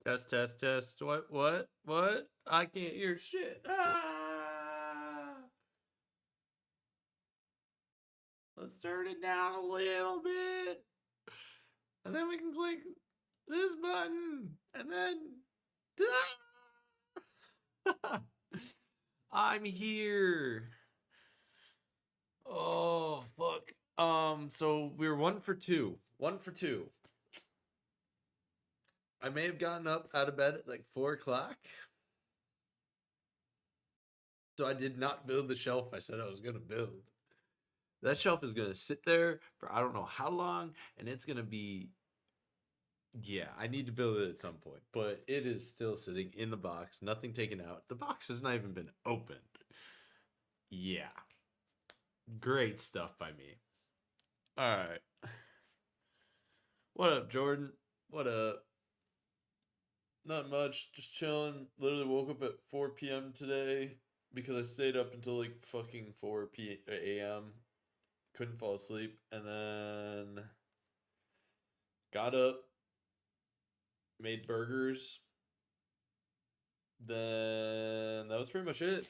Test, test, test. What? I can't hear shit. Ah! Let's turn it down a little bit. And then we can click this button. And then. I'm here. Oh, fuck. So we were 1 for 2. 1 for 2. I may have gotten up out of bed at like 4 o'clock. So I did not build the shelf I said I was going to build. That shelf is going to sit there for I don't know how long, and it's going to be. Yeah, I need to build it at some point, but it is still sitting in the box, nothing taken out. The box has not even been opened. Yeah. Great stuff by me. All right. What up, Jordan? What up? Not much. Just chilling. Literally woke up at 4 p.m. today because I stayed up until like fucking 4 a.m. Couldn't fall asleep. And then got up, made burgers. Then that was pretty much it.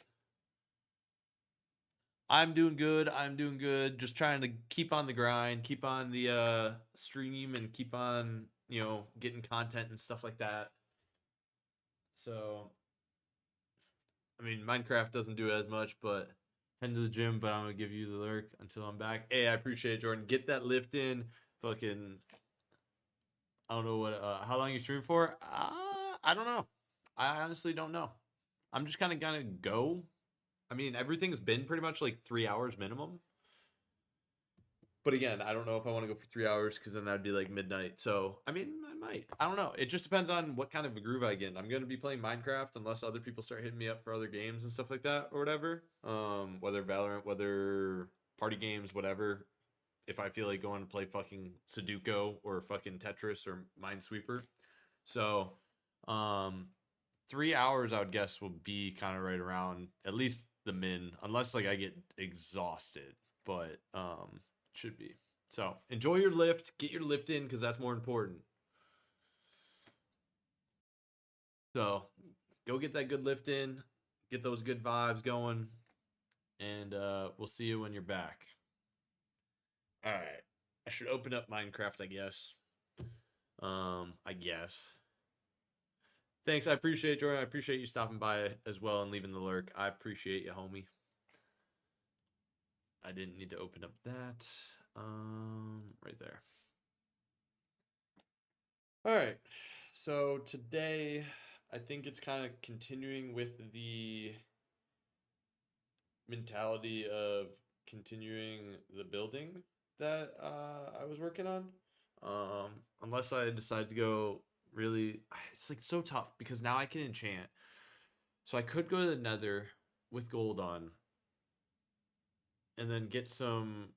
I'm doing good. I'm doing good. Just trying to keep on the grind, keep on the stream, and keep on, getting content and stuff like that. So, I mean, Minecraft doesn't do as much, but head to the gym, but I'm gonna give you the lurk until I'm back. Hey, I appreciate it, Jordan. Get that lift in. Fucking, I don't know what. How long you stream for? I don't know. I honestly don't know. I'm just kind of gonna go. I mean, everything's been pretty much like 3 hours minimum. But again, I don't know if I want to go for 3 hours because then that'd be like midnight. So, I mean, I might. I don't know. It just depends on what kind of a groove I get in. I'm going to be playing Minecraft unless other people start hitting me up for other games and stuff like that or whatever. Whether Valorant, whether party games, whatever. If I feel like going to play fucking Sudoku or fucking Tetris or Minesweeper. So, 3 hours I would guess will be kind of right around at least the min, unless like I get exhausted. But should be. So enjoy your lift, get your lift in because that's more important. So go get that good lift in, get those good vibes going, and we'll see you when you're back. All right, I should open up Minecraft, I guess. I guess. Thanks, I appreciate it, Jordan. I appreciate you stopping by as well and leaving the lurk. I appreciate you, homie. I didn't need to open up that. Right there. All right. So today, I think it's kind of continuing with the mentality of continuing the building that I was working on. Unless I decide to go really, it's like so tough because now I can enchant. So I could go to the Nether with gold on, and then get some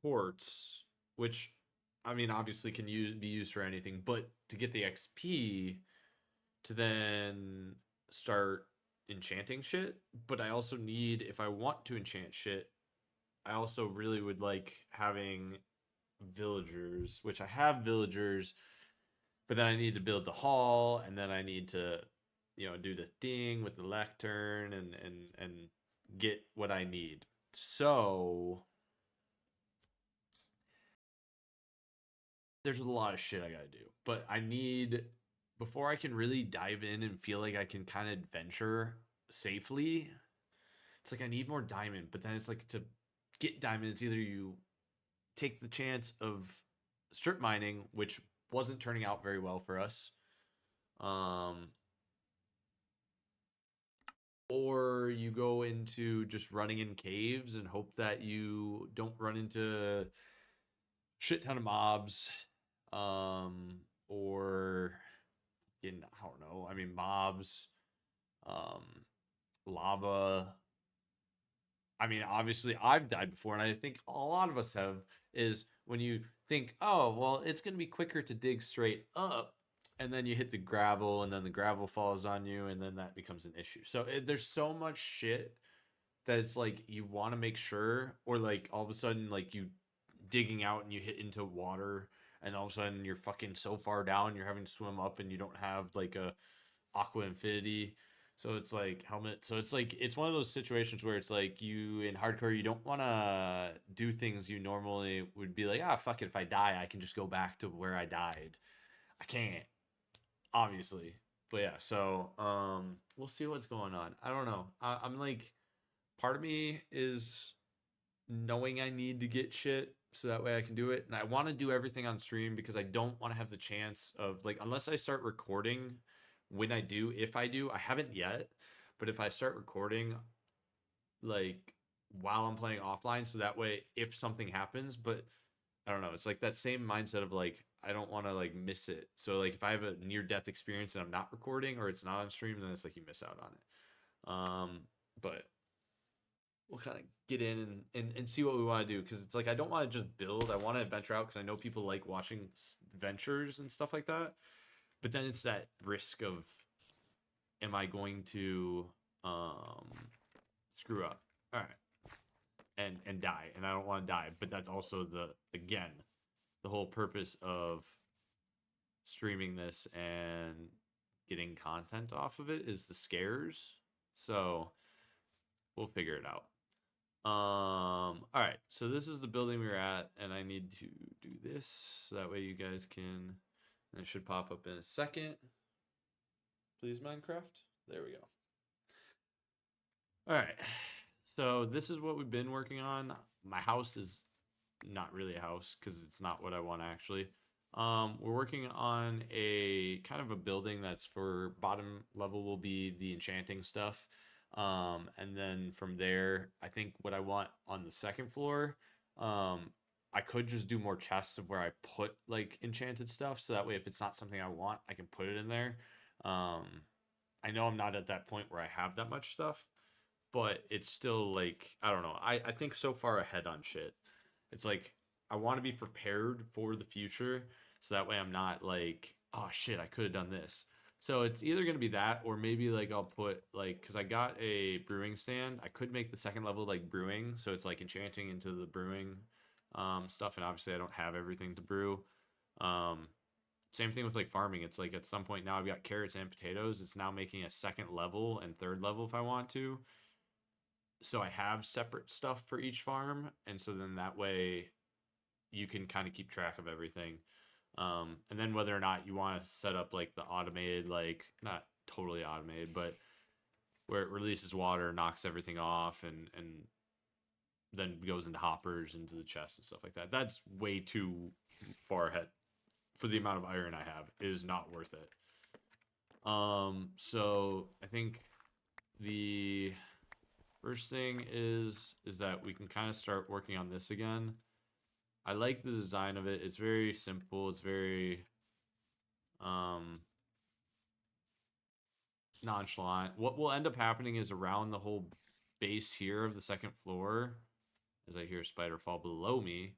quartz, which I mean obviously can be used for anything, but to get the XP to then start enchanting shit. But I also need, if I want to enchant shit, I also really would like having villagers, which I have villagers, but then I need to build the hall, and then I need to, do the thing with the lectern and get what I need. So there's a lot of shit I gotta do, but I need, before I can really dive in and feel like I can kind of adventure safely. It's like I need more diamond, but then it's like to get diamond, it's either you take the chance of strip mining, which wasn't turning out very well for us, or you go into just running in caves and hope that you don't run into shit ton of mobs, or I don't know. I mean, mobs, um, lava. I mean, obviously, I've died before, and I think a lot of us have. Is when you think, oh, well, it's going to be quicker to dig straight up, and then you hit the gravel, and then the gravel falls on you, and then that becomes an issue. So there's so much shit that it's like you want to make sure, or like all of a sudden, like you digging out and you hit into water, and all of a sudden you're fucking so far down, you're having to swim up, and you don't have like a Aqua Infinity. So it's like helmet. So it's like it's one of those situations where it's like you in hardcore you don't want to do things you normally would be like, ah, fuck it, if I die I can just go back to where I died. I can't, obviously. But yeah, so we'll see what's going on. I don't know. I'm like, part of me is knowing I need to get shit so that way I can do it. And I want to do everything on stream because I don't want to have the chance of like, unless I start recording when I do, if I do, I haven't yet, but if I start recording like while I'm playing offline, so that way if something happens, but I don't know, it's like that same mindset of like, I don't want to like miss it. So like if I have a near death experience and I'm not recording or it's not on stream, then it's like you miss out on it. But we'll kind of get in and see what we want to do because it's like I don't want to just build. I want to venture out because I know people like watching ventures and stuff like that. But then it's that risk of, am I going to screw up? All right, and die, and I don't want to die. But that's also the whole purpose of streaming this and getting content off of it is the scares. So we'll figure it out. All right, so this is the building we were at, and I need to do this so that way you guys can, and it should pop up in a second. Please, Minecraft. There we go. All right, so this is what we've been working on. My house is not really a house because it's not what I want actually. We're working on a kind of a building that's for bottom level will be the enchanting stuff. And then from there, I think what I want on the second floor, I could just do more chests of where I put like enchanted stuff. So that way, if it's not something I want, I can put it in there. I know I'm not at that point where I have that much stuff, but it's still like, I don't know. I think so far ahead on shit. It's like, I want to be prepared for the future. So that way I'm not like, oh shit, I could have done this. So it's either going to be that or maybe like I'll put like, because I got a brewing stand. I could make the second level like brewing. So it's like enchanting into the brewing stuff. And obviously I don't have everything to brew. Um, Same thing with like farming. It's like at some point now I've got carrots and potatoes. It's now making a second level and third level if I want to. So I have separate stuff for each farm. And so then that way you can kind of keep track of everything. And then whether or not you want to set up like the automated, like not totally automated, but where it releases water, knocks everything off, and then goes into hoppers into the chest and stuff like that. That's way too far ahead for the amount of iron I have. It is not worth it. So I think the first thing is that we can kind of start working on this again. I like the design of it. It's very simple. It's very nonchalant. What will end up happening is around the whole base here of the second floor, as I hear a spider fall below me,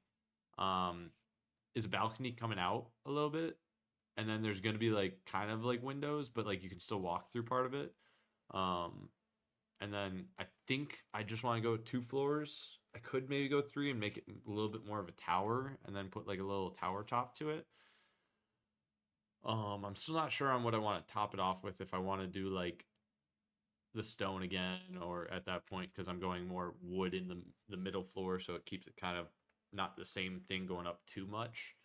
is a balcony coming out a little bit. And then there's going to be like kind of like windows, but like you can still walk through part of it. And then I think I just want to go 2 floors. I could maybe go 3 and make it a little bit more of a tower and then put like a little tower top to it. I'm still not sure on what I want to top it off with, if I want to do like the stone again or at that point, because I'm going more wood in the middle floor, so it keeps it kind of not the same thing going up too much.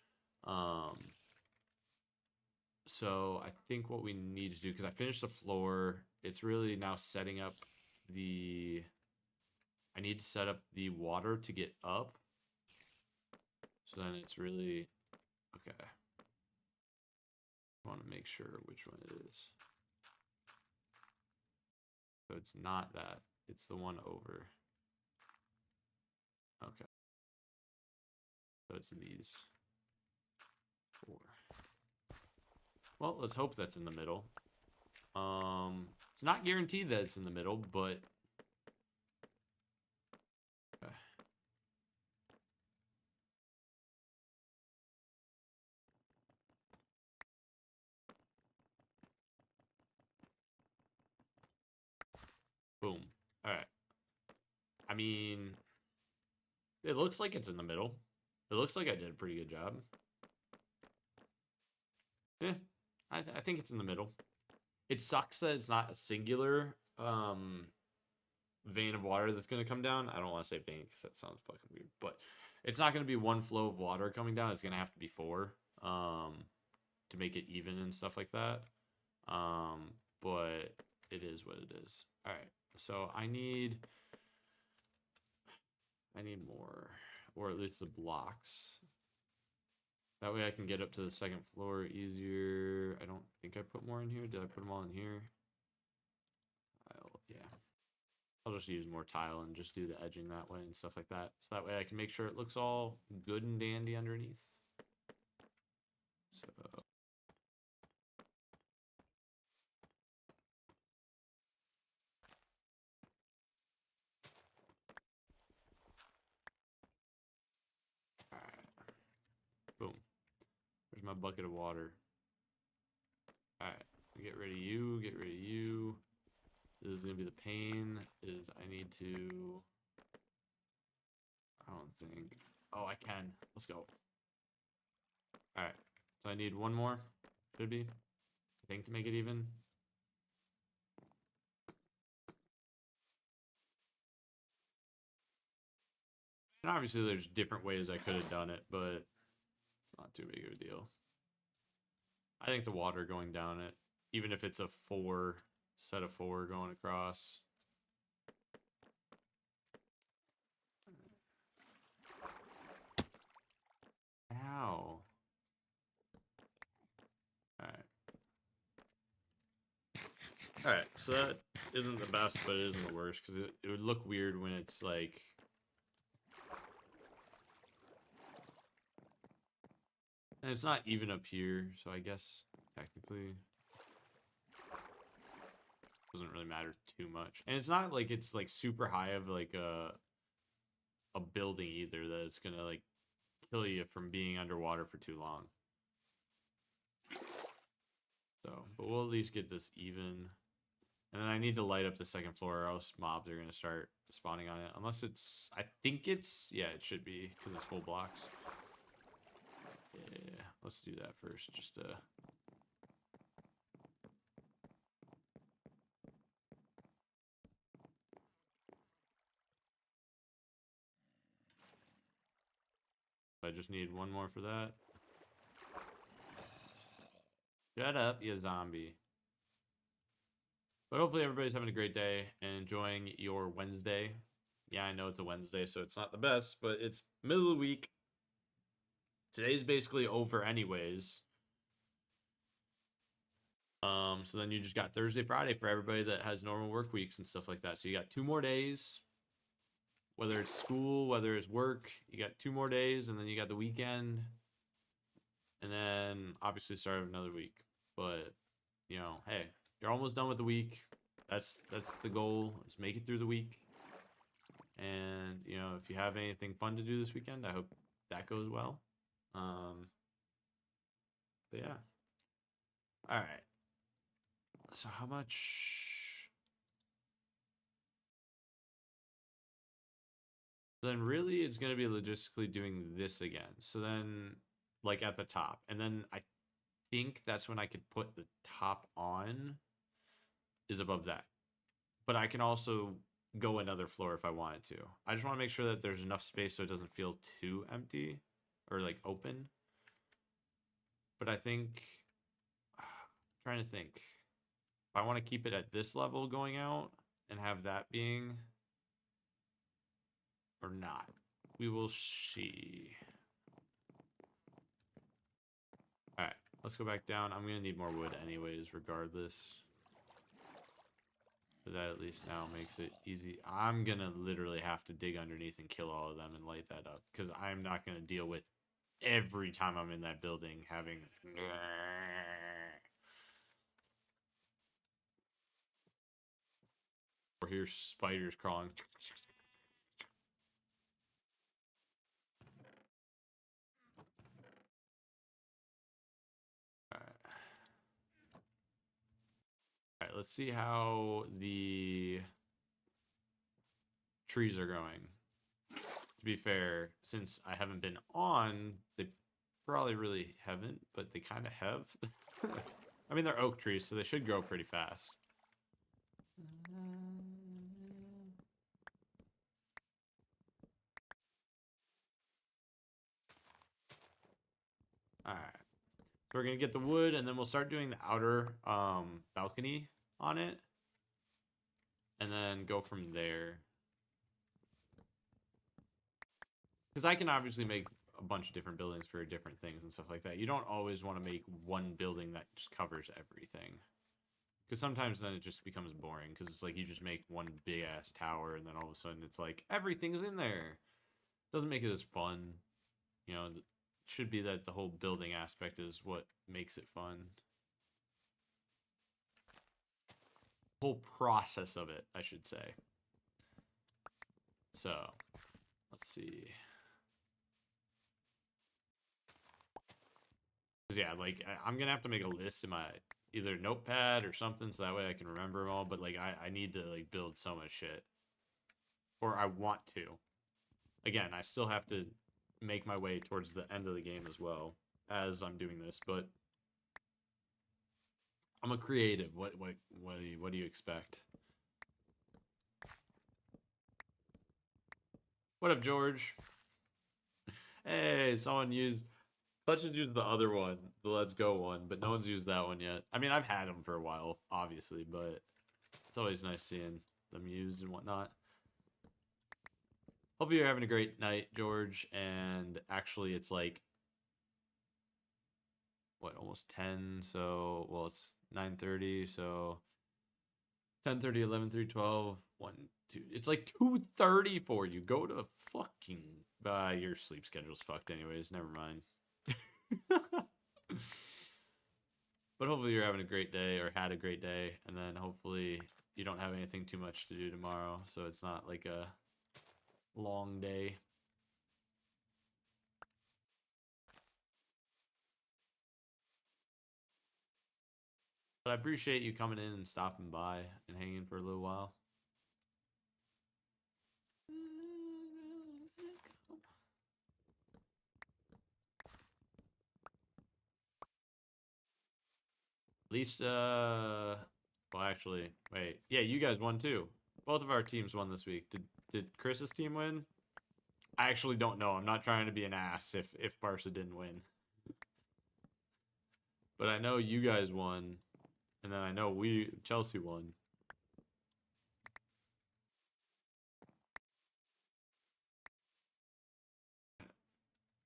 So I think what we need to do, because I finished the floor, it's really now setting up the, I need to set up the water to get up. So then it's really, okay. I want to make sure which one it is. So it's not that, it's the one over. Okay. So it's these 4. Well, let's hope that's in the middle. It's not guaranteed that it's in the middle, but okay. Boom. All right. I mean, it looks like it's in the middle. It looks like I did a pretty good job. Yeah, I think it's in the middle. It sucks that it's not a singular vein of water that's going to come down. I don't want to say vein because that sounds fucking weird, but it's not going to be one flow of water coming down. It's going to have to be four to make it even and stuff like that. But it is what it is. All right, so I need more, or at least the blocks. That way I can get up to the second floor easier. I don't think I put more in here. Did I put them all in here? Yeah. I'll just use more tile and just do the edging that way and stuff like that. So that way I can make sure it looks all good and dandy underneath. So alright. Boom. There's my bucket of water. Alright. Get rid of you, get rid of you. This is gonna be the pain, is I need to, I don't think. Oh, I can. Let's go. Alright. So I need one more. Should be. I think to make it even. And obviously there's different ways I could have done it, but it's not too big of a deal. I think the water going down it, even if it's a set of four going across. Ow. Alright. Alright, so that isn't the best, but it isn't the worst, because it would look weird when it's like... And it's not even up here, so I guess, technically... doesn't really matter too much. And it's not like it's like super high of like a building either that it's gonna like kill you from being underwater for too long. So, but we'll at least get this even. And then I need to light up the second floor or else mobs are gonna start spawning on it. Unless it's, I think it's, yeah, it should be because it's full blocks. Yeah, let's do that first just to... I just need one more for that. Shut up, you zombie. But hopefully everybody's having a great day and enjoying your Wednesday. Yeah, I know it's a Wednesday, so it's not the best, but it's middle of the week. Today's basically over anyways. So then you just got Thursday, Friday for everybody that has normal work weeks and stuff like that. So you got 2 more days. Whether it's school, whether it's work, you got 2 more days, and then you got the weekend. And then obviously start of another week. But, you know, hey, you're almost done with the week. That's the goal, is make it through the week. And, you know, if you have anything fun to do this weekend, I hope that goes well. But yeah. All right. So how much? Then really it's going to be logistically doing this again. So then like at the top. And then I think that's when I could put the top on is above that. But I can also go another floor if I wanted to. I just want to make sure that there's enough space so it doesn't feel too empty or like open. But I think, I'm trying to think, if I want to keep it at this level going out and have that being, or not. We will see. Alright, let's go back down. I'm going to need more wood anyways, regardless. But that at least now makes it easy. I'm going to literally have to dig underneath and kill all of them and light that up. Because I'm not going to deal with every time I'm in that building having... Or here's spiders crawling. Alright, let's see how the trees are going. To be fair, since I haven't been on, they probably really haven't, but they kind of have. I mean, they're oak trees, so they should grow pretty fast. Alright. So we're going to get the wood, and then we'll start doing the outer balcony on it. And then go from there. Because I can obviously make a bunch of different buildings for different things and stuff like that. You don't always want to make one building that just covers everything. Because sometimes then it just becomes boring. Because it's like you just make one big ass tower and then all of a sudden it's like everything's in there. Doesn't make it as fun. You know, it should be that the whole building aspect is what makes it fun. Whole process of it, I should say. So, let's see. Yeah, like I'm gonna have to make a list in my either notepad or something so that way I can remember them all. But like I need to like build so much shit, or I want to. Again, I still have to make my way towards the end of the game as well as I'm doing this, but I'm a creative. What do you expect? What up, George? Hey, someone used. Let's just use the other one, the Let's Go one, but no one's used that one yet. I mean, I've had them for a while, obviously, but it's always nice seeing them used and whatnot. Hope you're having a great night, George. And actually, it's like, what, almost 10, so, well, it's 9:30, so 10:30, 11:30, 12, 1, 2. It's like 2:30 for you. Go to fucking... your sleep schedule's fucked anyways. Never mind. But hopefully you're having a great day or had a great day, and then hopefully you don't have anything too much to do tomorrow, so it's not like a long day. But I appreciate you coming in and stopping by and hanging for a little while. At least, well, actually, wait. Yeah, you guys won too. Both of our teams won this week. Did Chris's team win? I actually don't know. I'm not trying to be an ass if Barca didn't win. But I know you guys won, and then I know Chelsea won.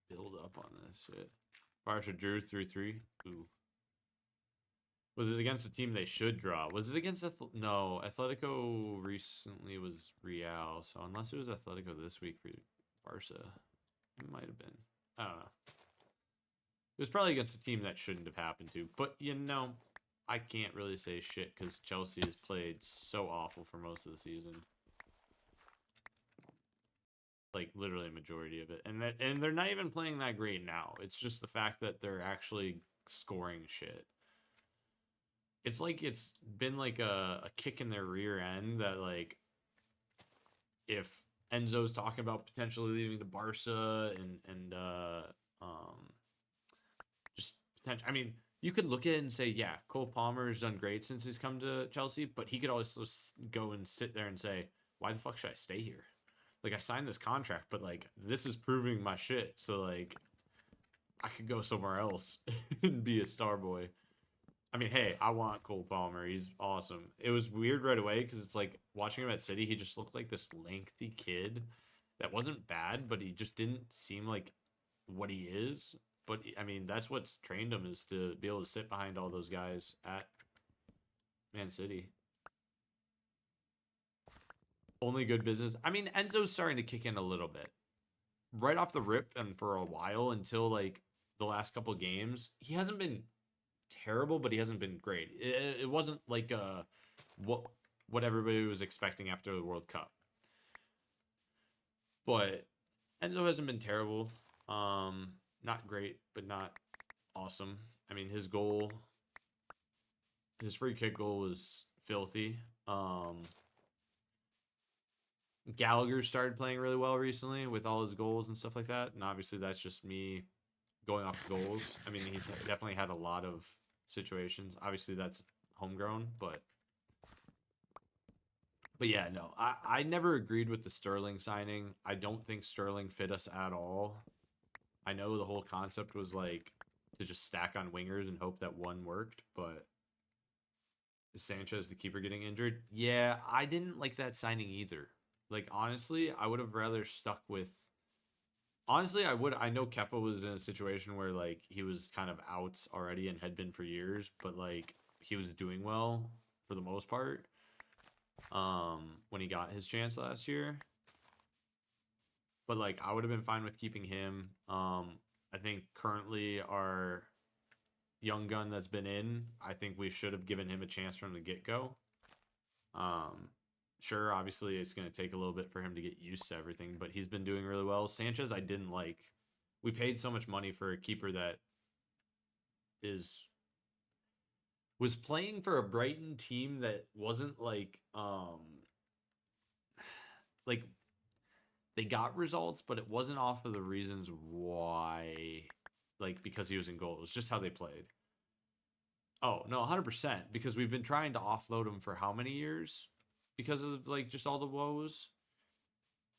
Build up on this shit. Barca drew 3-3. Ooh. Was it against a team they should draw? Was it against no, Atletico recently was Real, so unless it was Atletico this week for Barca, it might have been. I don't know. It was probably against a team that shouldn't have happened to, but you know, I can't really say shit because Chelsea has played so awful for most of the season. Like literally a majority of it, and they're not even playing that great now. It's just the fact that they're actually scoring shit. It's like it's been like a kick in their rear end that like if Enzo's talking about potentially leaving to Barca and just potential. I mean, you could look at it and say, yeah, Cole Palmer has done great since he's come to Chelsea, but he could also go and sit there and say, why the fuck should I stay here? Like I signed this contract, but like this is proving my shit. So like I could go somewhere else and be a star boy. I mean, hey, I want Cole Palmer. He's awesome. It was weird right away because it's like watching him at City, he just looked like this lengthy kid that wasn't bad, but he just didn't seem like what he is. But I mean, that's what's trained him is to be able to sit behind all those guys at Man City. Only good business. I mean, Enzo's starting to kick in a little bit. Right off the rip and for a while until like the last couple games, he hasn't been terrible, but he hasn't been great. It wasn't like what everybody was expecting after the World Cup. But Enzo hasn't been terrible. Not great, but not awesome. I mean, his free kick goal was filthy. Gallagher started playing really well recently with all his goals and stuff like that. And obviously that's just me going off the goals. I mean, he's definitely had a lot of situations. Obviously, that's homegrown, but yeah, no, I never agreed with the Sterling signing. I don't think Sterling fit us at all. I know the whole concept was like to just stack on wingers and hope that one worked, but is Sanchez the keeper getting injured? Yeah, I didn't like that signing either. Like honestly, I would have rather stuck with. Honestly, I would. I know Kepa was in a situation where like he was kind of out already and had been for years, but like he was doing well for the most part. When he got his chance last year, but like I would have been fine with keeping him. I think currently our young gun that's been in, I think we should have given him a chance from the get go. Um, sure, obviously it's going to take a little bit for him to get used to everything, but he's been doing really well. Sanchez, I didn't like. We paid so much money for a keeper that is was playing for a Brighton team that wasn't like they got results, but it wasn't off of the reasons why, like because he was in goal. It was just how they played. Oh no, 100%. Because we've been trying to offload him for how many years? Because of like just all the woes.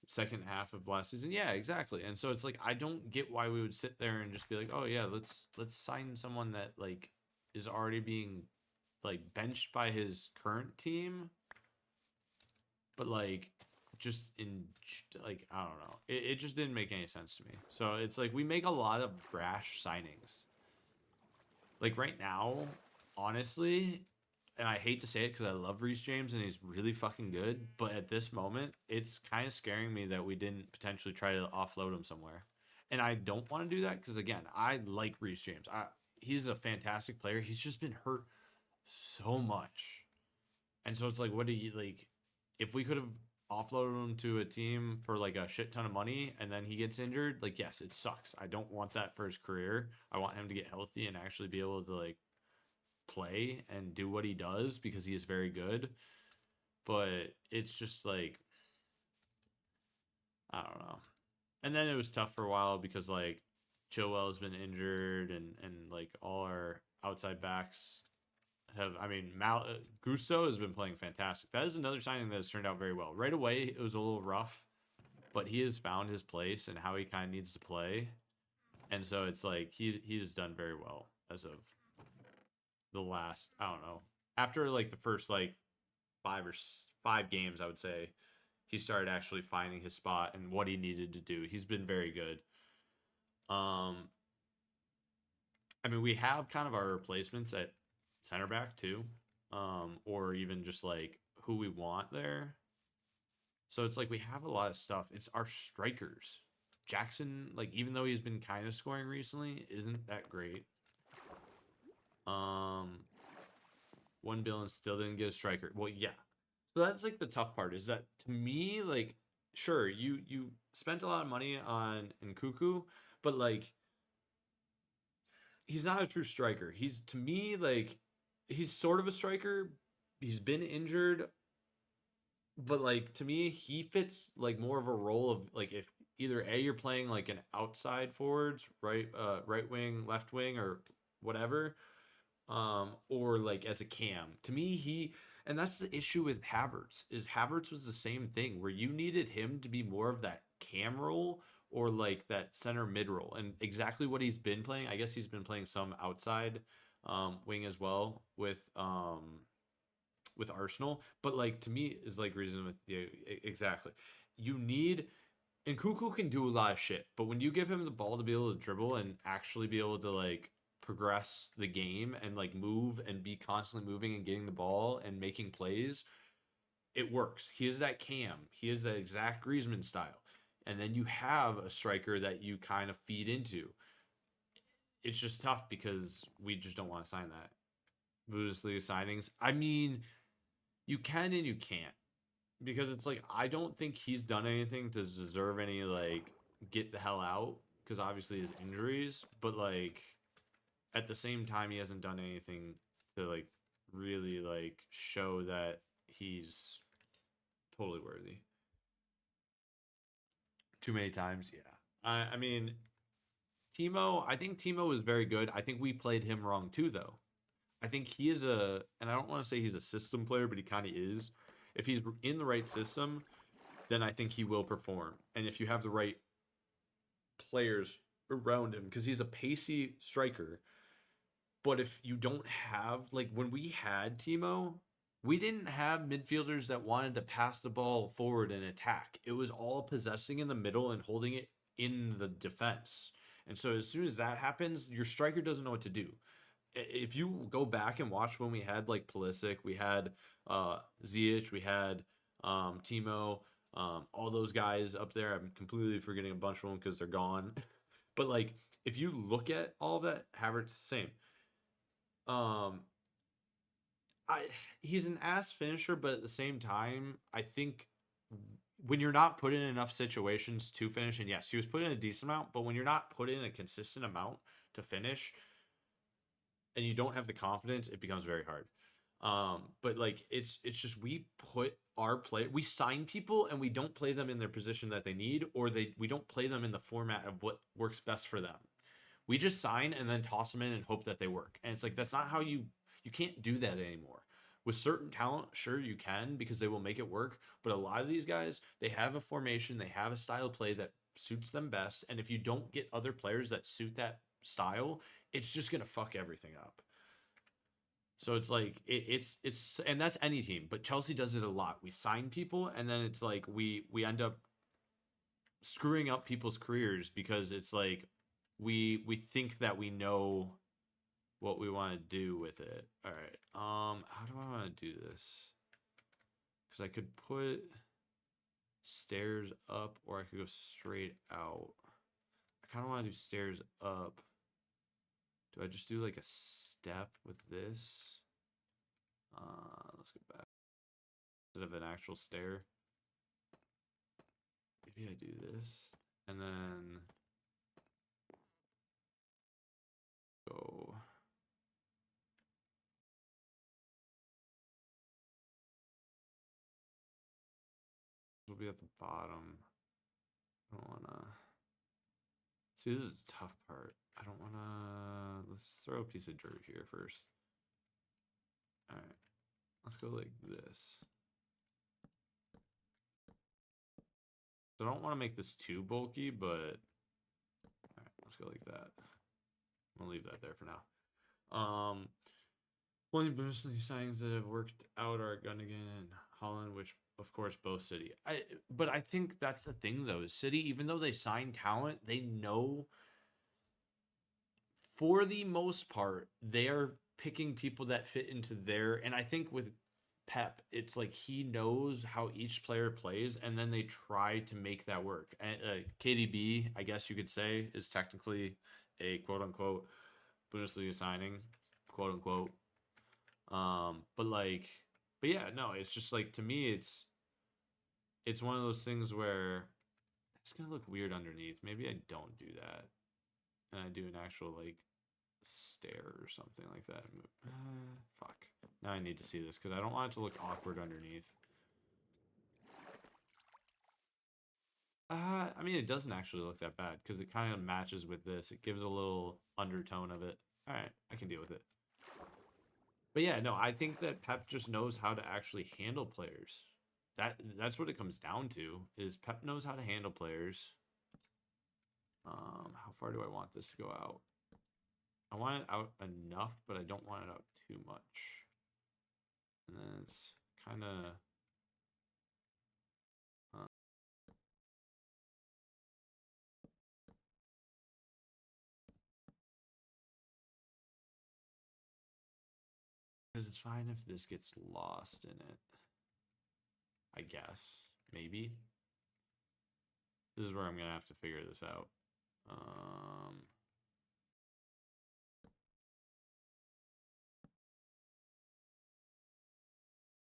Second half of last season, yeah, exactly. And so it's like I don't get why we would sit there and just be like, oh yeah, let's sign someone that like is already being like benched by his current team, but like just in like I don't know, it just didn't make any sense to me. So it's like we make a lot of brash signings. Like right now, honestly, and I hate to say it because I love Reece James and he's really fucking good, but at this moment, it's kind of scaring me that we didn't potentially try to offload him somewhere. And I don't want to do that because again, I like Reece James. He's a fantastic player. He's just been hurt so much. And so it's like, what do you like? If we could have offloaded him to a team for like a shit ton of money and then he gets injured, like, yes, it sucks. I don't want that for his career. I want him to get healthy and actually be able to like play and do what he does because he is very good. But it's just like, I don't know. And then it was tough for a while because like Chilwell has been injured and like all our outside backs have. I mean, Gusto has been playing fantastic. That is another signing that has turned out very well. Right away, it was a little rough, but he has found his place and how he kind of needs to play, and so it's like he has done very well as of the last. I don't know, after like the first like 5 games, I would say he started actually finding his spot and what he needed to do. He's been very good. Um, I mean, we have kind of our replacements at center back too, or even just like who we want there. So it's like we have a lot of stuff. It's our strikers. Jackson, like even though he's been kind of scoring recently, isn't that great. Um, 1 billion still didn't get a striker. Well, yeah. So that's like the tough part is that to me, like, sure, you spent a lot of money on Nkuku, but like he's not a true striker. He's to me like he's sort of a striker. He's been injured, but like to me, he fits like more of a role of like if either A you're playing like an outside forwards, right wing, left wing, or whatever, or like as a cam. To me, and that's the issue with Havertz is Havertz was the same thing where you needed him to be more of that cam role or like that center mid role, and exactly what he's been playing. I guess he's been playing some outside wing as well with Arsenal, but like to me is like reason with the exactly. You need and Cuckoo can do a lot of shit, but when you give him the ball to be able to dribble and actually be able to like progress the game and like move and be constantly moving and getting the ball and making plays, it works. He is that Cam. He is that exact Griezmann style. And then you have a striker that you kind of feed into. It's just tough because we just don't want to sign that. Bundesliga signings. I mean, you can and you can't because it's like I don't think he's done anything to deserve any like get the hell out because obviously his injuries, but like at the same time he hasn't done anything to like really like show that he's totally worthy. Too many times, yeah. I mean, Timo, I think Timo was very good. I think we played him wrong too, though. I think he is and I don't want to say he's a system player, but he kind of is. If he's in the right system, then I think he will perform. And if you have the right players around him, because he's a pacey striker, but if you don't have, like when we had Timo, we didn't have midfielders that wanted to pass the ball forward and attack. It was all possessing in the middle and holding it in the defense. And so as soon as that happens, your striker doesn't know what to do. If you go back and watch when we had like Pulisic, we had Ziyech, we had Timo, all those guys up there. I'm completely forgetting a bunch of them because they're gone. But like, if you look at all of that, Havertz same. Um, I he's an ass finisher, but at the same time, I think when you're not put in enough situations to finish, and yes, he was put in a decent amount, but when you're not put in a consistent amount to finish, and you don't have the confidence, it becomes very hard. But like it's just we sign people and we don't play them in their position that they need, or we don't play them in the format of what works best for them. We just sign and then toss them in and hope that they work. And it's like that's not how you can't do that anymore. With certain talent, sure you can because they will make it work. But a lot of these guys, they have a formation, they have a style of play that suits them best. And if you don't get other players that suit that style, it's just gonna fuck everything up. So it's like it's and that's any team, but Chelsea does it a lot. We sign people and then it's like we end up screwing up people's careers because it's like we think that we know what we want to do with it. All right. How do I want to do this? Cuz I could put stairs up or I could go straight out. I kind of want to do stairs up. Do I just do like a step with this? Let's go back. Instead of an actual stair. Maybe I do this. And then go. It'll be at the bottom. I don't want to. See, this is the tough part. I don't want to. Let's throw a piece of dirt here first. All right. Let's go like this. So I don't want to make this too bulky, but all right, let's go like that. I'm gonna leave that there for now. Only Bundesliga signings that have worked out are Gundogan and Holland, which of course both City. But I think that's the thing though. City, even though they sign talent, they know for the most part they are picking people that fit into their. And I think with Pep, it's like he knows how each player plays, and then they try to make that work. And KDB, I guess you could say, is technically a quote unquote Bundesliga signing, quote unquote. But like, but yeah, no, it's just like to me, it's one of those things where it's gonna look weird underneath. Maybe I don't do that, and I do an actual like stair or something like that. Fuck. Now I need to see this because I don't want it to look awkward underneath. I mean, it doesn't actually look that bad because it kind of matches with this. It gives a little undertone of it. All right, I can deal with it. But yeah, no, I think that Pep just knows how to actually handle players. That's what it comes down to. Is Pep knows how to handle players. How far do I want this to go out? I want it out enough, but I don't want it out too much. And then it's kind of because it's fine if this gets lost in it. I guess maybe this is where I'm gonna have to figure this out.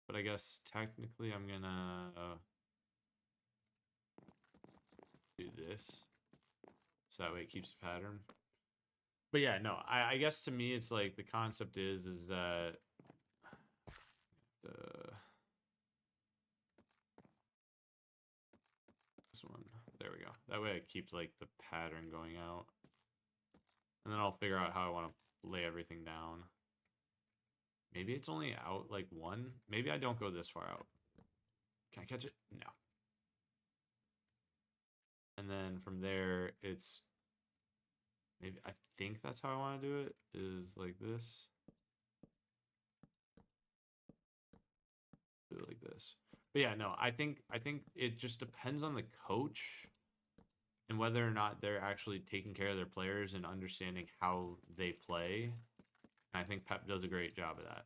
But I guess technically I'm gonna do this so that way it keeps the pattern. But yeah, no, I guess to me it's like the concept is that this one, there we go. That way I keep like the pattern going out, and then I'll figure out how I want to lay everything down. Maybe it's only out like one. Maybe I don't go this far out. Can I catch it? No. And then from there, it's maybe, I think that's how I want to do it, is like this. Do it like this. But yeah, no, I think it just depends on the coach and whether or not they're actually taking care of their players and understanding how they play. And I think Pep does a great job of that.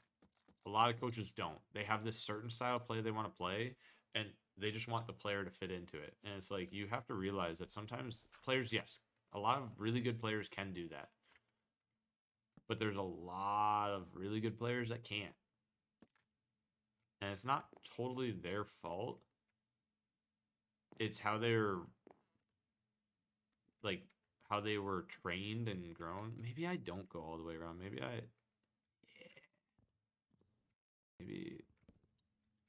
A lot of coaches don't. They have this certain style of play they want to play, and they just want the player to fit into it. And it's like, you have to realize that sometimes players, yes, a lot of really good players can do that. But there's a lot of really good players that can't. And it's not totally their fault. It's how they're, like, how they were trained and grown. Maybe I don't go all the way around. Maybe maybe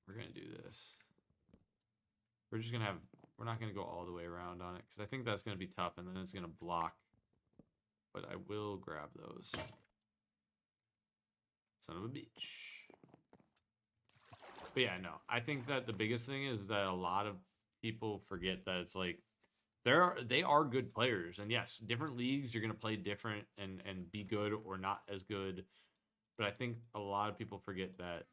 we're going to do this. We're just going to have, we're not going to go all the way around on it because I think that's going to be tough and then it's going to block. But I will grab those. Son of a bitch. But yeah, no. I think that the biggest thing is that a lot of people forget that it's like they are good players. And yes, different leagues you're going to play different and be good or not as good. But I think a lot of people forget that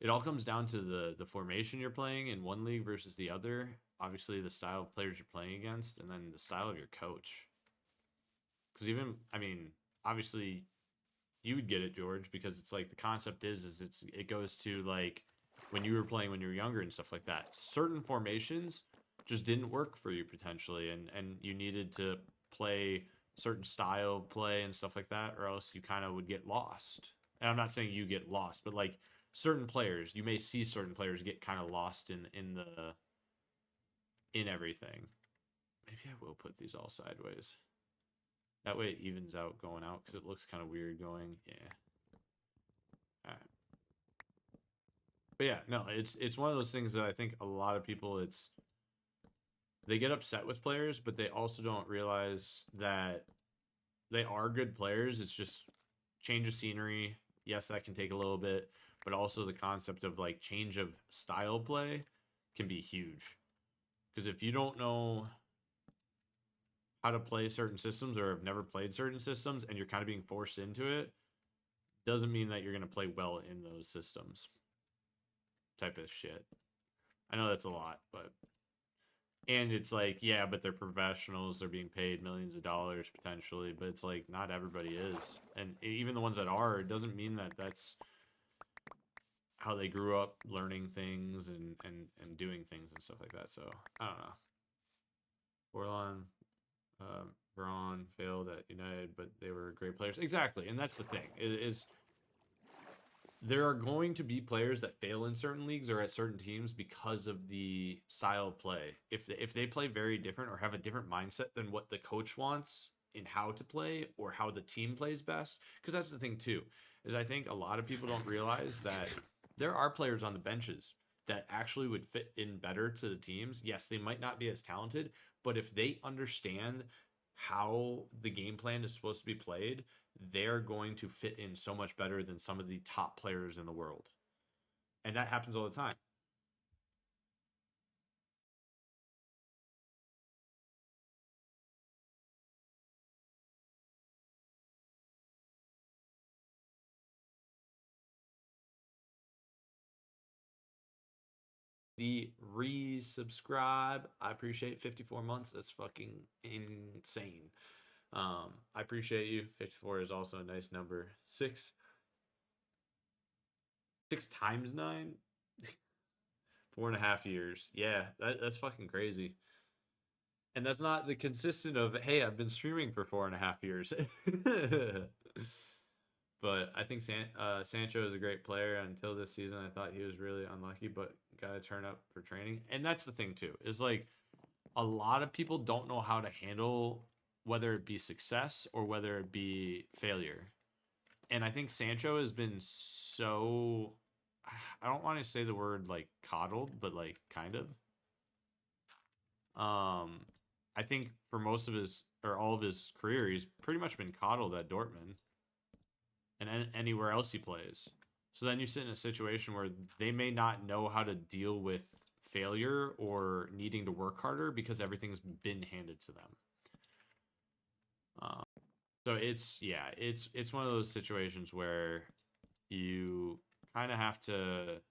it all comes down to the formation you're playing in one league versus the other. Obviously, the style of players you're playing against, and then the style of your coach. Because even, I mean, obviously, you would get it, George, because it's like the concept is it goes to like when you were playing when you were younger and stuff like that. Certain formations just didn't work for you potentially, and you needed to play certain style of play and stuff like that, or else you kind of would get lost. And I'm not saying you get lost, but like certain players, you may see certain players get kind of lost in everything. Maybe I will put these all sideways. That way it evens out going out because it looks kind of weird going. Yeah. All right. But yeah, no, it's one of those things that I think a lot of people they get upset with players, but they also don't realize that they are good players. It's just change of scenery. Yes, that can take a little bit, but also the concept of like change of style play can be huge. Because if you don't know how to play certain systems or have never played certain systems and you're kind of being forced into it, doesn't mean that you're going to play well in those systems. Type of shit. I know that's a lot, but and it's like, yeah, but they're professionals, they're being paid millions of dollars potentially, but it's like not everybody is. And even the ones that are, it doesn't mean that that's how they grew up learning things and doing things and stuff like that. So, I don't know. Orlon, Braun failed at United, but they were great players. Exactly, and that's the thing. Is there are going to be players that fail in certain leagues or at certain teams because of the style of play. If they play very different or have a different mindset than what the coach wants in how to play or how the team plays best, because that's the thing too, is I think a lot of people don't realize that there are players on the benches that actually would fit in better to the teams. Yes, they might not be as talented, but if they understand how the game plan is supposed to be played, they're going to fit in so much better than some of the top players in the world. And that happens all the time. The resubscribe, I appreciate 54 months. That's fucking insane. I appreciate you. 54 is also a nice number. Six times nine? 4.5 years. Yeah, that's fucking crazy. And that's not the consistent of, hey, I've been streaming for 4.5 years. But I think Sancho is a great player. Until this season, I thought he was really unlucky, but got to turn up for training. And that's the thing too. Is like a lot of people don't know how to handle whether it be success or whether it be failure. And I think Sancho has been so, I don't want to say the word like coddled, but like kind of. I think for most of his or all of his career, he's pretty much been coddled at Dortmund. and anywhere else he plays. So then you sit in a situation where they may not know how to deal with failure or needing to work harder because everything's been handed to them. So it's one of those situations where you kind of have to,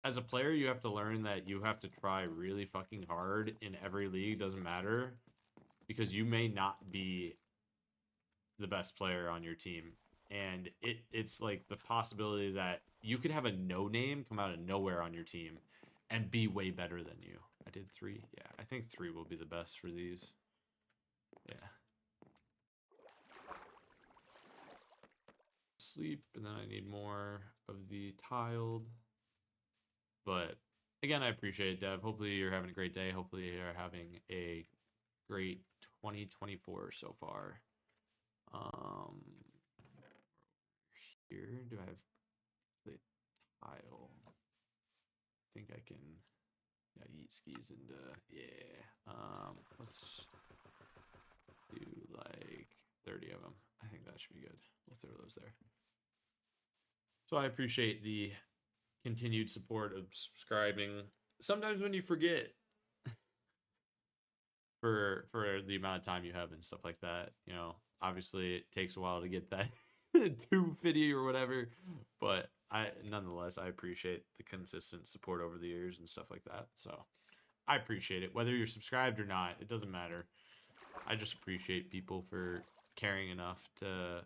as a player, you have to learn that you have to try really fucking hard in every league, doesn't matter, because you may not be the best player on your team. And it's like the possibility that you could have a no name come out of nowhere on your team and be way better than you. I did 3. Yeah, I think 3 will be the best for these. Yeah. Sleep, and then I need more of the tiled. But again, I appreciate it, Dev. Hopefully you're having a great day. Hopefully you're having a great 2024 so far. Here, do I have the tile? I think I can, yeah, eat skis into, yeah. Let's do like 30 of them. I think that should be good. We'll throw those there. So I appreciate the continued support of subscribing. Sometimes when you forget for the amount of time you have and stuff like that, you know, obviously it takes a while to get that tube video or whatever, but nonetheless I appreciate the consistent support over the years and stuff like that. So I appreciate it, whether you're subscribed or not. It doesn't matter. I just appreciate people for caring enough to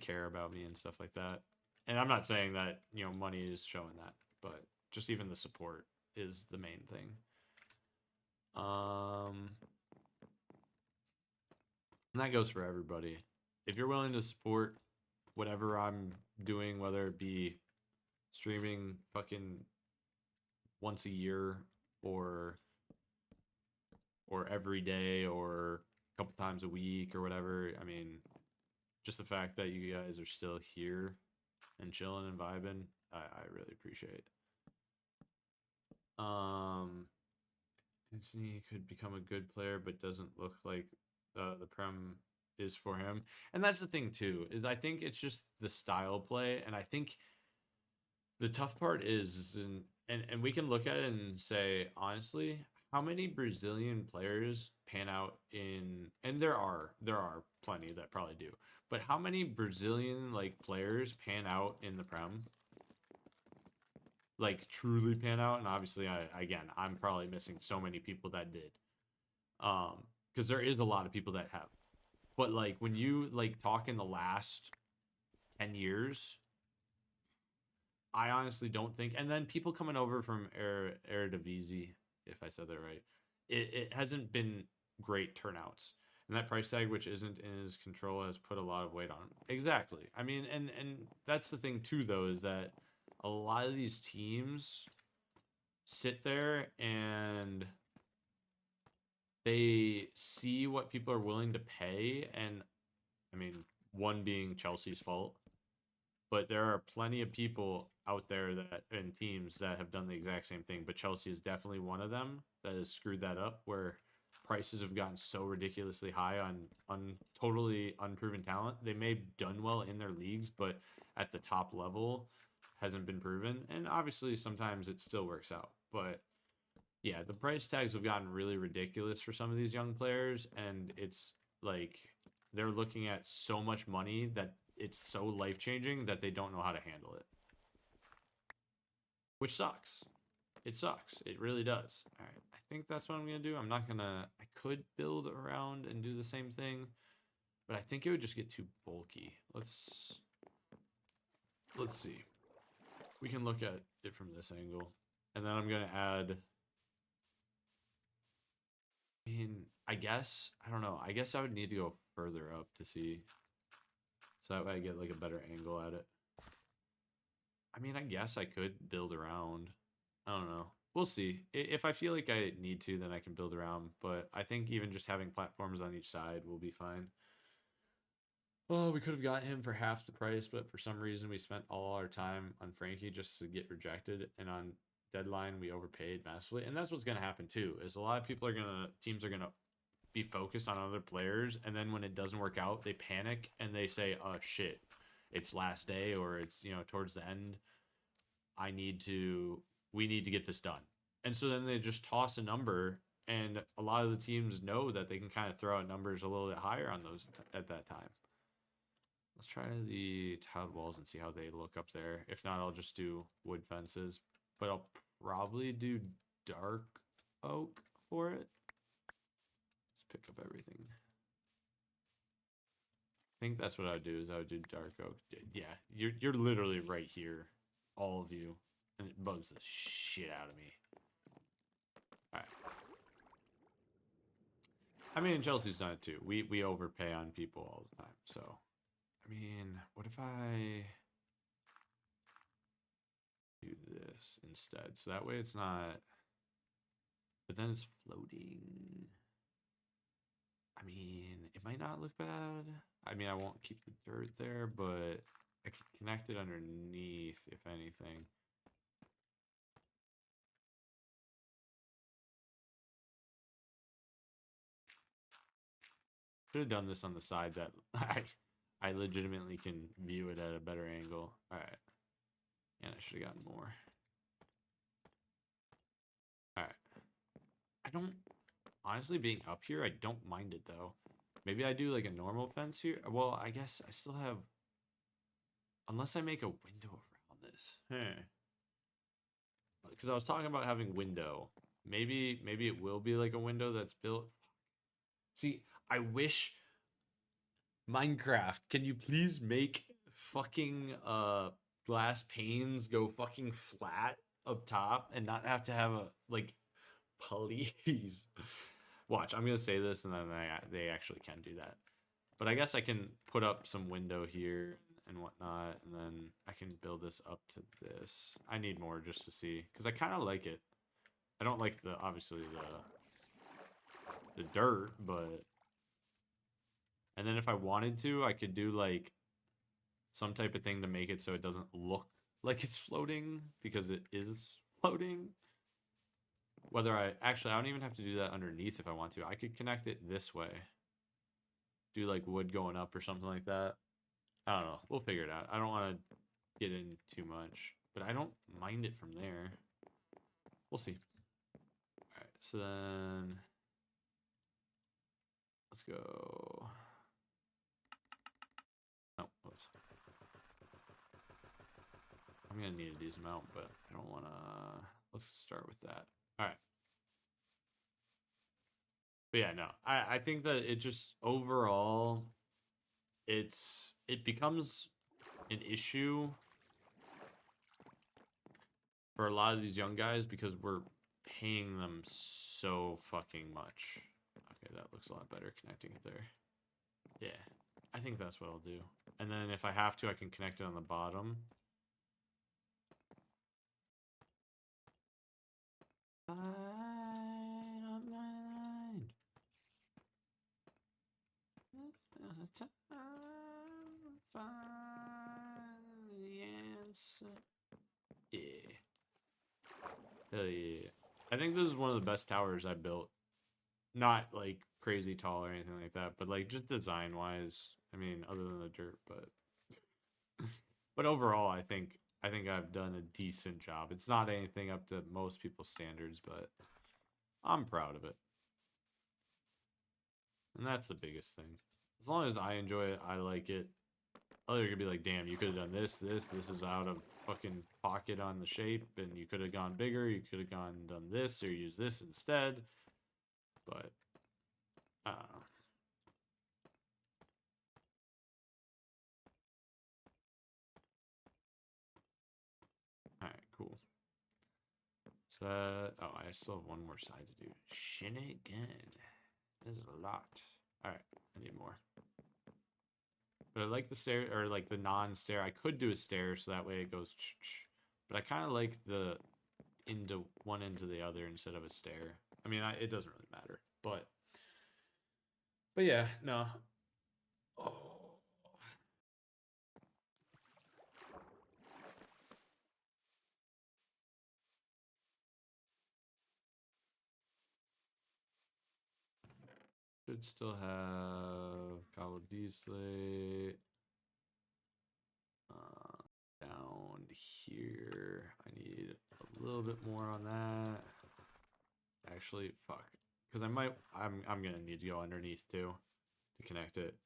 care about me and stuff like that. And I'm not saying that, you know, money is showing that, but just even the support is the main thing. And that goes for everybody. If you're willing to support whatever I'm doing, whether it be streaming fucking once a year or every day or a couple times a week or whatever, I mean, just the fact that you guys are still here and chilling and vibing, I really appreciate. Anthony could become a good player, but doesn't look like the Prem is for him. And that's the thing too, is I think it's just the style play, and I think the tough part is, and we can look at it and say honestly, how many Brazilian players pan out in, and there are plenty that probably do, but how many Brazilian like players pan out in the Prem? Like truly pan out, and obviously I'm probably missing so many people that did. Because there is a lot of people that have. But like when you like talk in the last 10 years, I honestly don't think, and then people coming over from Eredivisie, if I said that right, it hasn't been great turnouts. And that price tag, which isn't in his control, has put a lot of weight on him. Exactly. I mean, and that's the thing too, though, is that a lot of these teams sit there and they see what people are willing to pay. And I mean, one being Chelsea's fault, but there are plenty of people out there that and teams that have done the exact same thing. But Chelsea is definitely one of them that has screwed that up, where prices have gotten so ridiculously high on totally unproven talent. They may have done well in their leagues, but at the top level hasn't been proven. And obviously sometimes it still works out. But yeah, the price tags have gotten really ridiculous for some of these young players, and it's like they're looking at so much money that it's so life-changing that they don't know how to handle it. Which sucks. It sucks. It really does. All right. I think that's what I'm going to do. I'm not going to... I could build around and do the same thing, but I think it would just get too bulky. Let's see. We can look at it from this angle. And then I'm going to add... I mean, I guess... I don't know. I guess I would need to go further up to see... So that way I get like a better angle at it. I mean, I guess I could build around. I don't know. We'll see. If I feel like I need to, then I can build around. But I think even just having platforms on each side will be fine. Oh, we could have got him for half the price, but for some reason we spent all our time on Frankie just to get rejected. And on deadline, we overpaid massively. And that's what's going to happen too, is a lot of people are going to, teams are going to be focused on other players, and then when it doesn't work out, they panic and they say, "Oh shit, it's last day, or it's towards the end. I need to we need to get this done." And so then they just toss a number, and a lot of the teams know that they can kind of throw out numbers a little bit higher on those at that time. Let's try the tiled walls and see how they look up there. If not, I'll just do wood fences, but I'll probably do dark oak for it. Let's pick up everything. I think that's what I would do. Is I would do dark oak. Yeah, you're literally right here, all of you, and it bugs the shit out of me. All right. I mean, Chelsea's done it too. We overpay on people all the time. So, I mean, what if I do this instead? So that way it's not. But then it's floating. I mean, it might not look bad. I mean, I won't keep the dirt there, but I can connect it underneath, if anything. Should have done this on the side that I legitimately can view it at a better angle. All right. And I should have gotten more. All right. I don't, honestly, being up here, I don't mind it though. Maybe I do like a normal fence here. Well, I guess I still have, unless I make a window around this. Because I was talking about having window. Maybe it will be like a window that's built. See, I wish Minecraft, can you please make fucking glass panes go fucking flat up top and not have to have a like, please. Watch, I'm gonna say this and then they actually can do that. But I guess I can put up some window here and whatnot, and then I can build this up to this. I need more just to see, because I kind of like it. I don't like the, obviously, the dirt, but... And then if I wanted to, I could do, like, some type of thing to make it so it doesn't look like it's floating, because it is floating. Whether actually, I don't even have to do that underneath if I want to. I could connect it this way. Do, like, wood going up or something like that. I don't know. We'll figure it out. I don't want to get in too much, but I don't mind it from there. We'll see. All right, so then let's go. Oh, whoops. I'm gonna need a decent amount, but I don't want to. Let's start with that. All right. But yeah, no, I think that it just overall, it becomes an issue for a lot of these young guys because we're paying them so fucking much. Okay, that looks a lot better connecting it there. Yeah, I think that's what I'll do. And then if I have to, I can connect it on the bottom. I don't mind. Find the answer. Yeah. Hell yeah. I think this is one of the best towers I built. Not like crazy tall or anything like that, but like just design wise. I mean, other than the dirt, but but overall, I think I've done a decent job. It's not anything up to most people's standards, but I'm proud of it. And that's the biggest thing. As long as I enjoy it, I like it. Other could be like, damn, you could have done this is out of fucking pocket on the shape, and you could have gone bigger, you could have done this, or used this instead. But, I don't know. Alright, cool. So, oh, I still have one more side to do. Shenanigan. This is a lot. Alright, I need more. But I like the stair, or like the non-stair. I could do a stair so that way it goes but I kind of like the into one end to the other instead of a stair. I mean, it doesn't really matter, but yeah, no. Oh. should still have Cabo D Slate. Down here, I need a little bit more on that. Actually, fuck, because I'm gonna need to go underneath too to connect it.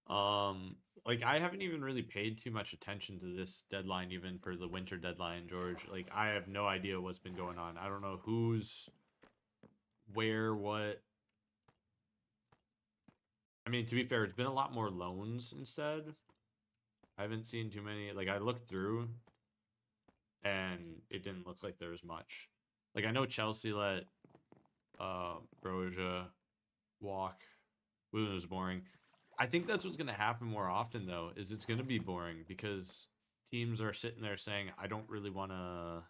Like I haven't even really paid too much attention to this deadline, even for the winter deadline, George. Like I have no idea what's been going on. I don't know who's where, what. I mean, to be fair, it's been a lot more loans instead. I haven't seen too many. Like I looked through, and it didn't look like there was much. Like I know Chelsea let Broja walk. It was boring. I think that's what's going to happen more often, though, is it's going to be boring because teams are sitting there saying, I don't really want to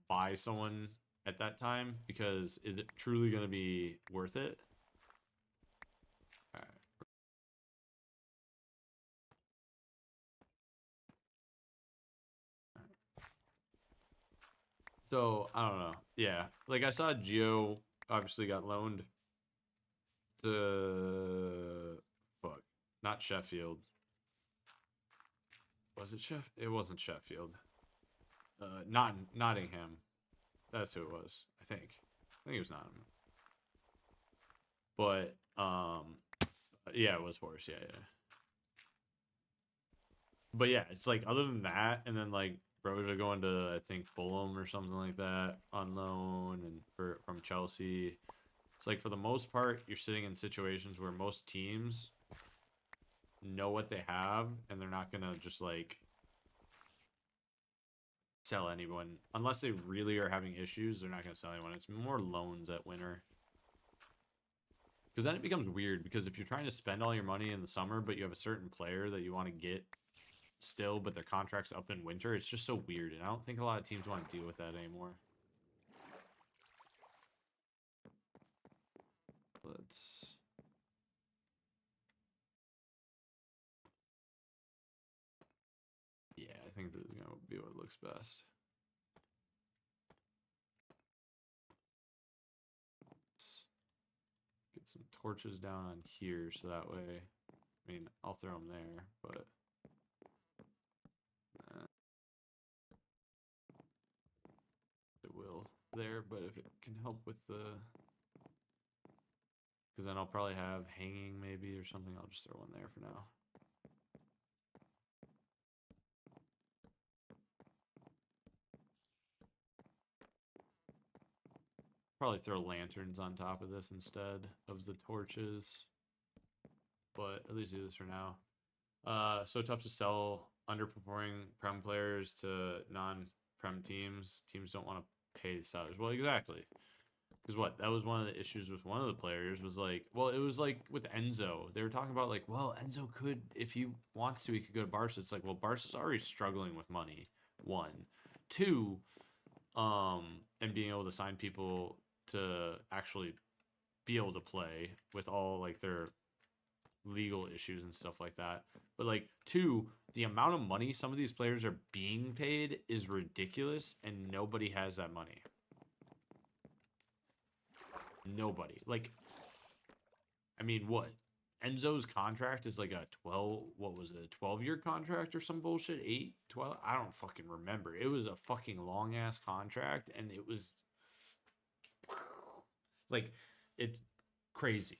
buy someone at that time because is it truly going to be worth it? All right. So, I don't know. Yeah. Like, I saw Gio obviously got loaned to... Fuck. Not Sheffield. Was it Sheff? It wasn't Sheffield. Not Nottingham. That's who it was. I think it was Nottingham. But yeah, it was Forest. Yeah. But yeah, it's like other than that, and then like Broja going to I think Fulham or something like that on loan, and from Chelsea. It's like for the most part, you're sitting in situations where most teams know what they have, and they're not gonna just like sell anyone unless they really are having issues. They're not gonna sell anyone. It's more loans at winter. Because then it becomes weird, because if you're trying to spend all your money in the summer, but you have a certain player that you want to get still, but their contract's up in winter, it's just so weird. And I don't think a lot of teams want to deal with that anymore. Yeah, I think this is going to be what looks best. Get some torches down on here so that way, I mean, I'll throw them there, but it will there, but if it can help with the, because then I'll probably have hanging maybe or something, I'll just throw one there for now. Probably throw lanterns on top of this instead of the torches, but at least do this for now. So tough to sell underperforming Prem players to non-Prem teams. Teams don't want to pay the salaries. Well, exactly. Because what? That was one of the issues with one of the players was like, well, it was like with Enzo. They were talking about like, well, Enzo could, if he wants to, he could go to Barca. It's like, well, Barca's already struggling with money. One. Two, and being able to sign people to actually be able to play with all like their legal issues and stuff like that. But like two, the amount of money some of these players are being paid is ridiculous, and nobody has that money. Nobody. Like, I mean, what? Enzo's contract is like a 12-year contract or some bullshit? 8, 12? I don't fucking remember. It was a fucking long ass contract, and it was like, it's crazy.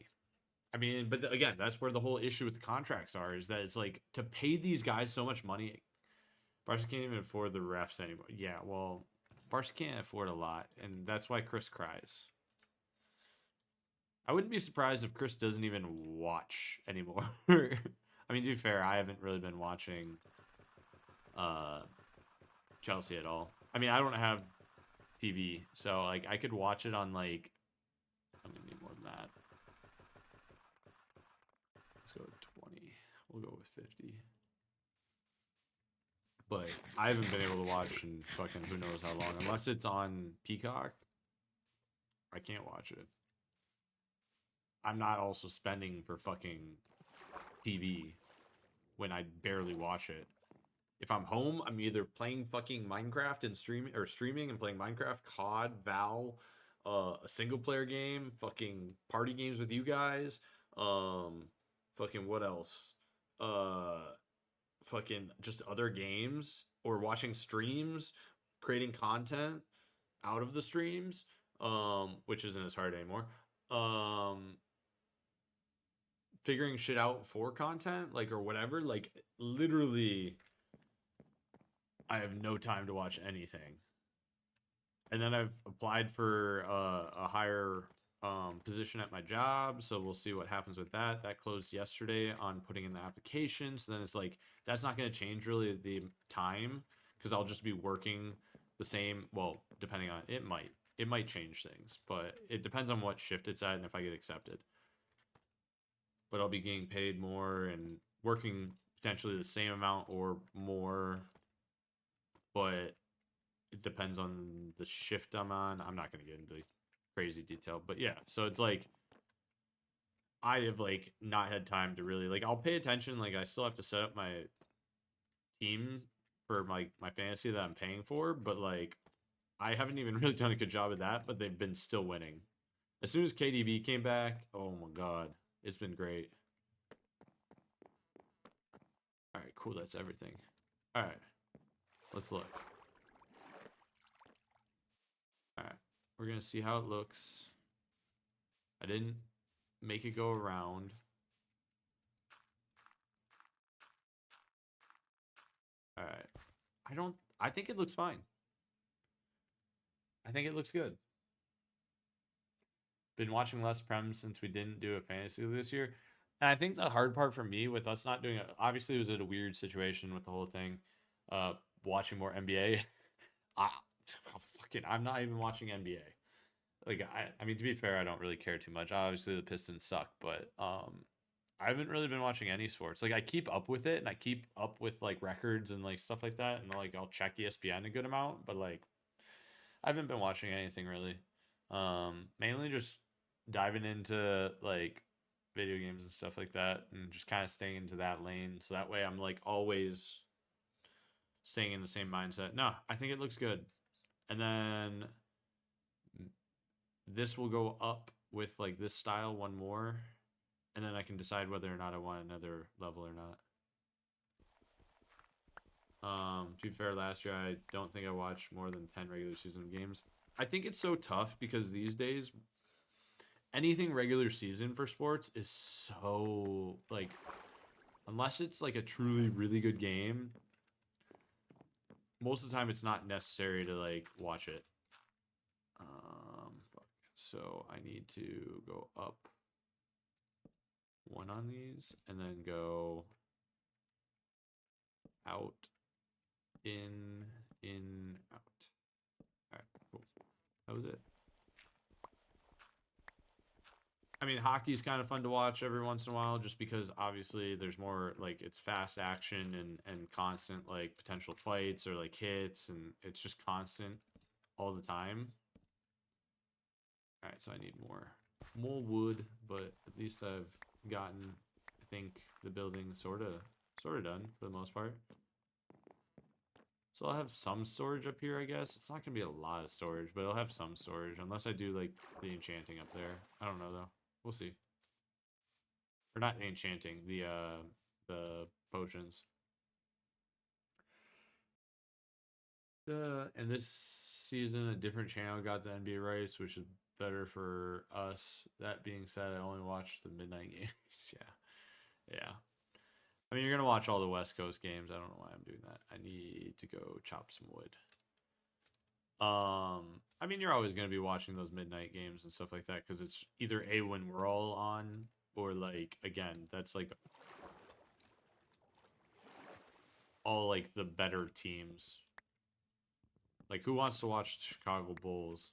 I mean, but again, that's where the whole issue with the contracts are, is that it's like, to pay these guys so much money, Barca can't even afford the refs anymore. Yeah, well, Barca can't afford a lot, and that's why Chris cries. I wouldn't be surprised if Chris doesn't even watch anymore. I mean, to be fair, I haven't really been watching Chelsea at all. I mean, I don't have TV, so like I could watch it on like, I'm gonna need more than that. Let's go with 20. We'll go with 50. But I haven't been able to watch in fucking who knows how long. Unless it's on Peacock, I can't watch it. I'm not also spending for fucking TV when I barely watch it. If I'm home, I'm either playing fucking Minecraft and streaming and playing Minecraft, COD, Val, a single player game, fucking party games with you guys, fucking what else? Uh, fucking just other games or watching streams, creating content out of the streams, which isn't as hard anymore. Um, figuring shit out for content, like or whatever, like literally I have no time to watch anything. And then I've applied for a higher position at my job, so we'll see what happens with that. That closed yesterday on putting in the application. So then it's like that's not going to change really the time because I'll just be working the same. Well, depending on it might change things, but it depends on what shift it's at and if I get accepted. But I'll be getting paid more and working potentially the same amount or more, but it depends on the shift I'm on. I'm not going to get into crazy detail, but yeah. So it's like I have like not had time to really like I'll pay attention. Like I still have to set up my team for my fantasy that I'm paying for, but like I haven't even really done a good job of that, but they've been still winning. As soon as KDB came back, oh my god, it's been great. All right, cool, that's everything. All right. Let's look. All right. We're going to see how it looks. I didn't make it go around. All right. I think it looks fine. I think it looks good. Been watching less Prem since we didn't do a fantasy this year. And I think the hard part for me with us not doing it, obviously it was at a weird situation with the whole thing. Watching more NBA. I'm not even watching NBA. Like I mean to be fair, I don't really care too much. Obviously the Pistons suck, but I haven't really been watching any sports. Like I keep up with it and I keep up with like records and like stuff like that and like I'll check ESPN a good amount, but like I haven't been watching anything really. Mainly just diving into like video games and stuff like that and just kind of staying into that lane so that way I'm like always staying in the same mindset. No, I think it looks good. And then this will go up with like this style one more and then I can decide whether or not I want another level or not. To be fair, last year I don't think I watched more than 10 regular season games. I think it's so tough because these days anything regular season for sports is so like unless it's like a truly really good game, most of the time it's not necessary to like watch it. Fuck. So I need to go up one on these and then go out in out. All right, cool. That was it. I mean, hockey's kind of fun to watch every once in a while just because obviously there's more like it's fast action and constant like potential fights or like hits and it's just constant all the time. All right, so I need more wood, but at least I've gotten I think the building sort of done for the most part. So I'll have some storage up here, I guess. It's not going to be a lot of storage, but I'll have some storage unless I do like the enchanting up there. I don't know though. We'll see. Or not enchanting, the potions. And this season, a different channel got the NBA rights, which is better for us. That being said, I only watched the midnight games. Yeah. I mean, you're gonna watch all the West Coast games. I don't know why I'm doing that. I need to go chop some wood. I mean, you're always gonna be watching those midnight games and stuff like that because it's either A when we're all on or like again, that's like all like the better teams. Like who wants to watch the Chicago Bulls?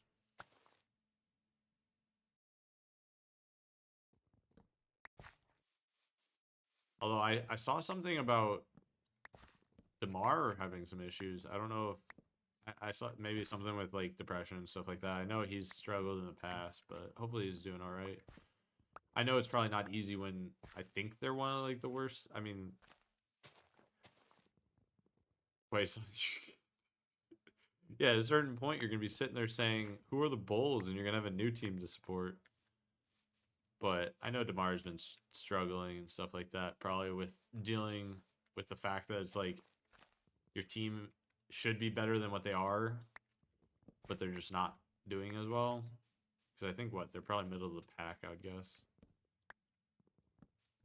Although I saw something about DeMar having some issues. I don't know if I saw maybe something with like depression and stuff like that. I know he's struggled in the past, but hopefully he's doing all right. I know it's probably not easy when I think they're one of like the worst. I mean, wait, so Yeah, at a certain point, you're gonna be sitting there saying, "Who are the Bulls?" and you're gonna have a new team to support. But I know Demar's been struggling and stuff like that, probably with dealing with the fact that it's like your team should be better than what they are, but they're just not doing as well. Because I think they're probably middle of the pack, I would guess.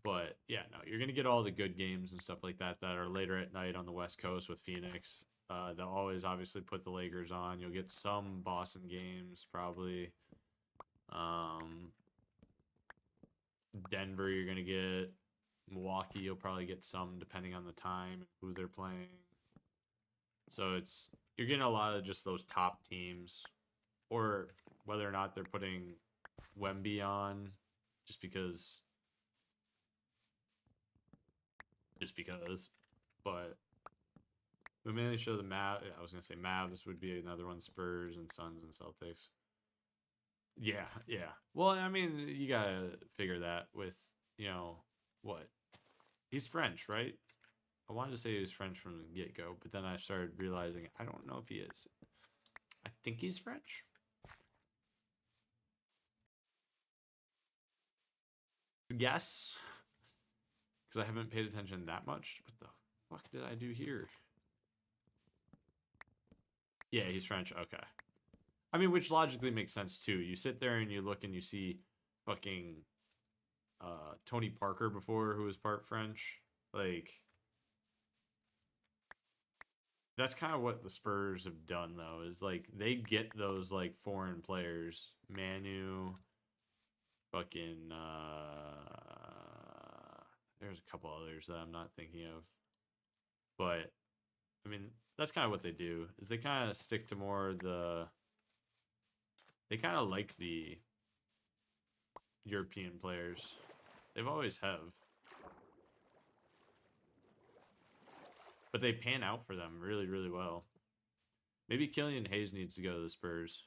But yeah, no, you're gonna get all the good games and stuff like that that are later at night on the West Coast with Phoenix. They'll always obviously put the Lakers on. You'll get some Boston games probably. Um, Denver, you're gonna get Milwaukee. You'll probably get some depending on the time and who they're playing. So you're getting a lot of just those top teams, or whether or not they're putting Wemby on, just because. But we mainly show the Mav. I was gonna say Mavs would be another one. Spurs and Suns and Celtics. Yeah, yeah. Well, I mean, you gotta figure that with what he's French, right? I wanted to say he was French from the get go, but then I started realizing I don't know if he is. I think he's French. Yes, because I haven't paid attention that much. What the fuck did I do here? Yeah, he's French. Okay. I mean, which logically makes sense too. You sit there and you look and you see fucking Tony Parker before, who was part French. Like, that's kind of what the Spurs have done though, is like they get those like foreign players. Manu, fucking there's a couple others that I'm not thinking of. But I mean, that's kind of what they do, is they kind of stick to more they kind of like the European players. They've always have. But they pan out for them really, really well. Maybe Killian Hayes needs to go to the Spurs.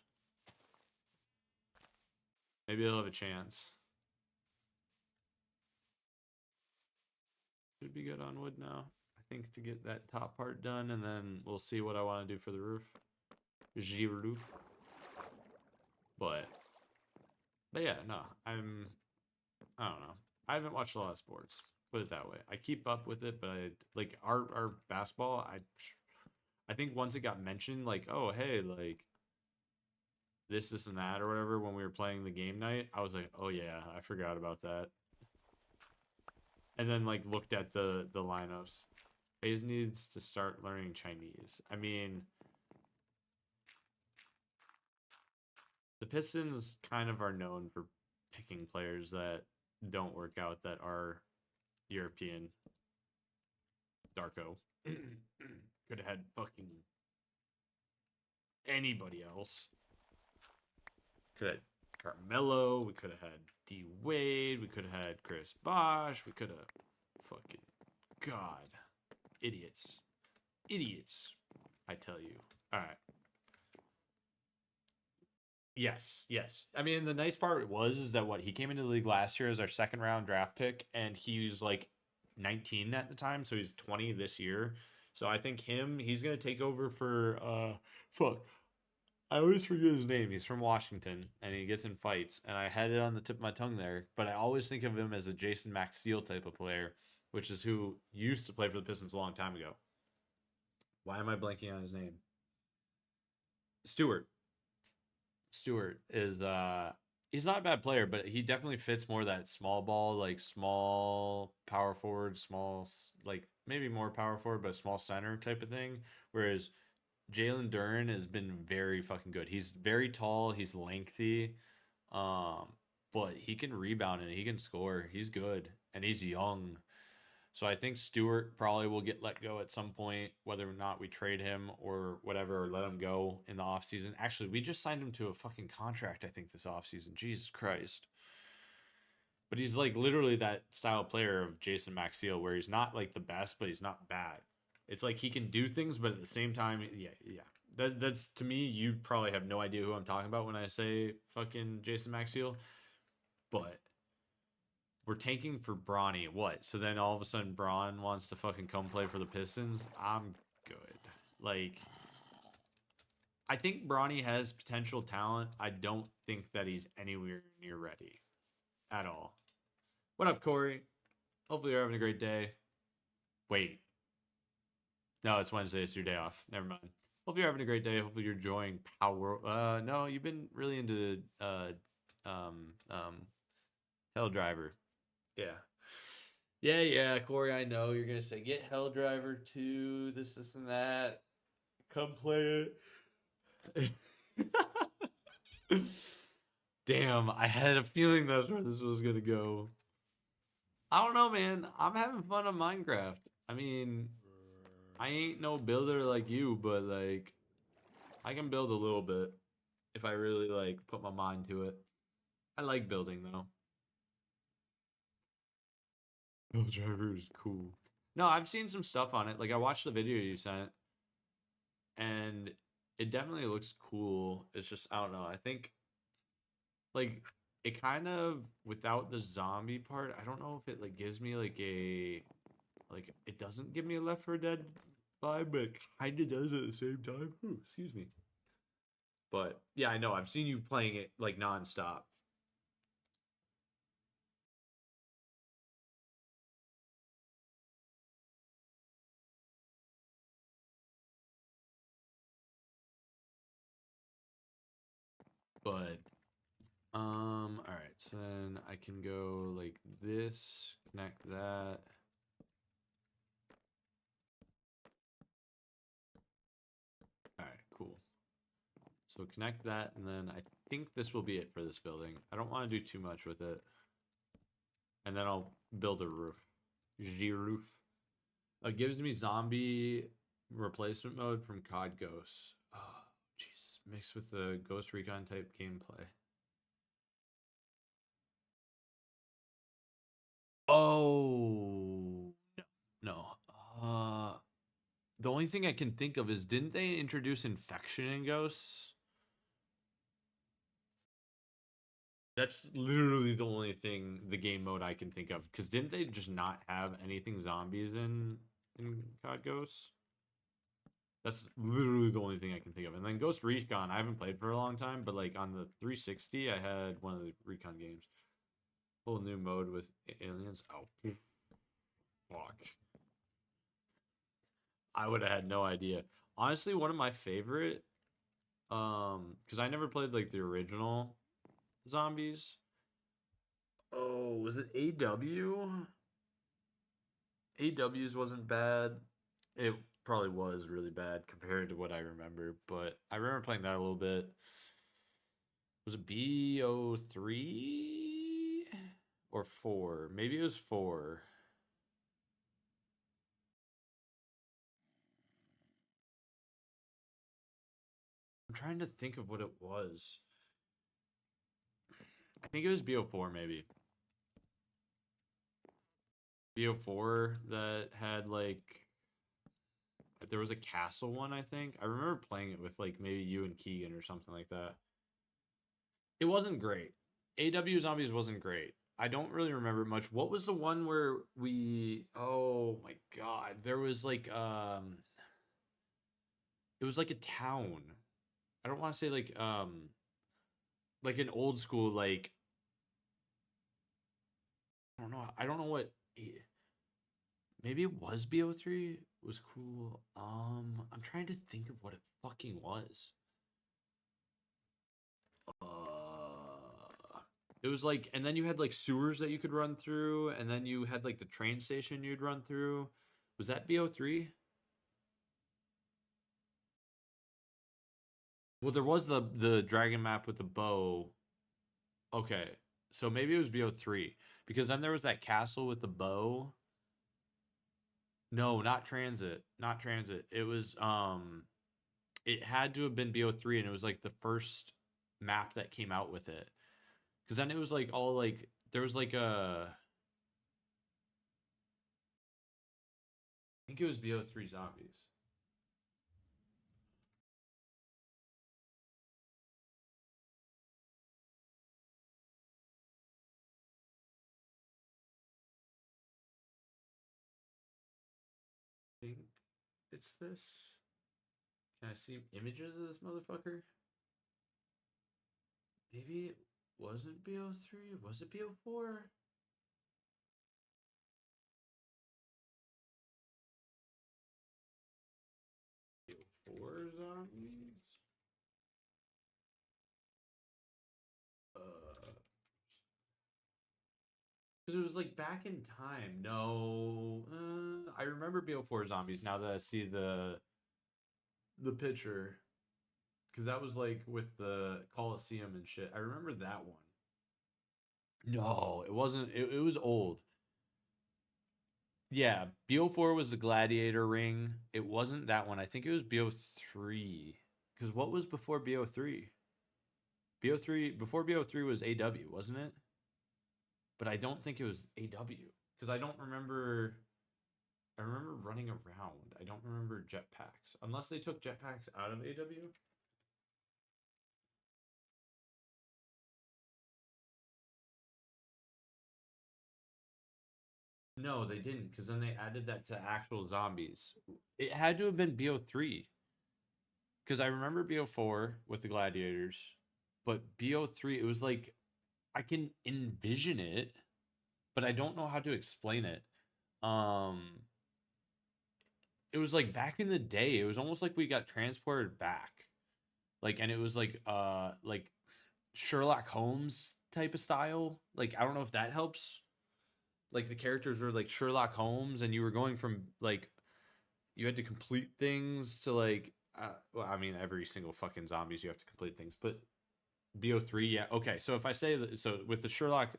Maybe they'll have a chance. Should be good on wood now, I think, to get that top part done, and then we'll see what I want to do for the roof. G-roof. But yeah, no, I don't know. I haven't watched a lot of sports. Put it that way. I keep up with it, but I like our basketball. I think once it got mentioned, like, oh hey, like this and that or whatever, when we were playing the game night, I was like, oh yeah, I forgot about that. And then like looked at the lineups. Hayes needs to start learning Chinese. I mean, the Pistons kind of are known for picking players that don't work out that are European. Darko could have had fucking anybody else. Could have had Carmelo. We could have had D Wade. We could have had Chris Bosh. We could have fucking God, idiots, I tell you. All right. Yes, yes. I mean, the nice part is that he came into the league last year as our second round draft pick, and he was like 19 at the time, so he's 20 this year. So I think he's gonna take over for fuck. I always forget his name. He's from Washington, and he gets in fights, and I had it on the tip of my tongue there, but I always think of him as a Jason Maxiell type of player, which is who used to play for the Pistons a long time ago. Why am I blanking on his name? Stewart. Stewart is he's not a bad player, but he definitely fits more that small ball, like small power forward, small, like maybe more power forward, but small center type of thing. Whereas Jalen Duren has been very fucking good. He's very tall, he's lengthy, but he can rebound and he can score. He's good and he's young. So I think Stewart probably will get let go at some point, whether or not we trade him or whatever, or let him go in the offseason. Actually, we just signed him to a fucking contract, I think, this offseason. Jesus Christ. But he's like literally that style player of Jason Maxiell, where he's not like the best, but he's not bad. It's like he can do things, but at the same time, yeah. That's to me, you probably have no idea who I'm talking about when I say fucking Jason Maxiell. But we're tanking for Bronny. What? So then all of a sudden Braun wants to fucking come play for the Pistons? I'm good. Like, I think Bronny has potential talent. I don't think that he's anywhere near ready at all. What up, Corey? Hopefully you're having a great day. Wait. No, it's Wednesday. It's your day off. Never mind. Hope you're having a great day. Hopefully you're enjoying Power. No, you've been really into um um Hell Driver. Yeah. Yeah, Corey. I know you're gonna say get Hell Driver 2, this, and that. Come play it. Damn, I had a feeling that's where this was gonna go. I don't know, man. I'm having fun on Minecraft. I mean, I ain't no builder like you, but like I can build a little bit if I really like put my mind to it. I like building though. Hell Driver is cool. No, I've seen some stuff on it. Like I watched the video you sent, and it definitely looks cool. It's just I don't know. I think like it kind of without the zombie part, I don't know if it like gives me like it doesn't give me a Left 4 Dead vibe, but it kind of does at the same time. Ooh, excuse me. But yeah, I know. I've seen you playing it like nonstop. But all right. So then I can go like this, connect that. All right, cool. So connect that, and then I think this will be it for this building. I don't want to do too much with it. And then I'll build a roof. G-roof. It gives me zombie replacement mode from COD Ghosts. Oh, Jesus. Mixed with the Ghost Recon type gameplay. Oh, no. The only thing I can think of is didn't they introduce infection in Ghosts? That's literally the only thing, the game mode I can think of. Because didn't they just not have anything zombies in COD Ghosts? That's literally the only thing I can think of. And then Ghost Recon, I haven't played for a long time, but like on the 360, I had one of the Recon games. Whole new mode with aliens. Oh, fuck. I would have had no idea. Honestly, one of my favorite, because I never played like the original zombies. Oh, was it AW? AW's wasn't bad. It probably was really bad compared to what I remember, but I remember playing that a little bit. Was it BO3 or 4? Maybe it was 4. I'm trying to think of what it was. I think it was BO4 maybe. BO4 that had like there was a castle one, I think. I remember playing it with like maybe you and Keegan or something like that. It wasn't great. AW Zombies wasn't great. I don't really remember much. What was the one where we oh my god, there was it was like a town. I don't want to say like an old school like I don't know. I don't know what maybe it was BO3 was cool. I'm trying to think of what it fucking was. It was like, and then you had like sewers that you could run through, and then you had like the train station you'd run through. Was that BO3? Well, there was the dragon map with the bow. Okay, so maybe it was BO3 because then there was that castle with the bow. No, not transit, not transit. It was it had to have been BO3, and it was like the first map that came out with it. Because then it was like all like there was like a I think it was BO3 zombies. I think it's this. Can I see images of this motherfucker? Maybe it wasn't BO3. Was it BO4? BO4 zombies? Because it was like back in time. No, I remember BO4 zombies now that I see the picture. Because that was like with the Coliseum and shit. I remember that one. No, it wasn't. It was old. Yeah, BO4 was the Gladiator ring. It wasn't that one. I think it was BO3. Because what was before BO3? BO3 before BO3 was AW, wasn't it? But I don't think it was AW because I don't remember. I remember running around. I don't remember jetpacks unless they took jetpacks out of AW. No, they didn't because then they added that to actual zombies. It had to have been BO3 because I remember BO4 with the gladiators, but BO3 it was like I can envision it, but I don't know how to explain it. Um, it was like back in the day. It was almost like we got transported back, like, and it was like Sherlock Holmes type of style. Like I don't know if that helps. Like the characters were like Sherlock Holmes, and you were going from like you had to complete things to like well, I mean every single fucking zombies you have to complete things, but BO3, yeah, okay. So if I say that, so with the Sherlock,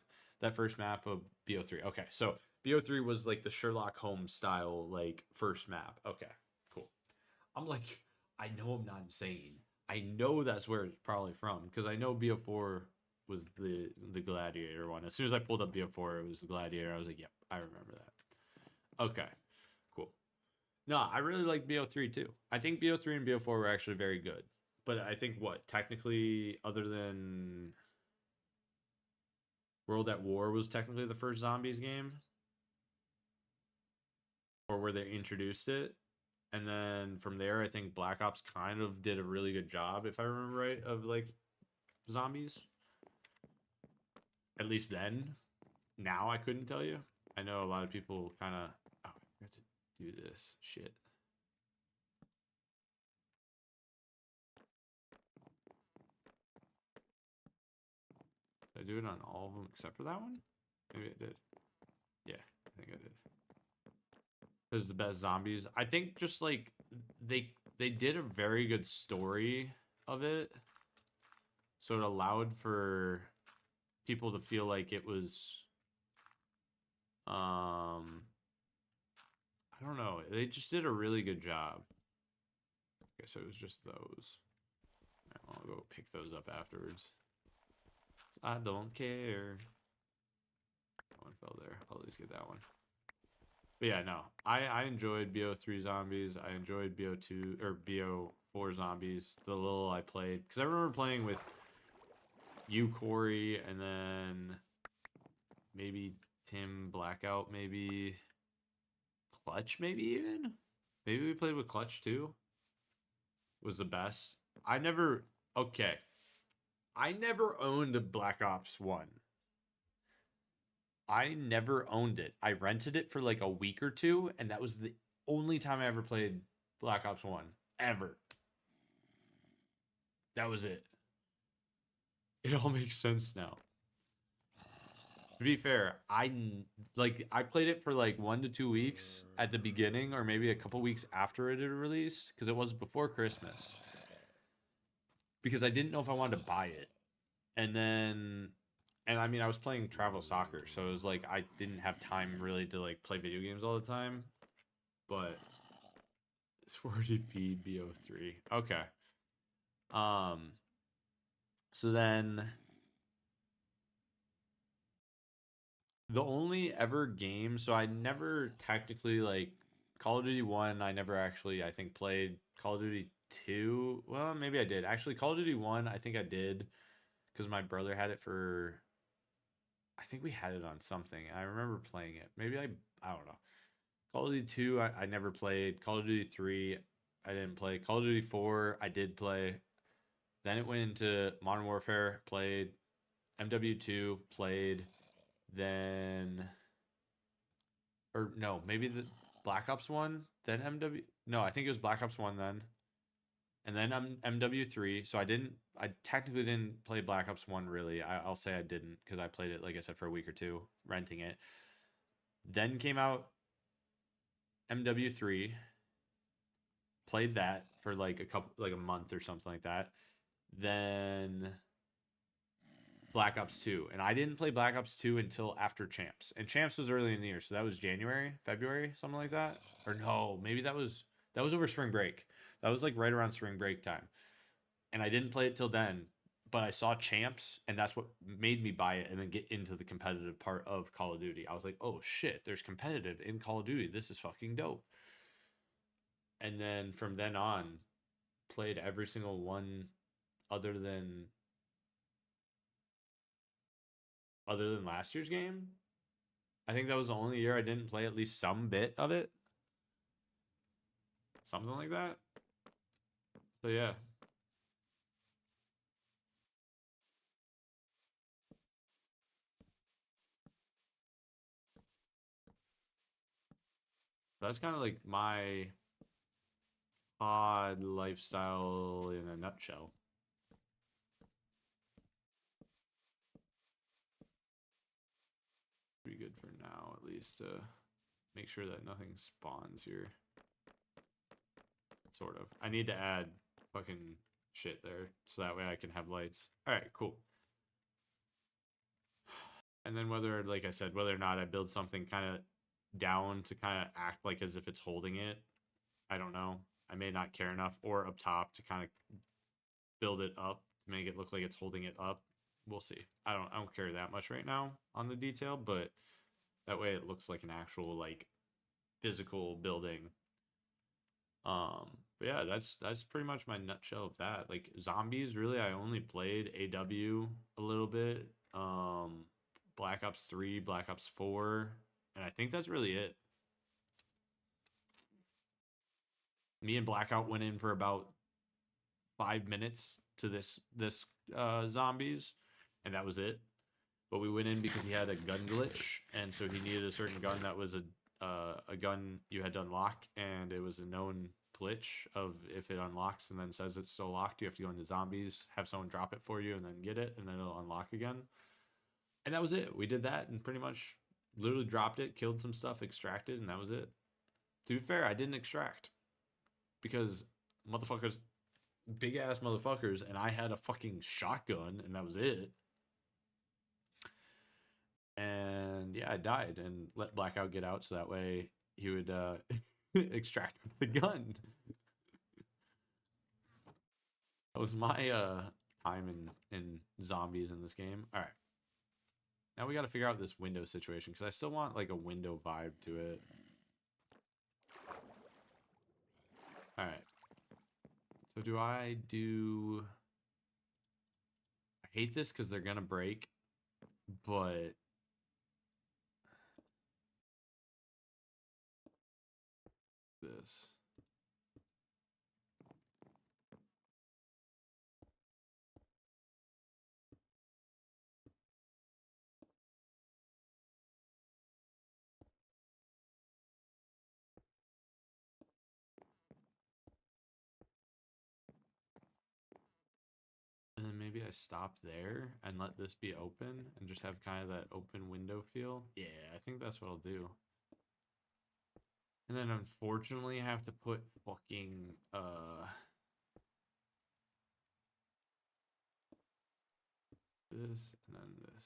that first map of BO3, okay. So BO3 was like the Sherlock Holmes style like first map. Okay, cool. I'm like, I know I'm not insane. I know that's where it's probably from because I know BO4 was the Gladiator one. As soon as I pulled up BO4, it was the Gladiator. I was like, yep, I remember that. Okay, cool. No, I really like BO3 too. I think BO3 and BO4 were actually very good. But I think what technically, other than World at War, was technically the first zombies game, or where they introduced it. And then from there, I think Black Ops kind of did a really good job, if I remember right, of like zombies. At least then. Now I couldn't tell you. I know a lot of people kind of. Oh, I forgot to do this shit. Did I do it on all of them except for that one? Maybe I did. Yeah, I think I did. This is the best zombies. I think just like they did a very good story of it, so it allowed for people to feel like it was I don't know. They just did a really good job. Okay, so it was just those. I'll go pick those up afterwards. I don't care. That one fell there. I'll at least get that one. But yeah, no. I enjoyed BO3 zombies. I enjoyed BO2 or BO4 zombies. The little I played. Because I remember playing with you, Corey, and then maybe Tim Blackout, maybe Clutch, maybe even. Maybe we played with Clutch too. Was the best. I never. Okay. I never owned a Black Ops 1. I never owned it. I rented it for like a week or two, and that was the only time I ever played Black Ops 1. Ever. That was it. It all makes sense now. To be fair, I played it for like 1 to 2 weeks at the beginning, or maybe a couple weeks after it had released, because it was before Christmas. Because I didn't know if I wanted to buy it. And then and I mean I was playing travel soccer, so it was like I didn't have time really to like play video games all the time. But it's 40p BO3. Okay. Um so then the only ever game, so I never technically like Call of Duty 1, I never actually I think played Call of Duty 2. Well, maybe I did. Actually, Call of Duty 1, I think I did because my brother had it for I think we had it on something. I remember playing it. Maybe I don't know. Call of Duty 2, I never played. Call of Duty 3, I didn't play. Call of Duty 4, I did play. Then it went into Modern Warfare, played. MW2, played. Then, or no, maybe the Black Ops 1, then MW. No, I think it was Black Ops 1 then. And then MW3. So I technically didn't play Black Ops 1 really. I'll say I didn't because I played it, like I said, for a week or two, renting it. Then came out MW3, played that for like a month or something like that. Then Black Ops 2. And I didn't play Black Ops 2 until after Champs. And Champs was early in the year, so that was January, February, something like that. Or no, maybe that was over spring break. That was like right around spring break time. And I didn't play it till then, but I saw Champs and that's what made me buy it and then get into the competitive part of Call of Duty. I was like, "Oh shit, there's competitive in Call of Duty. This is fucking dope." And then from then on, played every single one other than last year's game. I think that was the only year I didn't play at least some bit of it. Something like that. So yeah. That's kind of like my odd lifestyle in a nutshell. Pretty good for now, at least, to make sure that nothing spawns here. Sort of. I need to add fucking shit there so that way I can have lights. All right, cool. And then whether, like I said, whether or not I build something kind of down to kind of act like as if it's holding it, I don't know. I may not care enough, or up top to kind of build it up to make it look like it's holding it up. We'll see. I don't care that much right now on the detail, but that way it looks like an actual like physical building. But yeah, that's pretty much my nutshell of that. Like zombies, really, I only played AW a little bit. Black Ops 3, Black Ops 4, and I think that's really it. Me and Blackout went in for about 5 minutes to this zombies, and that was it. But we went in because he had a gun glitch, and so he needed a certain gun that was a gun you had to unlock, and it was a known glitch of if it unlocks and then says it's still locked, you have to go into zombies, have someone drop it for you, and then get it, and then it'll unlock again. And that was it. We did that and pretty much literally dropped it, killed some stuff, extracted, and that was it. To be fair, I didn't extract because motherfuckers, big ass motherfuckers, and I had a fucking shotgun, and that was it. And yeah, I died and let Blackout get out so that way he would extract the gun. That was my time in zombies in this game. All right. Now we got to figure out this window situation because I still want like a window vibe to it. All right. So do I do... I hate this because they're going to break, but... This. And then maybe I stop there and let this be open and just have kind of that open window feel. Yeah, I think that's what I'll do. And then unfortunately I have to put fucking this and then this.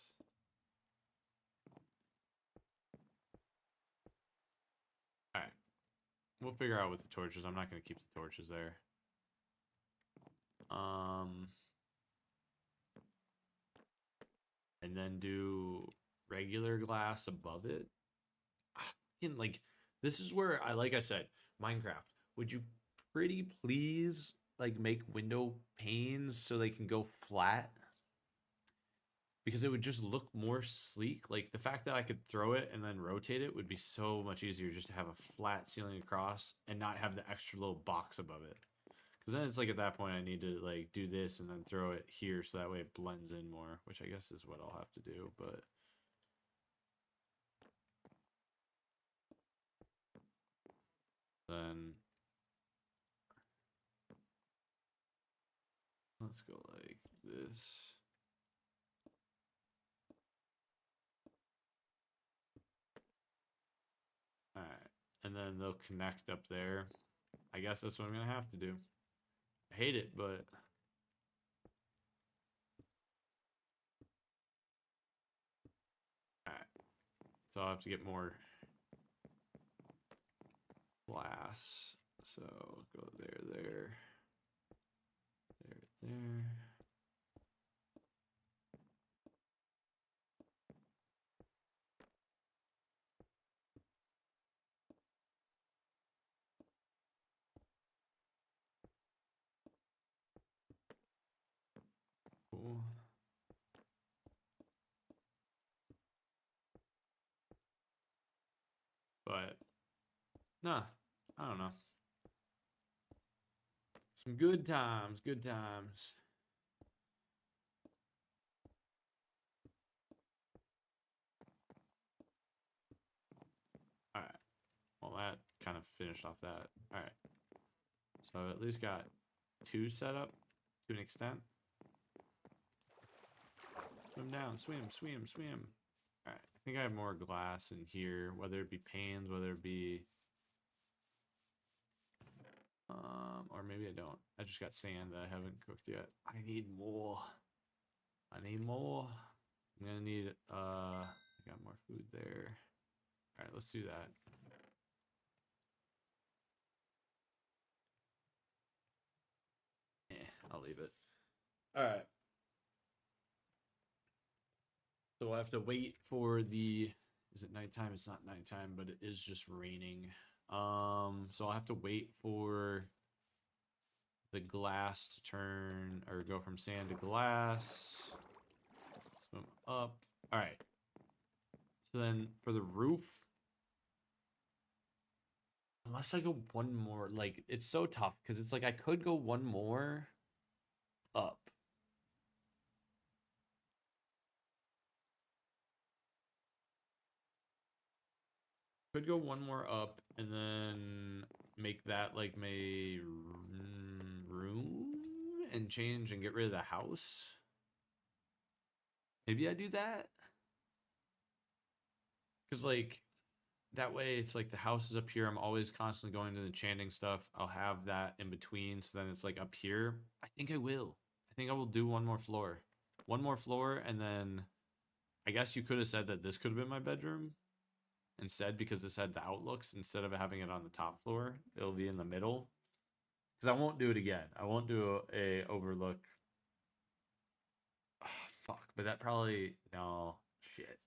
Alright. We'll figure out with the torches. I'm not gonna keep the torches there. And then do regular glass above it. Like, this is where like I said, Minecraft. Would you pretty please like make window panes so they can go flat? because it would just look more sleek. Like the fact that I could throw it and then rotate it would be so much easier just to have a flat ceiling across and not have the extra little box above it. Because then it's like at that point I need to like do this and then throw it here so that way it blends in more, which I guess is what I'll have to do. But then let's go like this. All right, and then they'll connect up there. I guess that's what I'm gonna have to do. I hate it, but all right. So I'll have to get more glass. So go there, there, there. Cool. But nah, I don't know. Some good times, good times. All right. Well, that kind of finished off that. All right. So I've at least got 2 set up to an extent. Swim down, swim, swim, swim. All right. I think I have more glass in here, whether it be panes, whether it be or maybe I don't. I just got sand that I haven't cooked yet. I need more. I need more. I'm gonna need I got more food there. Alright, let's do that. I'll leave it. Alright. So we'll have to wait for the is it nighttime? It's not nighttime, but it is just raining. So I'll have to wait for the glass to turn or go from sand to glass. Swim up. All right. So then for the roof, unless I go one more, like it's so tough because it's like I could go one more up. Could go one more up and then make that like my room and change and get rid of the house. Maybe I do that. Because like that way it's like the house is up here. I'm always constantly going to the enchanting stuff. I'll have that in between. So then it's like up here. I think I will. I think I will do one more floor. One more floor and then I guess you could have said that this could have been my bedroom instead because this had the outlooks instead of having it on the top floor. It'll be in the middle. Because I won't do it again. I won't do a overlook. Oh, fuck. But that probably no shit.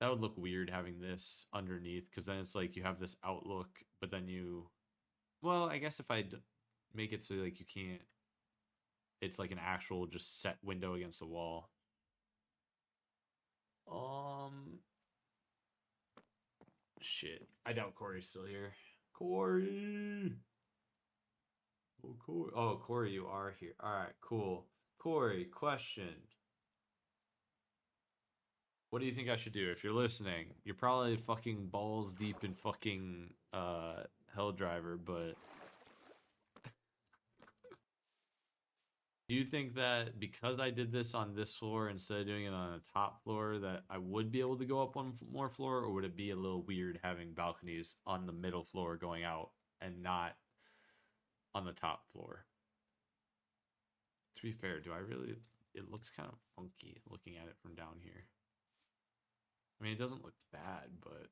That would look weird having this underneath because then it's like you have this outlook, but then you. Well, I guess if I make it so like you can't. It's like an actual just set window against the wall. Shit. I doubt Corey's still here. Corey. Oh, Corey. Oh, Corey, you are here. All right, cool. Corey, question. What do you think I should do? If you're listening, you're probably fucking balls deep in fucking Helldriver, but do you think that because I did this on this floor instead of doing it on the top floor that I would be able to go up one more floor, or would it be a little weird having balconies on the middle floor going out and not on the top floor? To be fair, do I really it looks kind of funky looking at it from down here. I mean, it doesn't look bad, but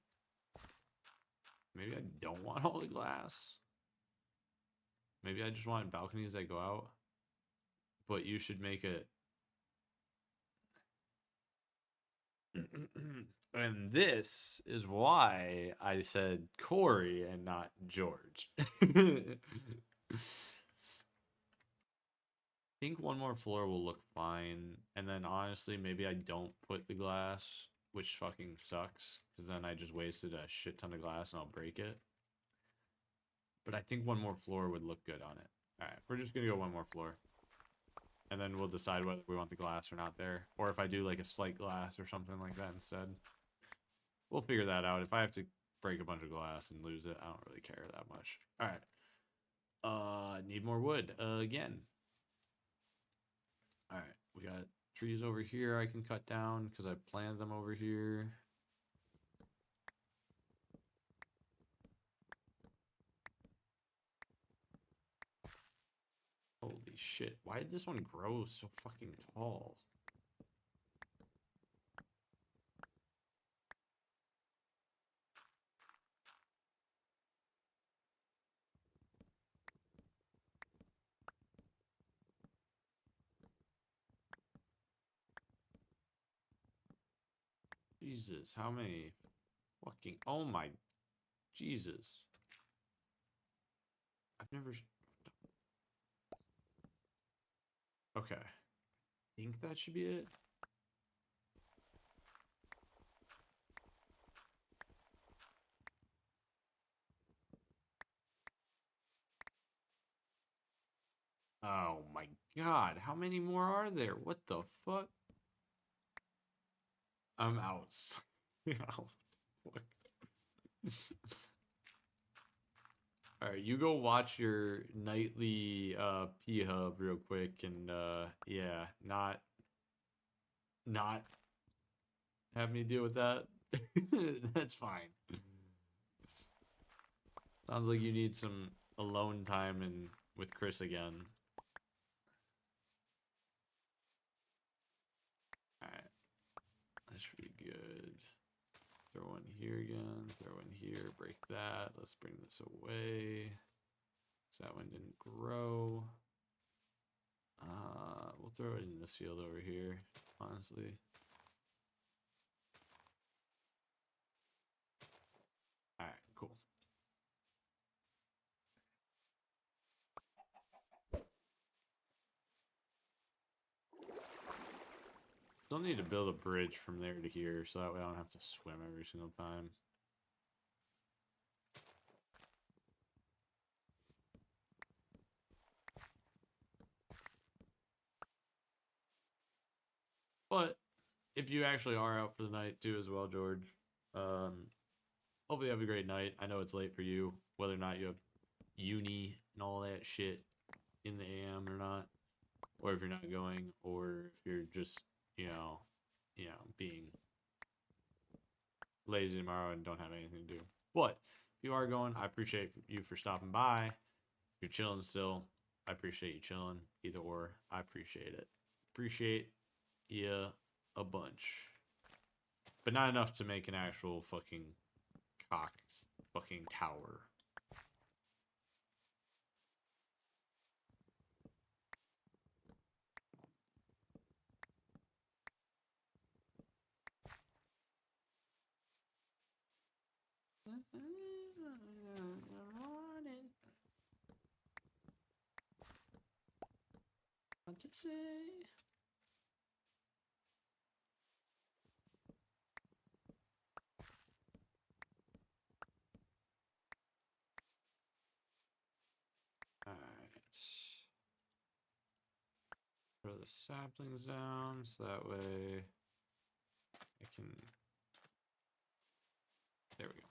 maybe I don't want all the glass. Maybe I just want balconies that go out. But you should make it. And this is why I said Corey and not George. think one more floor will look fine, and then honestly, maybe I don't put the glass, which fucking sucks, because then I just wasted a shit ton of glass and I'll break it. But I think one more floor would look good on it. Alright, we're just gonna go one more floor. And then we'll decide whether we want the glass or not there. Or if I do like a slight glass or something like that instead. We'll figure that out. If I have to break a bunch of glass and lose it, I don't really care that much. Alright. Need more wood. Again. Alright, we got trees over here I can cut down because I planted them over here. Holy shit. Why did this one grow so fucking tall? Jesus, how many fucking... Oh my... Jesus. I've never... Okay. I think that should be it. Oh my god, how many more are there? What the fuck? I'm out. Fuck. Alright, you go watch your nightly P-Hub real quick and yeah, not have me deal with that. That's fine. Sounds like you need some alone time and with Chris again. Alright. That should be good. Throw one here again. Throw in here. Break that. Let's bring this away. So that one didn't grow. We'll throw it in this field over here, honestly. Alright, cool. Still need to build a bridge from there to here, so that way I don't have to swim every single time. But if you actually are out for the night too as well, George, hopefully you have a great night. I know it's late for you, whether or not you have uni and all that shit in the AM or not, or if you're not going, or if you're just, being lazy tomorrow and don't have anything to do. But if you are going, I appreciate you for stopping by. If you're chilling still, I appreciate you chilling. Either or, I appreciate it. Appreciate you a bunch. But not enough to make an actual fucking fucking tower. What to say? Alright. Throw the saplings down so that way I can. There we go.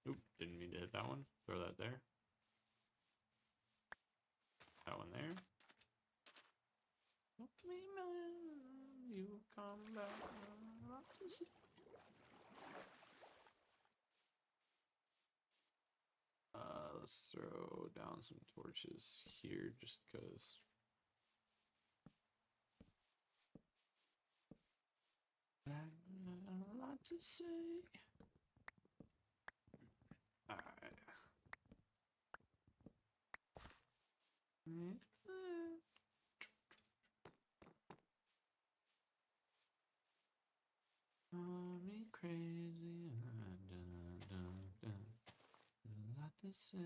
Oop, didn't mean to hit that one. Throw that there. That one there. You come back. Let's throw down some torches here just because. A lot to say. Alright. say.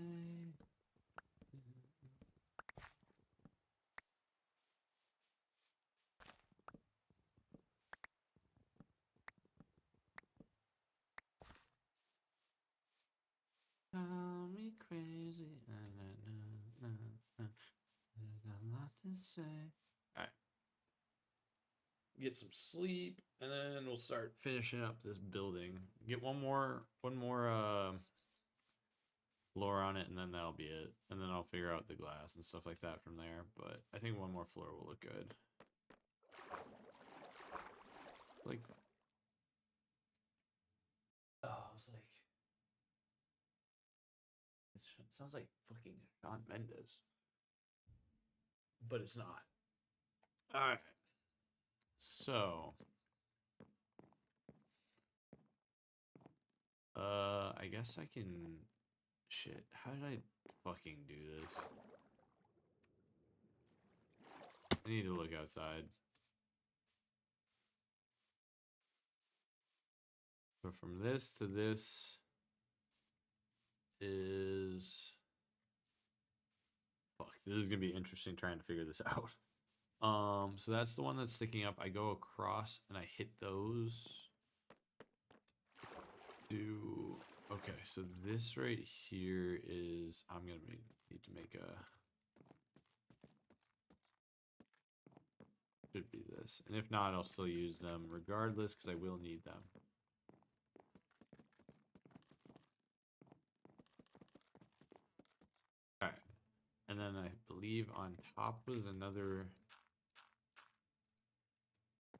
Call me crazy. There's a lot to say. All right. Get some sleep, and then we'll start finishing up this building. Get one more floor on it, and then that'll be it. And then I'll figure out the glass and stuff like that from there. But I think one more floor will look good. Like, oh, I was like, it sounds like fucking Shawn Mendes, but it's not. All right. So, I guess I can. Shit, how did I fucking do this? I need to look outside. So from this to this is... Fuck, this is gonna be interesting trying to figure this out. So that's the one that's sticking up. I go across and I hit those to... Okay, so this right here is... I'm gonna need to make a... Should be this. And if not, I'll still use them regardless because I will need them. Alright. And then I believe on top was another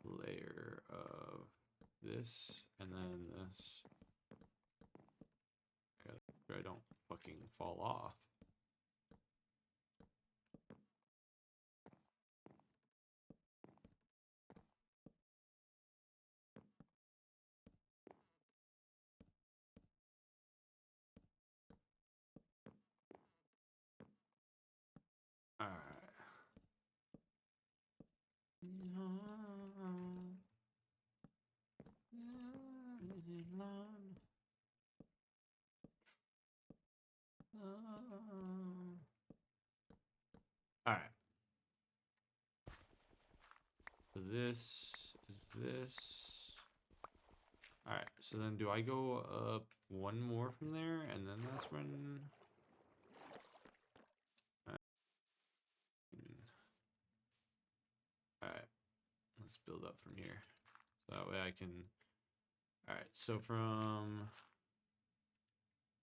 layer of this and then this. I gotta make sure I don't fucking fall off. Alright. Alright. So this is this. Alright, so then do I go up one more from there and then that's when... Alright, let's build up from here. So that way I can... Alright, so from...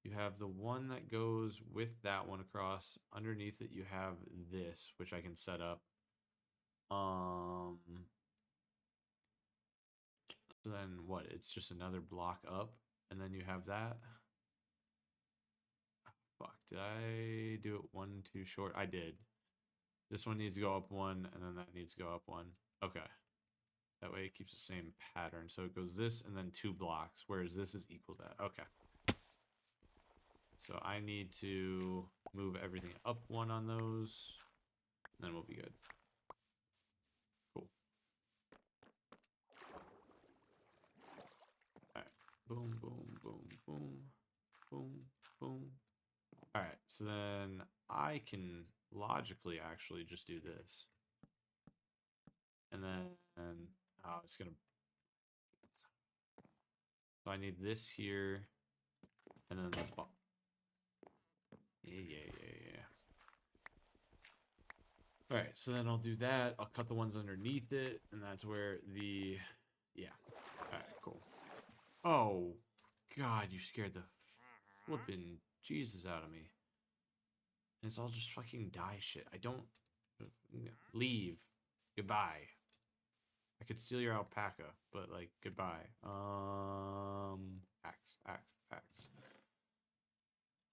You have the one that goes with that one across. Underneath it, you have this, which I can set up. So then what? It's just another block up, and then you have that. Oh, fuck, did I do it one too short? I did. This one needs to go up one, and then that needs to go up one. Okay. That way it keeps the same pattern. So it goes this and then 2 blocks, whereas this is equal to that. Okay. So I need to move everything up 1 on those, and then we'll be good. Cool. Alright. Boom, boom, boom, boom, boom, boom. Alright, so then I can logically actually just do this. And then, oh, it's gonna... So I need this here, and then the... Yeah. Alright, so then I'll do that. I'll cut the ones underneath it, and that's where the... Yeah. Alright, cool. Oh, God, you scared the flippin' Jesus out of me. And it's all just fucking die shit. I don't... Leave. Goodbye. I could steal your alpaca, but, like, goodbye. Axe.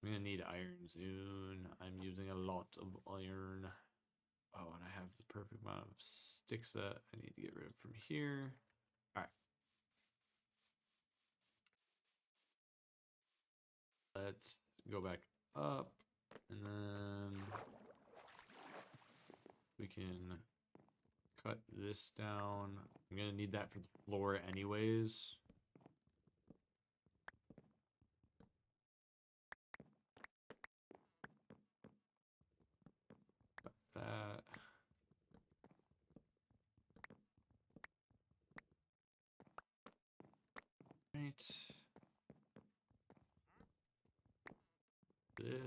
I'm gonna need iron soon. I'm using a lot of iron. Oh, and I have the perfect amount of sticks that I need to get rid of from here. All right. Let's go back up, and then we can cut this down. I'm gonna need that for the floor anyways.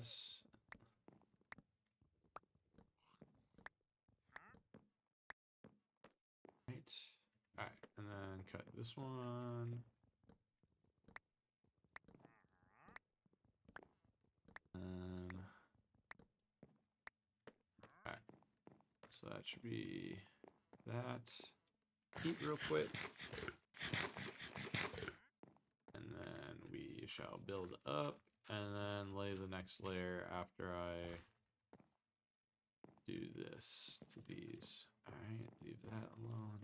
this. Right. All right, and then cut this one. All right. So that should be that. Eat real quick. And then we shall build up and then lay the next layer after I do this to these. All right, leave that alone.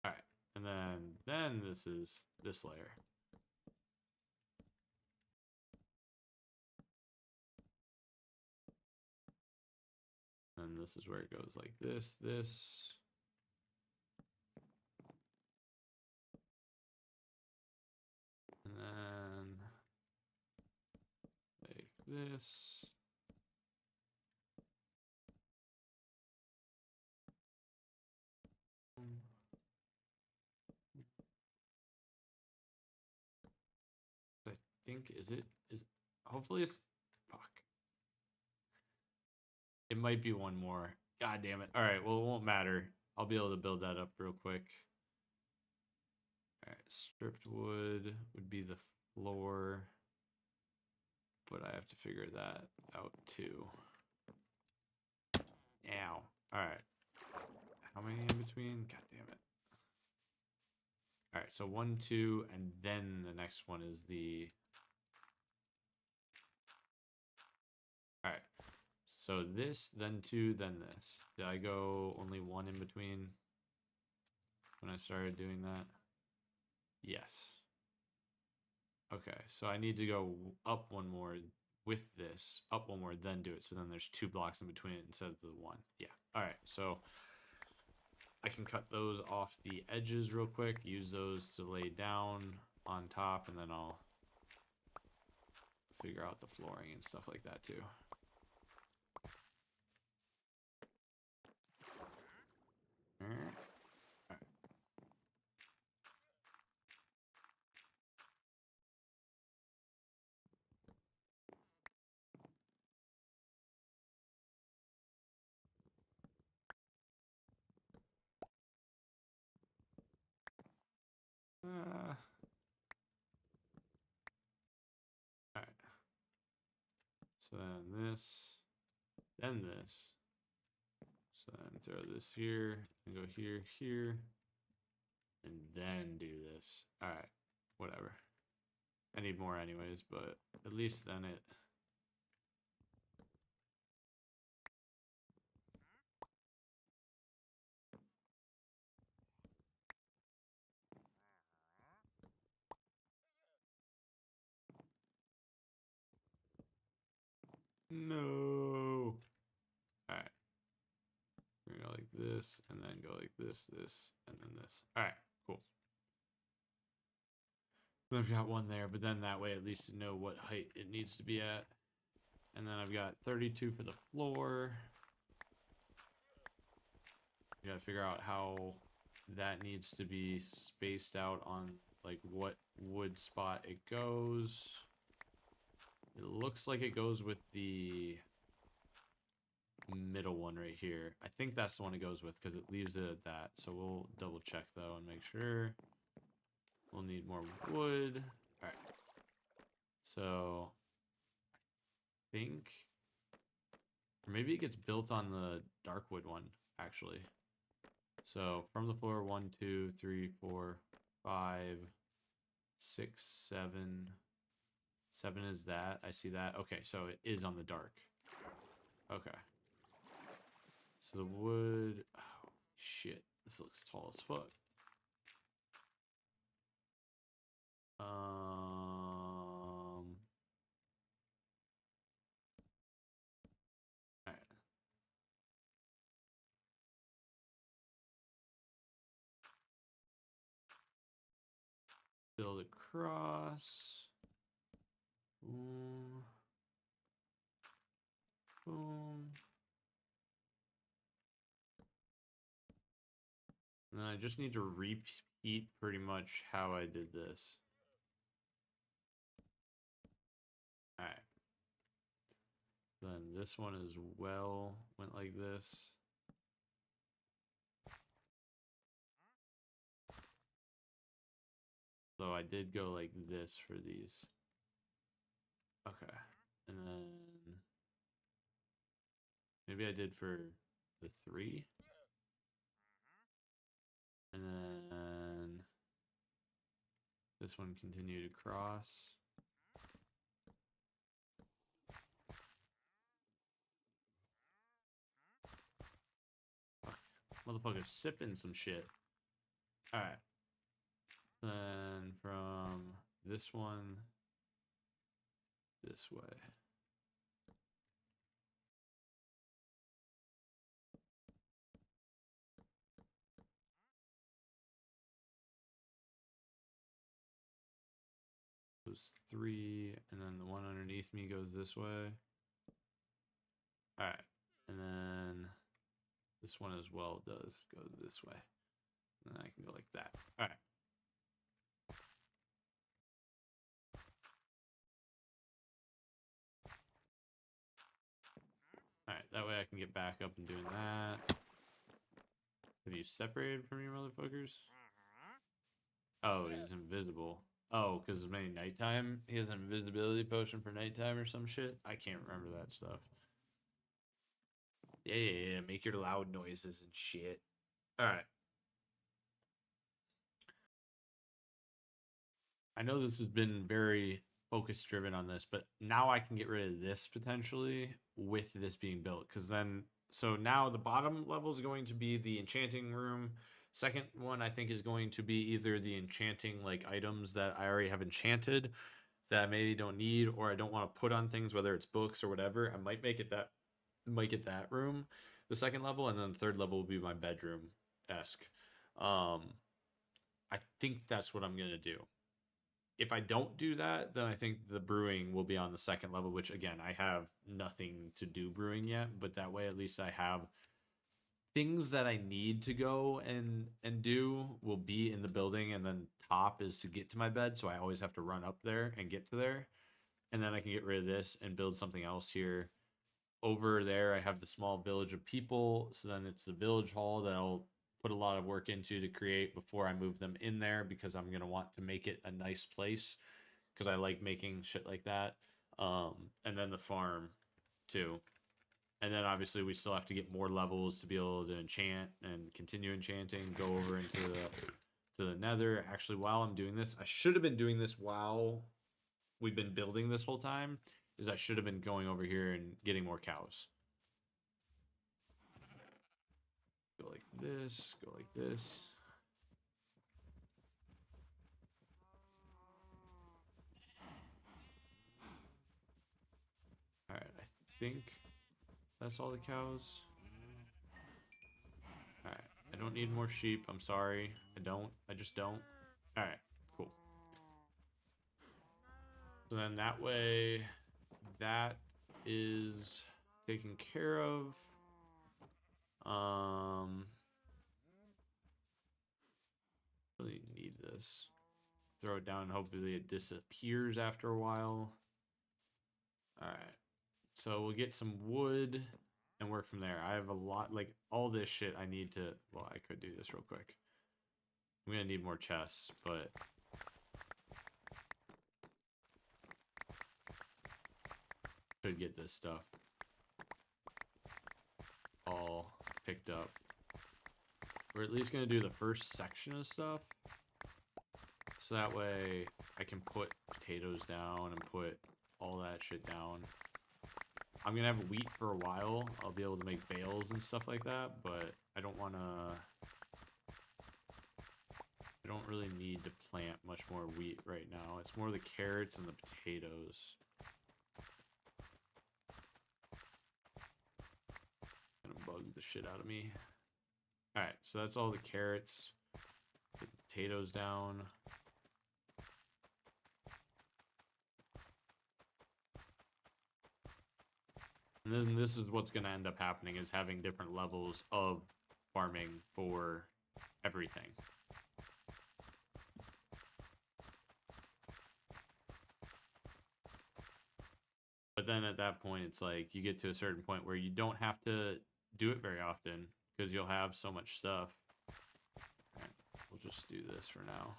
All right, and then this is this layer. And this is where it goes like this, this. And then like this. I think is hopefully it's fuck. It might be one more. God damn it. All right, well it won't matter. I'll be able to build that up real quick. All right, stripped wood would be the floor, but I have to figure that out too. Ow. All right. How many in between? God damn it. All right, so 1, 2, and then the next one is the... All right, so this, then 2, then this. Did I go only 1 in between when I started doing that? Yes. Okay, so I need to go up 1 more with this, up 1 more, then do it. So then there's 2 blocks in between it instead of the 1. Yeah. All right, so I can cut those off the edges real quick, use those to lay down on top, and then I'll figure out the flooring and stuff like that too. All right. All right. So then this, then this. So then throw this here and go here, here, and then do this. All right, whatever. I need more anyways, but at least then it... No. All right. We're gonna go like this, and then go like this, this, and then this. All right, cool. Then I've got 1 there, but then that way at least to know what height it needs to be at. And then I've got 32 for the floor. You gotta figure out how that needs to be spaced out on like what wood spot it goes. It looks like it goes with the middle one right here. I think that's the one it goes with because it leaves it at that. So we'll double check though and make sure. We'll need more wood. All right. So I think, or maybe it gets built on the dark wood one actually. So from the floor, 1, 2, 3, 4, 5, 6, 7. 7 is that. I see that. Okay, so it is on the dark. Okay. So the wood. Oh, shit. This looks tall as fuck. Alright. Build across. Boom. Boom. And then I just need to repeat pretty much how I did this. Alright. Then this one as well went like this. So I did go like this for these. Okay. And then maybe I did for the 3. And then this one continued across. Fuck. Motherfucker's sipping some shit. Alright. Then from this one this way. Goes 3, and then the one underneath me goes this way. Alright. And then this one as well does go this way. And then I can go like that. Alright. Alright, that way I can get back up and doing that. Have you separated from your motherfuckers? Oh, he's invisible. Oh, because it's made nighttime? He has an invisibility potion for nighttime or some shit? I can't remember that stuff. Yeah. Make your loud noises and shit. Alright. I know this has been very focus driven on this, but now I can get rid of this potentially with this being built. Because then, so now the bottom level is going to be the enchanting room. Second one, I think, is going to be either the enchanting like items that I already have enchanted that I maybe don't need or I don't want to put on things, whether it's books or whatever. I might make it that room, the second level, and then the third level will be my bedroom esque. I think that's what I'm gonna do. If I don't do that, then I think the brewing will be on the second level, which again, I have nothing to do brewing yet, but that way at least I have things that I need to go and do will be in the building, and then top is to get to my bed, so I always have to run up there and get to there. And then I can get rid of this and build something else here. Over there I have the small village of people, so then it's the village hall that I'll put a lot of work into to create before I move them in there, because I'm going to want to make it a nice place because I like making shit like that. And then the farm too. And then obviously we still have to get more levels to be able to enchant and continue enchanting, go over into the nether. Actually, while I'm doing this, I should have been doing this while we've been building this whole time, is I should have been going over here and getting more cows. Go like this, go like this. Alright, I think that's all the cows. Alright, I don't need more sheep. I'm sorry. I just don't. Alright, cool. So then that way, that is taken care of. Really need this. Throw it down, hopefully it disappears after a while. Alright. So we'll get some wood and work from there. I have a lot, like all this shit I need to, well, I could do this real quick. I'm gonna need more chests, but could get this stuff all picked up. We're at least gonna do the first section of stuff, so that way I can put potatoes down and put all that shit down. I'm gonna have wheat for a while. I'll be able to make bales and stuff like that, but I don't really need to plant much more wheat right now. It's more the carrots and the potatoes. Gonna bug the shit out of me. Alright, so that's all the carrots. Get the potatoes down. And then this is what's going to end up happening, is having different levels of farming for everything. But then at that point, it's like you get to a certain point where you don't have to do it very often because you'll have so much stuff. All right, we'll just do this for now.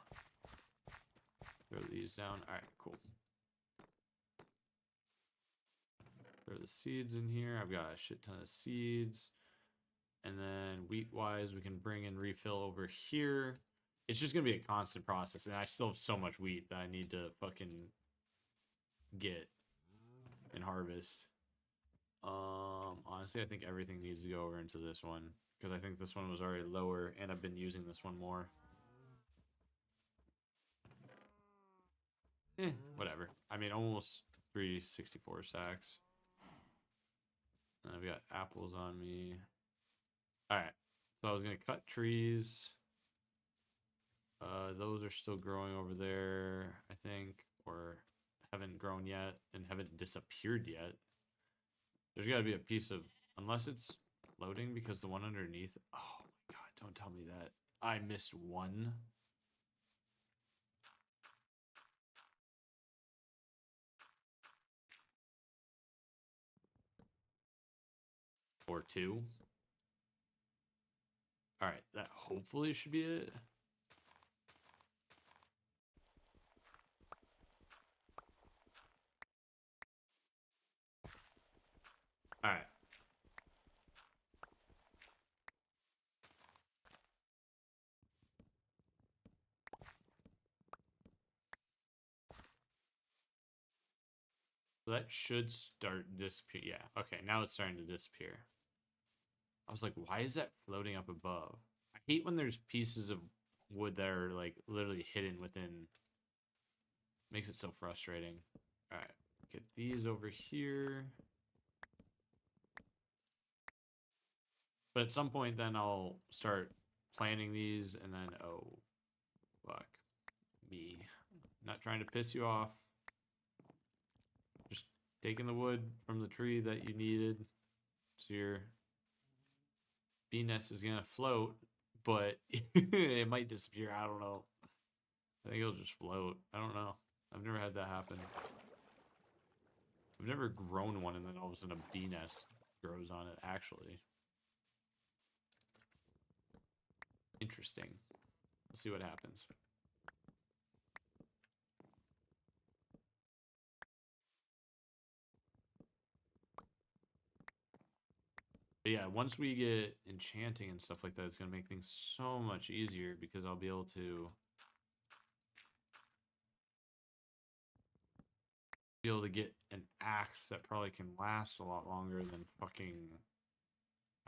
Throw these down. All right, cool. Throw the seeds in here. I've got a shit ton of seeds. And then wheat-wise, we can bring in refill over here. It's just going to be a constant process. And I still have so much wheat that I need to fucking get and harvest. Honestly, I think everything needs to go over into this one. Because I think this one was already lower. And I've been using this one more. Whatever. I mean, almost 364 sacks. And I've got apples on me. Alright. So I was going to cut trees. Those are still growing over there, I think. Or haven't grown yet and haven't disappeared yet. There's got to be a piece of... Unless it's loading because the one underneath... Oh my god, don't tell me that. I missed one. Or two. Alright, that hopefully should be it. Alright. So that should start disappear. Yeah, okay, now it's starting to disappear. I was like, why is that floating up above? I hate when there's pieces of wood that are like literally hidden within. Makes it so frustrating. Alright, get these over here. But at some point then I'll start planting these and then, oh, fuck me. Not trying to piss you off. Just taking the wood from the tree that you needed. So your bee nest is gonna float, but it might disappear. I don't know. I think it'll just float. I don't know. I've never had that happen. I've never grown one and then all of a sudden a bee nest grows on it, actually. Interesting. Let's see what happens. But yeah, once we get enchanting and stuff like that, it's going to make things so much easier because I'll be able to get an axe that probably can last a lot longer than fucking,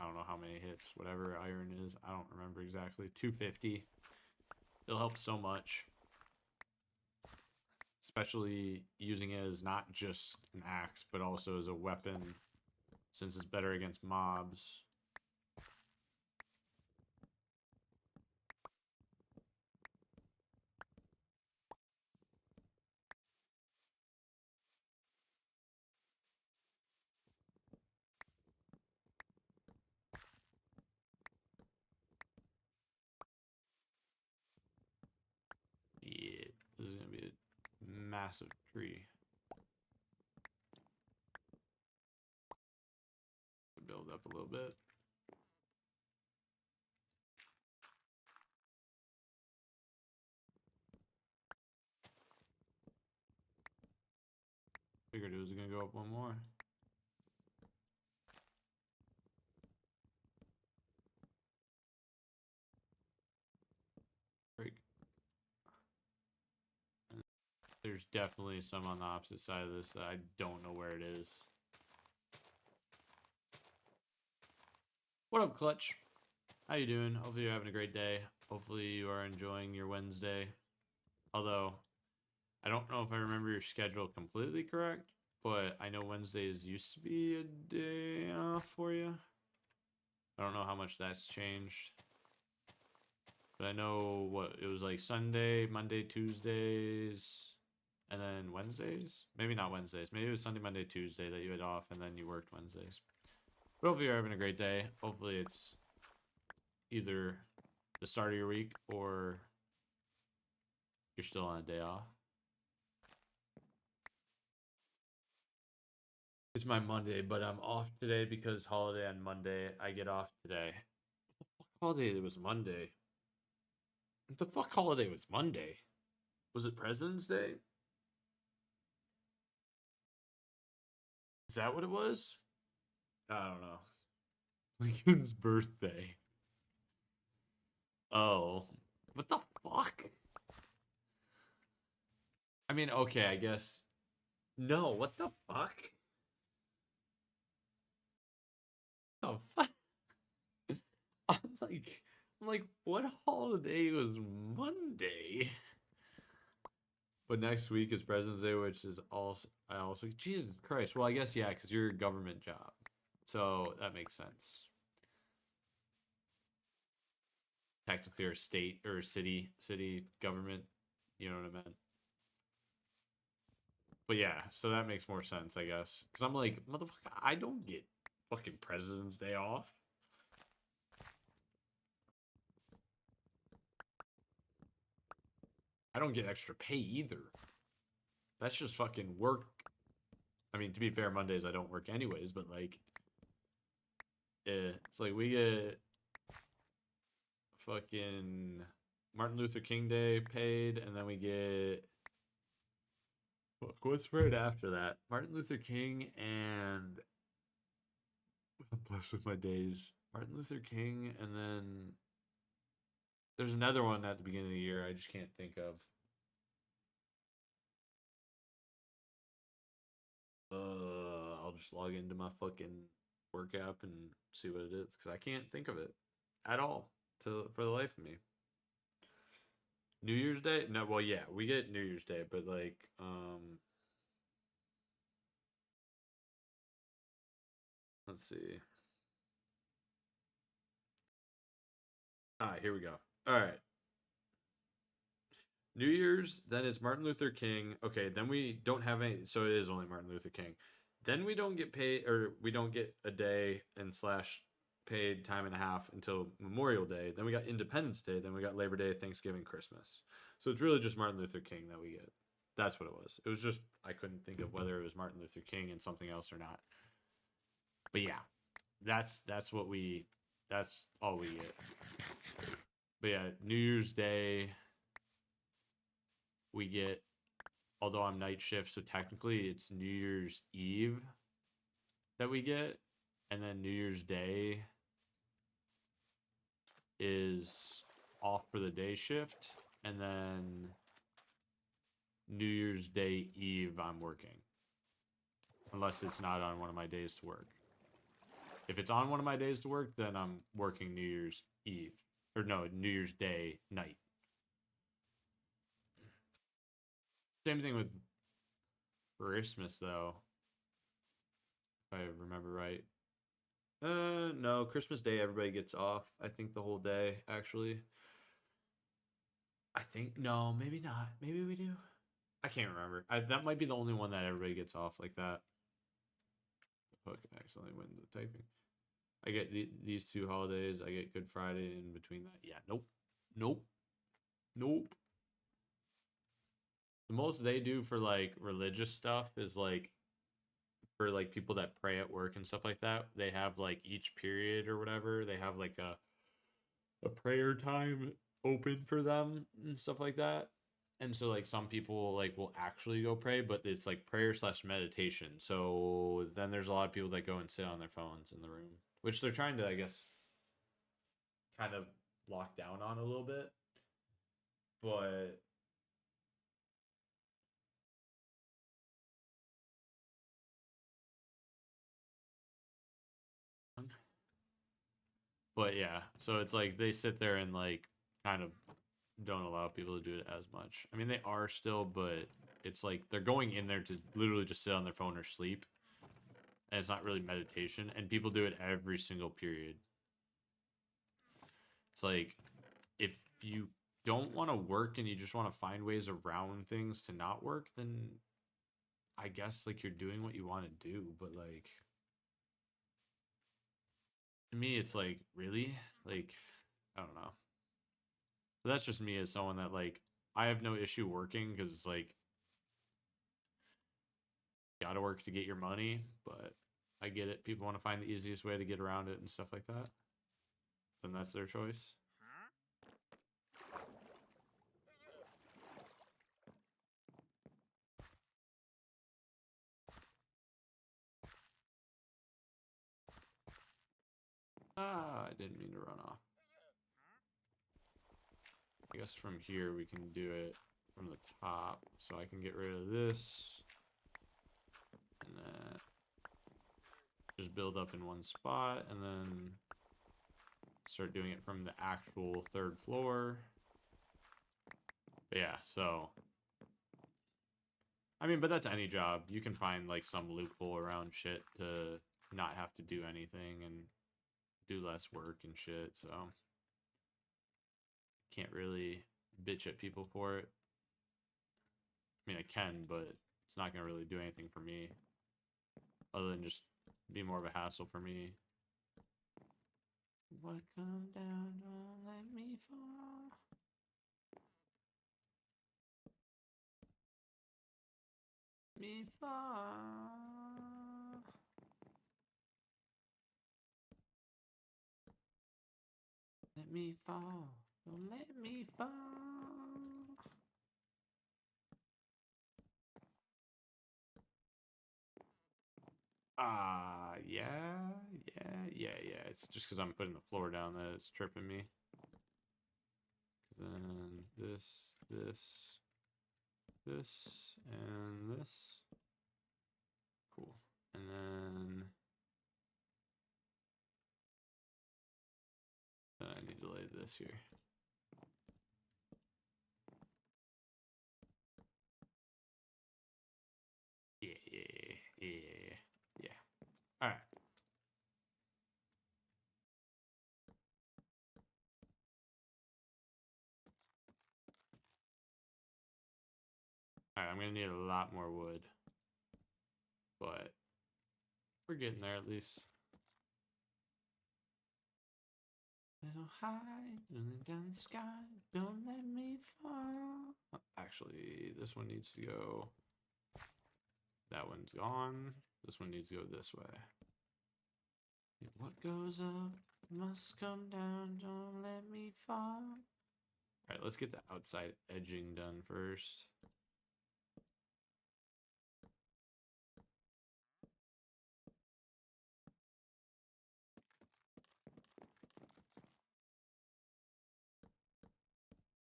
I don't know how many hits, whatever iron is. I don't remember exactly. 250. It'll help so much. Especially using it as not just an axe, but also as a weapon, since it's better against mobs. Yeah, this is gonna be a massive tree. Build up a little bit. Figured it was gonna go up one more. Break. And there's definitely some on the opposite side of this that I don't know where it is. What up, Clutch? How you doing? Hopefully you're having a great day. Hopefully you are enjoying your Wednesday. Although, I don't know if I remember your schedule completely correct, but I know Wednesdays used to be a day off for you. I don't know how much that's changed. But I know what it was like Sunday, Monday, Tuesdays, and then Wednesdays. Maybe not Wednesdays. Maybe it was Sunday, Monday, Tuesday that you had off, and then you worked Wednesdays. But hopefully you're having a great day. Hopefully it's either the start of your week, or you're still on a day off? It's my Monday, but I'm off today because holiday on Monday. I get off today. What the fuck holiday was Monday? What the fuck holiday was Monday? Was it President's Day? Is that what it was? I don't know. Lincoln's birthday. Oh. What the fuck? I mean, okay, I guess. No, what the fuck? The fuck? I'm like, what holiday was Monday? But next week is President's Day, which is also I also Jesus Christ. Well, I guess yeah, because you're a government job, so that makes sense. Technically, or state or city government. You know what I meant? But yeah, so that makes more sense, I guess. Because I'm like, motherfucker, I don't get fucking President's Day off. I don't get extra pay either. That's just fucking work. I mean, to be fair, Mondays I don't work anyways, but like, it's like we get fucking Martin Luther King Day paid, and then we get what's right after that? Martin Luther King and I'm blessed with my days. Martin Luther King, and then there's another one at the beginning of the year I just can't think of. I'll just log into my fucking work app and see what it is because I can't think of it at all to for the life of me. New Year's Day? No, well, yeah, we get New Year's Day, but like, let's see. All right, here we go. All right, New Year's, then it's Martin Luther King. Okay, then we don't have any, so it is only Martin Luther King. Then we don't get paid, or we don't get a day and slash paid time and a half until Memorial Day. Then we got Independence Day. Then we got Labor Day, Thanksgiving, Christmas. So it's really just Martin Luther King that we get. That's what it was. It was just, I couldn't think of whether it was Martin Luther King and something else or not. But yeah, that's what we, that's all we get. But yeah, New Year's Day, we get, although I'm night shift, so technically it's New Year's Eve that we get, and then New Year's Day is off for the day shift, and then New Year's Day Eve I'm working, unless it's not on one of my days to work. If it's on one of my days to work, then I'm working New Year's Eve, or no, New Year's Day night. Same thing with Christmas, though, if I remember right. No, Christmas Day everybody gets off. I think the whole day, actually. I think no, maybe not. Maybe we do. I can't remember. That might be the only one that everybody gets off like that. Fuck, I accidentally went into typing. I get these two holidays. I get Good Friday in between that. Yeah, nope, nope, nope. The most they do for like religious stuff is like for like people that pray at work and stuff like that. They have like each period or whatever. They have like a prayer time open for them and stuff like that. And so like some people like will actually go pray, but it's like prayer slash meditation. So then there's a lot of people that go and sit on their phones in the room, which they're trying to, I guess, kind of lock down on a little bit. But yeah, so it's like they sit there and like kind of don't allow people to do it as much. I mean, they are still, but it's like they're going in there to literally just sit on their phone or sleep, and it's not really meditation. And people do it every single period. It's like if you don't want to work and you just want to find ways around things to not work, then I guess like you're doing what you want to do. But like to me, it's like really like I don't know. But that's just me as someone that, like, I have no issue working because it's like, gotta work to get your money, but I get it. People want to find the easiest way to get around it and stuff like that. Then that's their choice. Ah, I didn't mean to run off. I guess from here we can do it from the top. So I can get rid of this. And then just build up in one spot. And then start doing it from the actual third floor. But yeah, so... I mean, but that's any job. You can find, like, some loophole around shit to not have to do anything and do less work and shit, so... Can't really bitch at people for it. I mean, I can, but it's not going to really do anything for me. Other than just be more of a hassle for me. What come down, don't let me fall. Me fall. Let me fall. Don't let me fall. Yeah. It's just because I'm putting the floor down that it's tripping me. Then this, and this. Cool. And then I need to lay this here. Yeah. All right. All right, I'm gonna need a lot more wood, but we're getting there at least. Little high, running down the sky, don't let me fall. Actually, this one needs to go. That one's gone. This one needs to go this way. What goes up must come down, don't let me fall. All right, let's get the outside edging done first.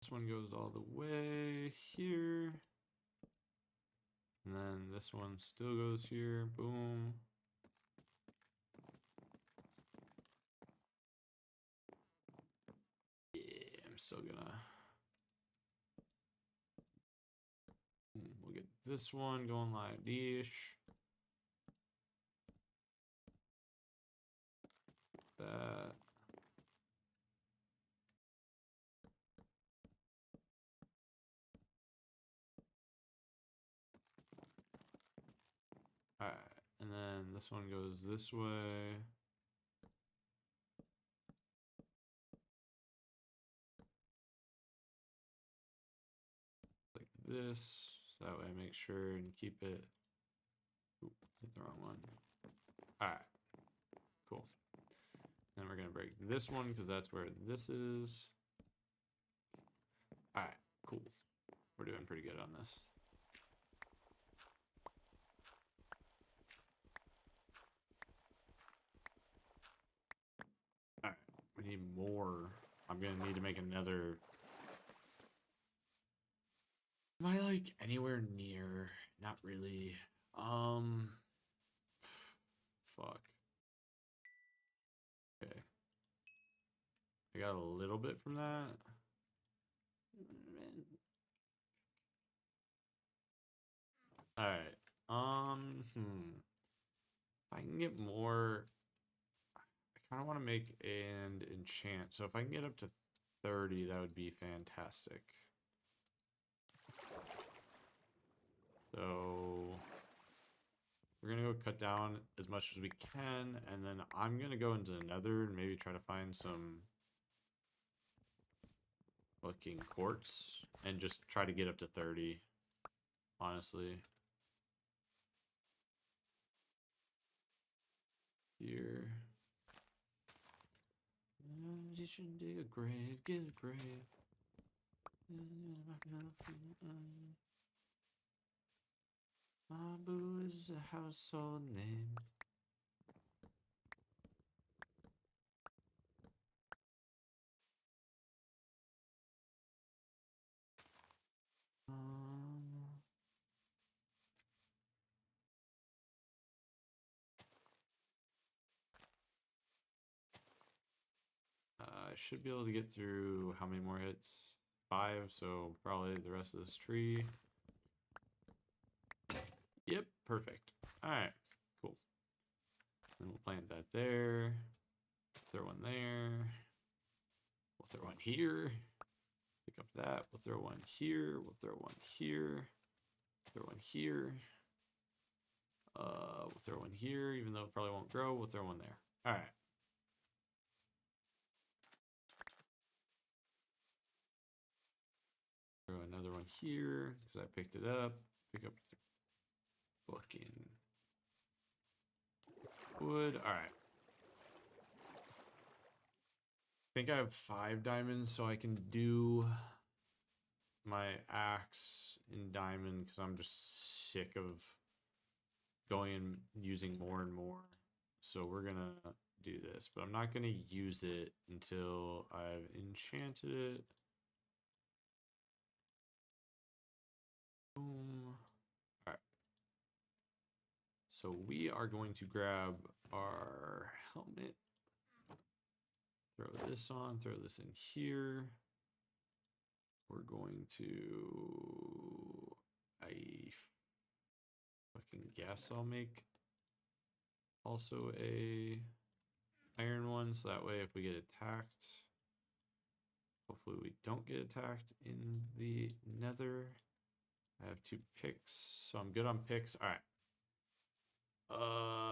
This one goes all the way here. And then this one still goes here. Boom. Yeah, I'm still gonna... We'll get this one going like this. That. Alright, and then this one goes this way. Like this. So that way I make sure and keep it. Oop, hit the wrong one. Alright. Cool. Then we're gonna break this one because that's where this is. Alright, cool. We're doing pretty good on this. Alright, we need more. I'm gonna need to make another. Am I like anywhere near? Not really. Fuck. Okay. I got a little bit from that. Alright. If I can get more, I kind of want to make and enchant. So if I can get up to 30, that would be fantastic. So we're gonna go cut down as much as we can, and then I'm gonna go into the nether and maybe try to find some fucking quartz and just try to get up to 30. Honestly. Here. You should dig a grave, get a grave. Mabu is a household name. I should be able to get through how many more hits? 5, so probably the rest of this tree. Yep, perfect. Alright, cool. And we'll plant that there. Throw one there. We'll throw one here. Pick up that. We'll throw one here. We'll throw one here. Throw one here. We'll throw one here, even though it probably won't grow. We'll throw one there. Alright. Throw another one here, because I picked it up. Pick up the fucking wood. Alright. I think I have 5 diamonds, so I can do my axe in diamond, because I'm just sick of going and using more and more. So we're gonna do this, but I'm not gonna use it until I've enchanted it. Boom. Alright. So we are going to grab our helmet. Throw this on, throw this in here. We're going to a fucking gas I'll make. Also a iron one, so that way if we get attacked, hopefully we don't get attacked in the nether. I have 2 picks, so I'm good on picks. All right.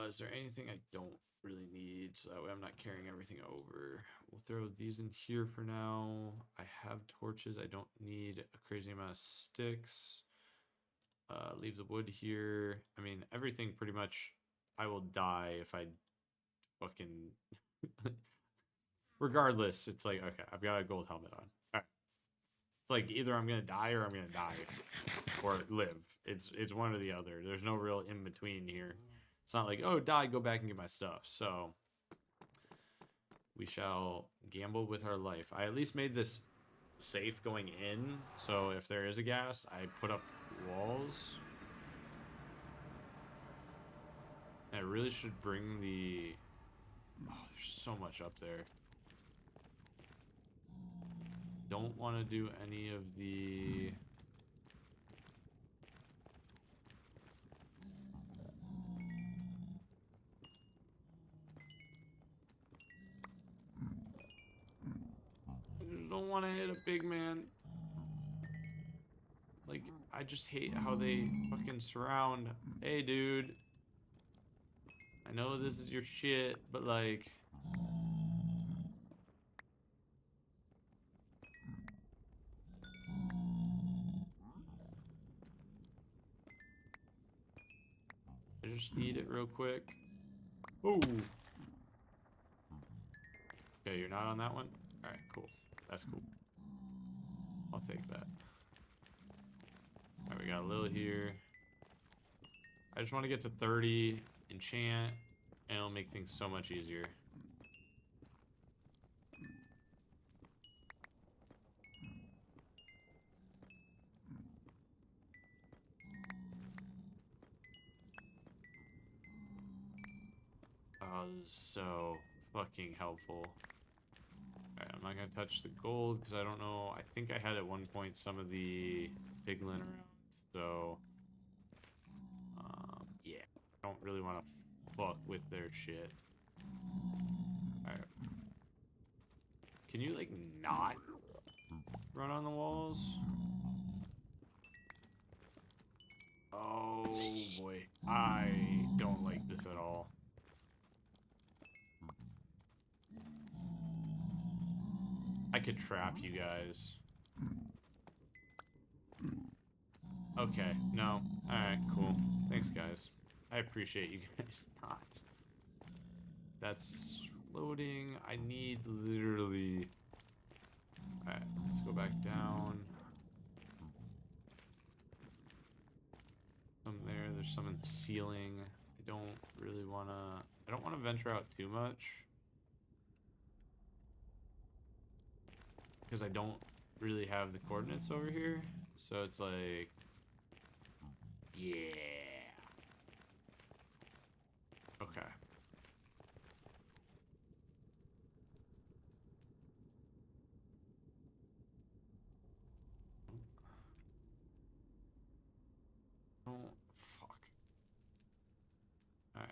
Is there anything I don't really need, so that way I'm not carrying everything over? We'll throw these in here for now. I have torches. I don't need a crazy amount of sticks. Leave the wood here. I mean, everything pretty much I will die if I fucking... Regardless, it's like, okay, I've got a gold helmet on. All right. It's like either I'm going to die or I'm going to die. Or live. It's one or the other. There's no real in between here. It's not like, oh, die, go back and get my stuff. So we shall gamble with our life. I at least made this safe going in. So if there is a gas, I put up walls. And I really should bring the... Oh, there's so much up there. Don't want to do any of the... Don't want to hit a big man. Like, I just hate how they fucking surround. Hey, dude. I know this is your shit, but like... I just need it real quick. Oh. Okay, you're not on that one? Alright, cool. That's cool. I'll take that. Alright, we got a little here. I just want to get to 30, enchant, and it'll make things so much easier. Oh, this is so fucking helpful. Alright, I'm not gonna touch the gold because I don't know. I think I had at one point some of the piglin around, so yeah, I don't really want to fuck with their shit. Alright, can you like not run on the walls? Oh boy, I don't like this at all. I could trap you guys. Okay, no. Alright, cool. Thanks, guys. I appreciate you guys not. That's floating. I need literally... Alright, let's go back down. Some there. There's some in the ceiling. I don't really want to... I don't want to venture out too much. Because I don't really have the coordinates over here. So it's like... Yeah. Okay. Oh, fuck. Alright.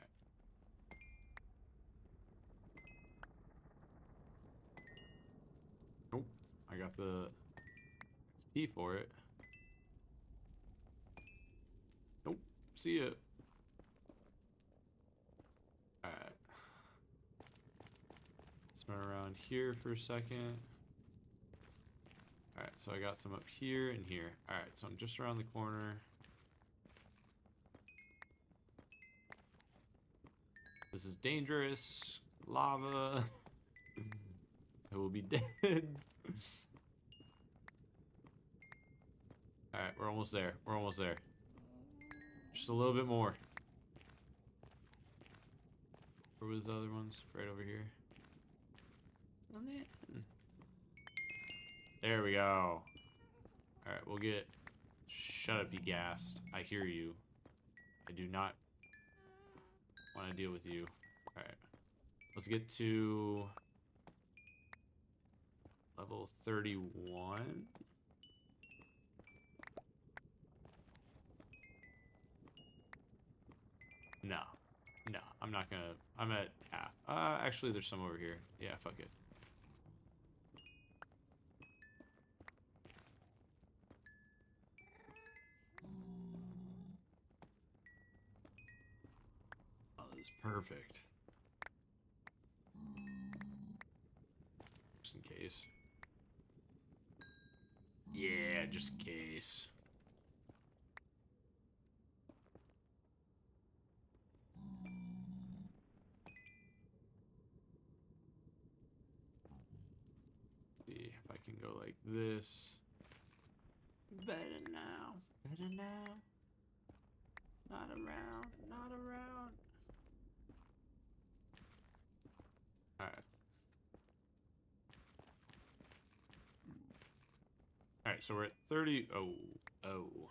Nope. I got the XP for it. Nope. See ya. Alright. Spin around here for a second. Alright, so I got some up here and here. Alright, so I'm just around the corner. This is dangerous. Lava. I will be dead. Alright, we're almost there. We're almost there. Just a little bit more. Where was the other ones? Right over here. There we go. Alright, we'll get... Shut up, you gassed. I hear you. I do not want to deal with you. Alright. Let's get to... level 31. No. No, I'm not gonna... I'm at half. Actually, there's some over here. Yeah, fuck it. Oh, this is perfect. Just in case. Yeah, just in case. See if I can go like this. Better now. Better now. Not around. Not around. Alright. Alright, so we're at 30. Oh. Oh.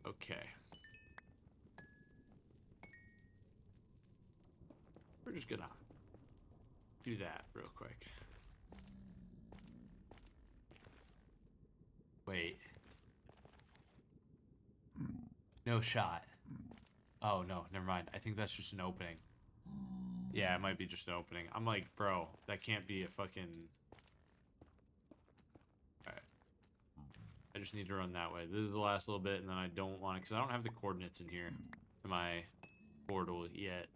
Okay. We're just gonna do that real quick. Wait. No shot. Oh, no, never mind. I think that's just an opening. Yeah, it might be just an opening. I'm like, bro, that can't be a fucking... Alright. I just need to run that way. This is the last little bit, and then I don't want it, because I don't have the coordinates in here to my portal yet.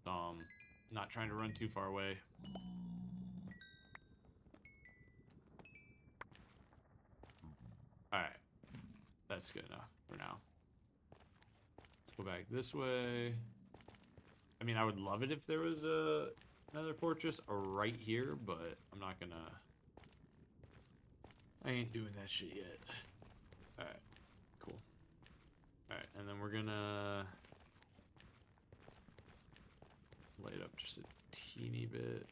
So, not trying to run too far away. Alright. That's good enough for now. Let's go back this way. I mean, I would love it if there was another fortress right here, but I'm not gonna... I ain't doing that shit yet. Alright. Cool. Alright, and then we're gonna... light up just a teeny bit.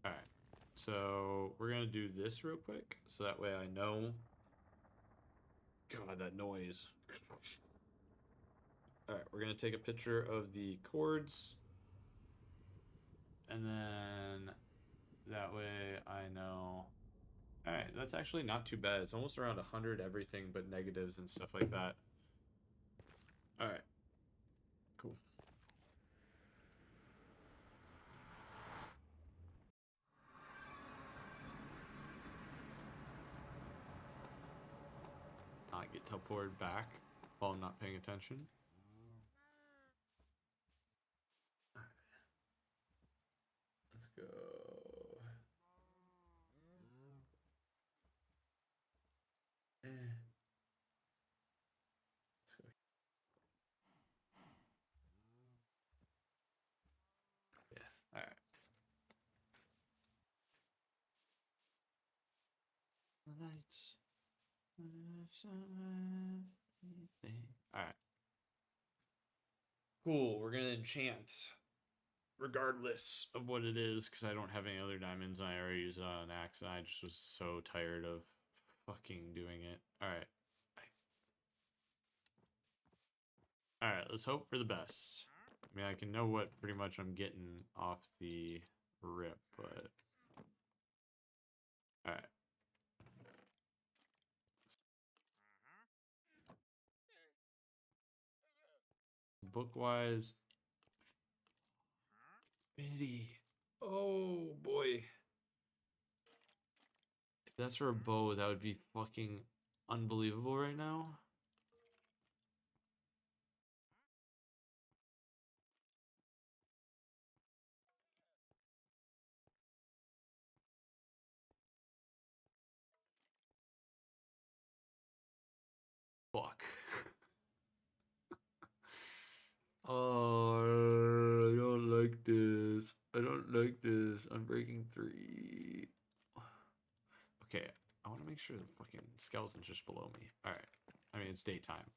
Alright. So, we're gonna do this real quick, so that way I know... God, that noise. Alright, we're gonna take a picture of the chords. And then... that way I know... Alright, that's actually not too bad. It's almost around 100 everything but negatives and stuff like that. Alright. Cool. Not get teleported back while I'm not paying attention. Let's go. lights. Alright. Cool, we're gonna enchant. Regardless of what it is, because I don't have any other diamonds and I already used an axe and I just was so tired of fucking doing it. Alright. Alright, let's hope for the best. I mean, I can know what pretty much I'm getting off the rip, but... Alright. Book-wise... Infinity. Oh, boy. If that's for a bow, that would be fucking unbelievable right now. Fuck. Oh, I don't like this. I don't like this. I'm breaking 3. Okay, I want to make sure the fucking skeleton's just below me. Alright. I mean, it's daytime.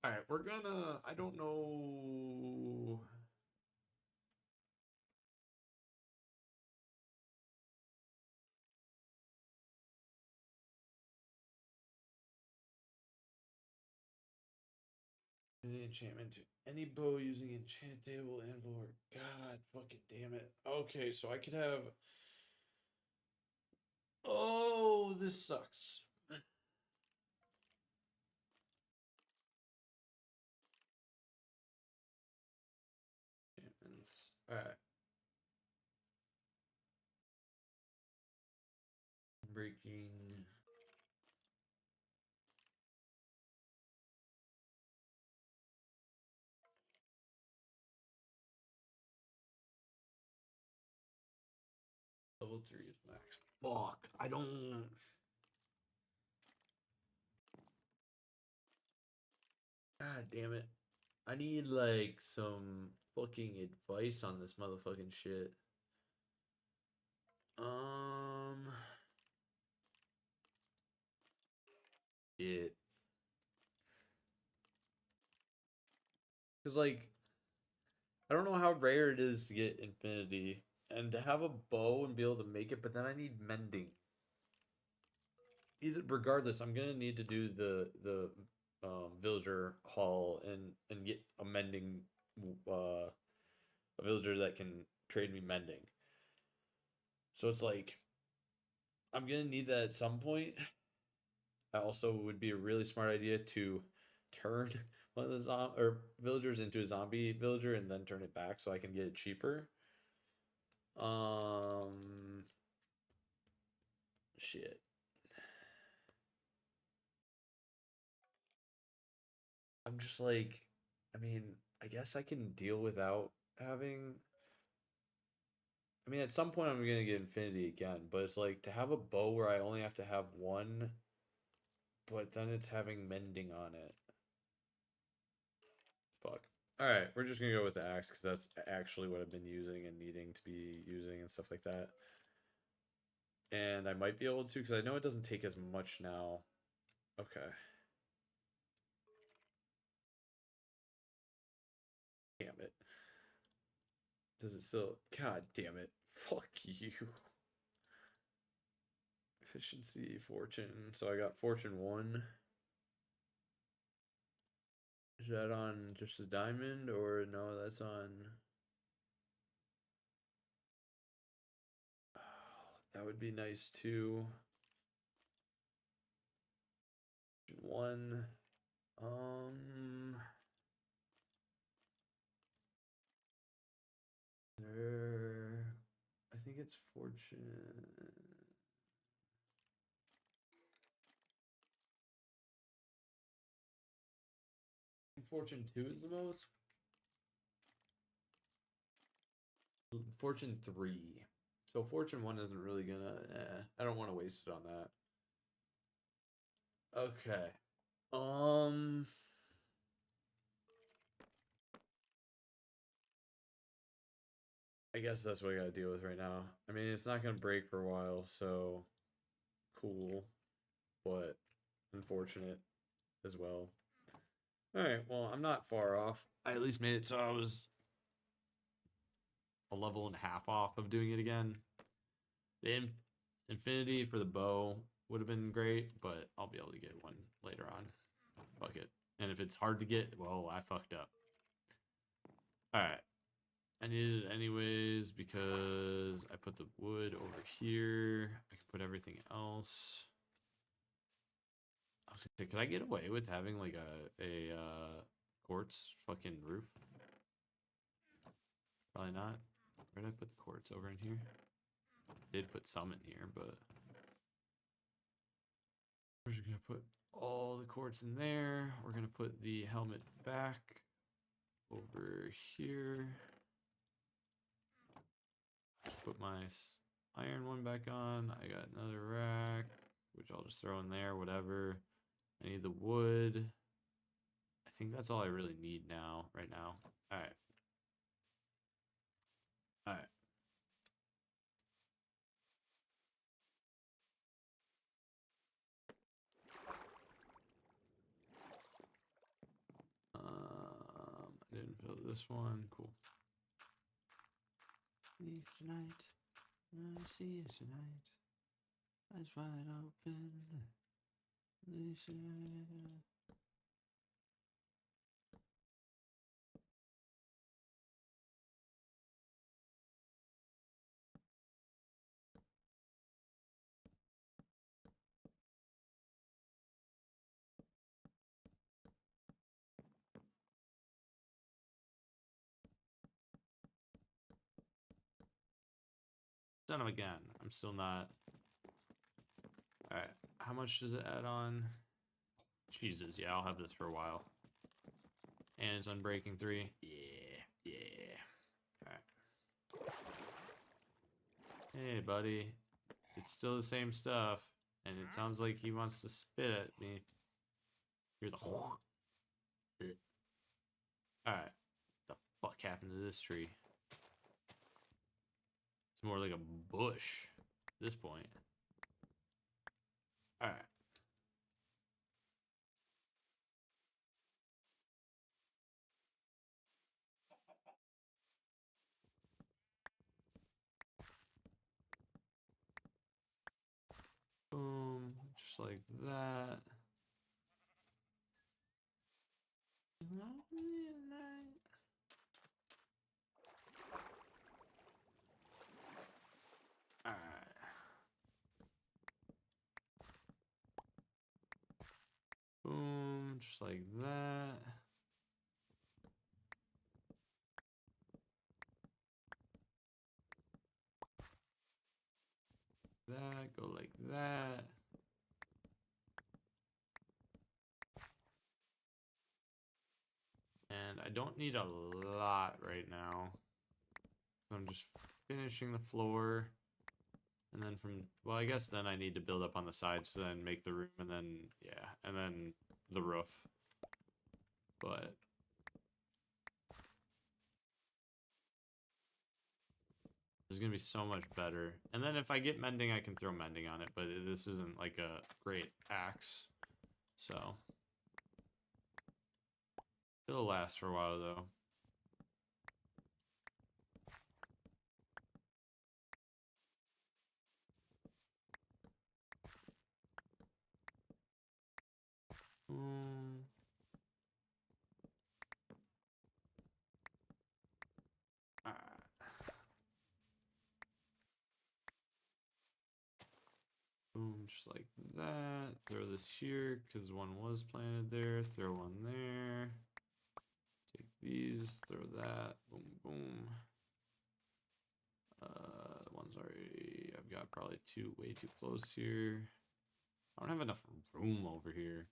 Alright, we're gonna... I don't know... Enchantment to any bow using enchant table anvil. God fucking damn it. Okay, so I could have... Oh, this sucks. Enchantments. Alright. Breaking... Level 3 is max. Fuck, I don't... God damn it. I need, like, some fucking advice on this motherfucking shit. Shit. Because, like, I don't know how rare it is to get infinity. And to have a bow and be able to make it, but then I need mending. Either regardless, I'm gonna need to do the villager hall and get a mending a villager that can trade me mending. So it's like I'm gonna need that at some point. I also would be a really smart idea to turn one of the villagers into a zombie villager and then turn it back so I can get it cheaper. Shit. I'm just like, I mean, I guess I can deal without having. I mean, at some point I'm gonna get infinity again, but it's like to have a bow where I only have to have one, but then it's having mending on it. Fuck. All right, we're just gonna go with the axe because that's actually what I've been using and needing to be using and stuff like that. And I might be able to because I know it doesn't take as much now. Okay. Damn it. Does it still? God damn it. Fuck you. Efficiency, fortune. So I got fortune 1. Is that on just a diamond or no? That's on. Oh, that would be nice too. 1. I think it's fortune. Fortune 2 is the most. Fortune 3. So Fortune 1 isn't really gonna. I don't want to waste it on that. Okay. I guess that's what I gotta deal with right now. I mean, it's not gonna break for a while, so cool. but unfortunate as well. All right, well, I'm not far off. I at least made it so I was a level and a half off of doing it again. The infinity for the bow would have been great, but I'll be able to get one later on. Fuck it. And if it's hard to get, well, I fucked up. All right. I needed it anyways because I put the wood over here. I can put everything else. I was gonna say, could I get away with having like a quartz fucking roof? Probably not. Where did I put the quartz? Over in here? I did put some in here, but we're just gonna put all the quartz in there. We're gonna put the helmet back over here. Put my iron one back on. I got another rack, which I'll just throw in there, whatever. I need the wood. I think that's all I really need now, right now. All right. All right. I didn't fill this one. Cool. Leave tonight. I see you tonight. Eyes wide open. Son of a gun. I'm still not. All right. How much does it add on? Jesus, yeah, I'll have this for a while. And it's Unbreaking 3. Yeah. All right. Hey, buddy. It's still the same stuff. And it sounds like he wants to spit at me. Here's a... Alright. The fuck happened to this tree? It's more like a bush at this point. Alright. Boom. Just like that. Alright. Boom. Just like that. That. Go like that. And I don't need a lot right now. I'm just finishing the floor. And then well, I guess then I need to build up on the sides to then make the room and then, yeah, and then the roof. But this is going to be so much better. And then if I get mending, I can throw mending on it, but this isn't like a great axe. So it'll last for a while though. Boom, just like that. Throw this here because one was planted there. Throw one there. Take these, throw that. Boom, boom. One's already, I've got probably way too close here. I don't have enough room over here.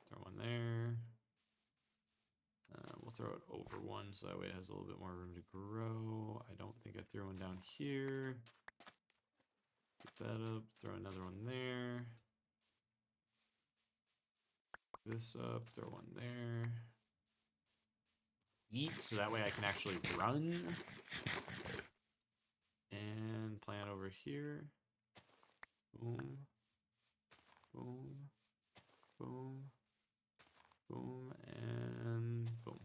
Throw one there. We'll throw it over one so that way it has a little bit more room to grow. I don't think I threw one down here. Pick that up, throw another one there. Pick this up, throw one there. Eat, so that way I can actually run. And plant over here. Boom. Boom, boom, boom, and boom.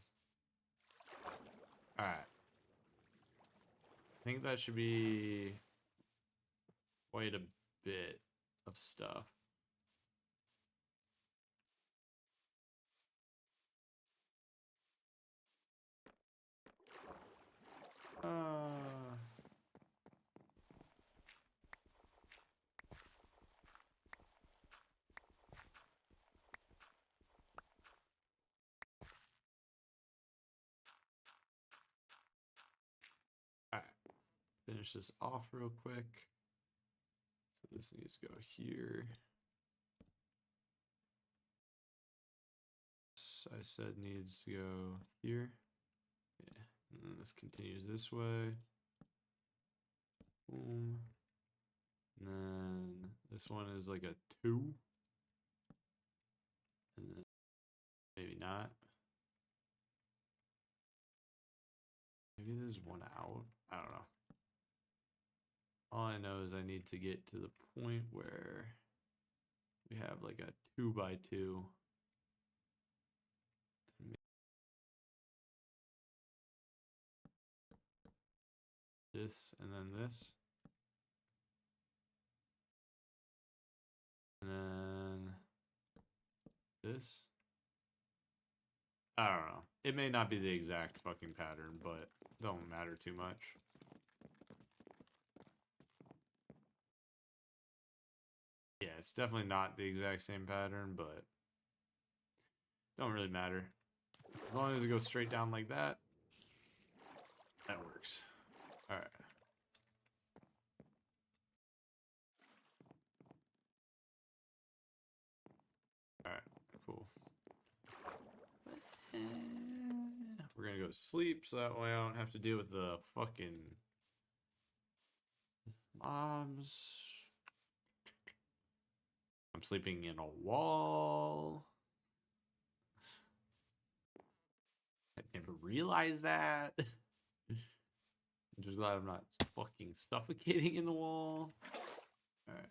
All right. I think that should be quite a bit of stuff. Alright, finish this off real quick. So this needs to go here. This I said needs to go here. Yeah, and then this continues this way. Boom. And then this one is like a 2. And then maybe not. Maybe there's one out. I don't know. All I know is I need to get to the point where we have like a 2x2. This and then this. And then this. I don't know. It may not be the exact fucking pattern, but don't matter too much. Yeah, it's definitely not the exact same pattern, but don't really matter. As long as it goes straight down like that, that works. All right. All right, cool. We're gonna go to sleep so that way I don't have to deal with the fucking mobs. I'm sleeping in a wall. I never realized that. I'm just glad I'm not fucking suffocating in the wall. All right.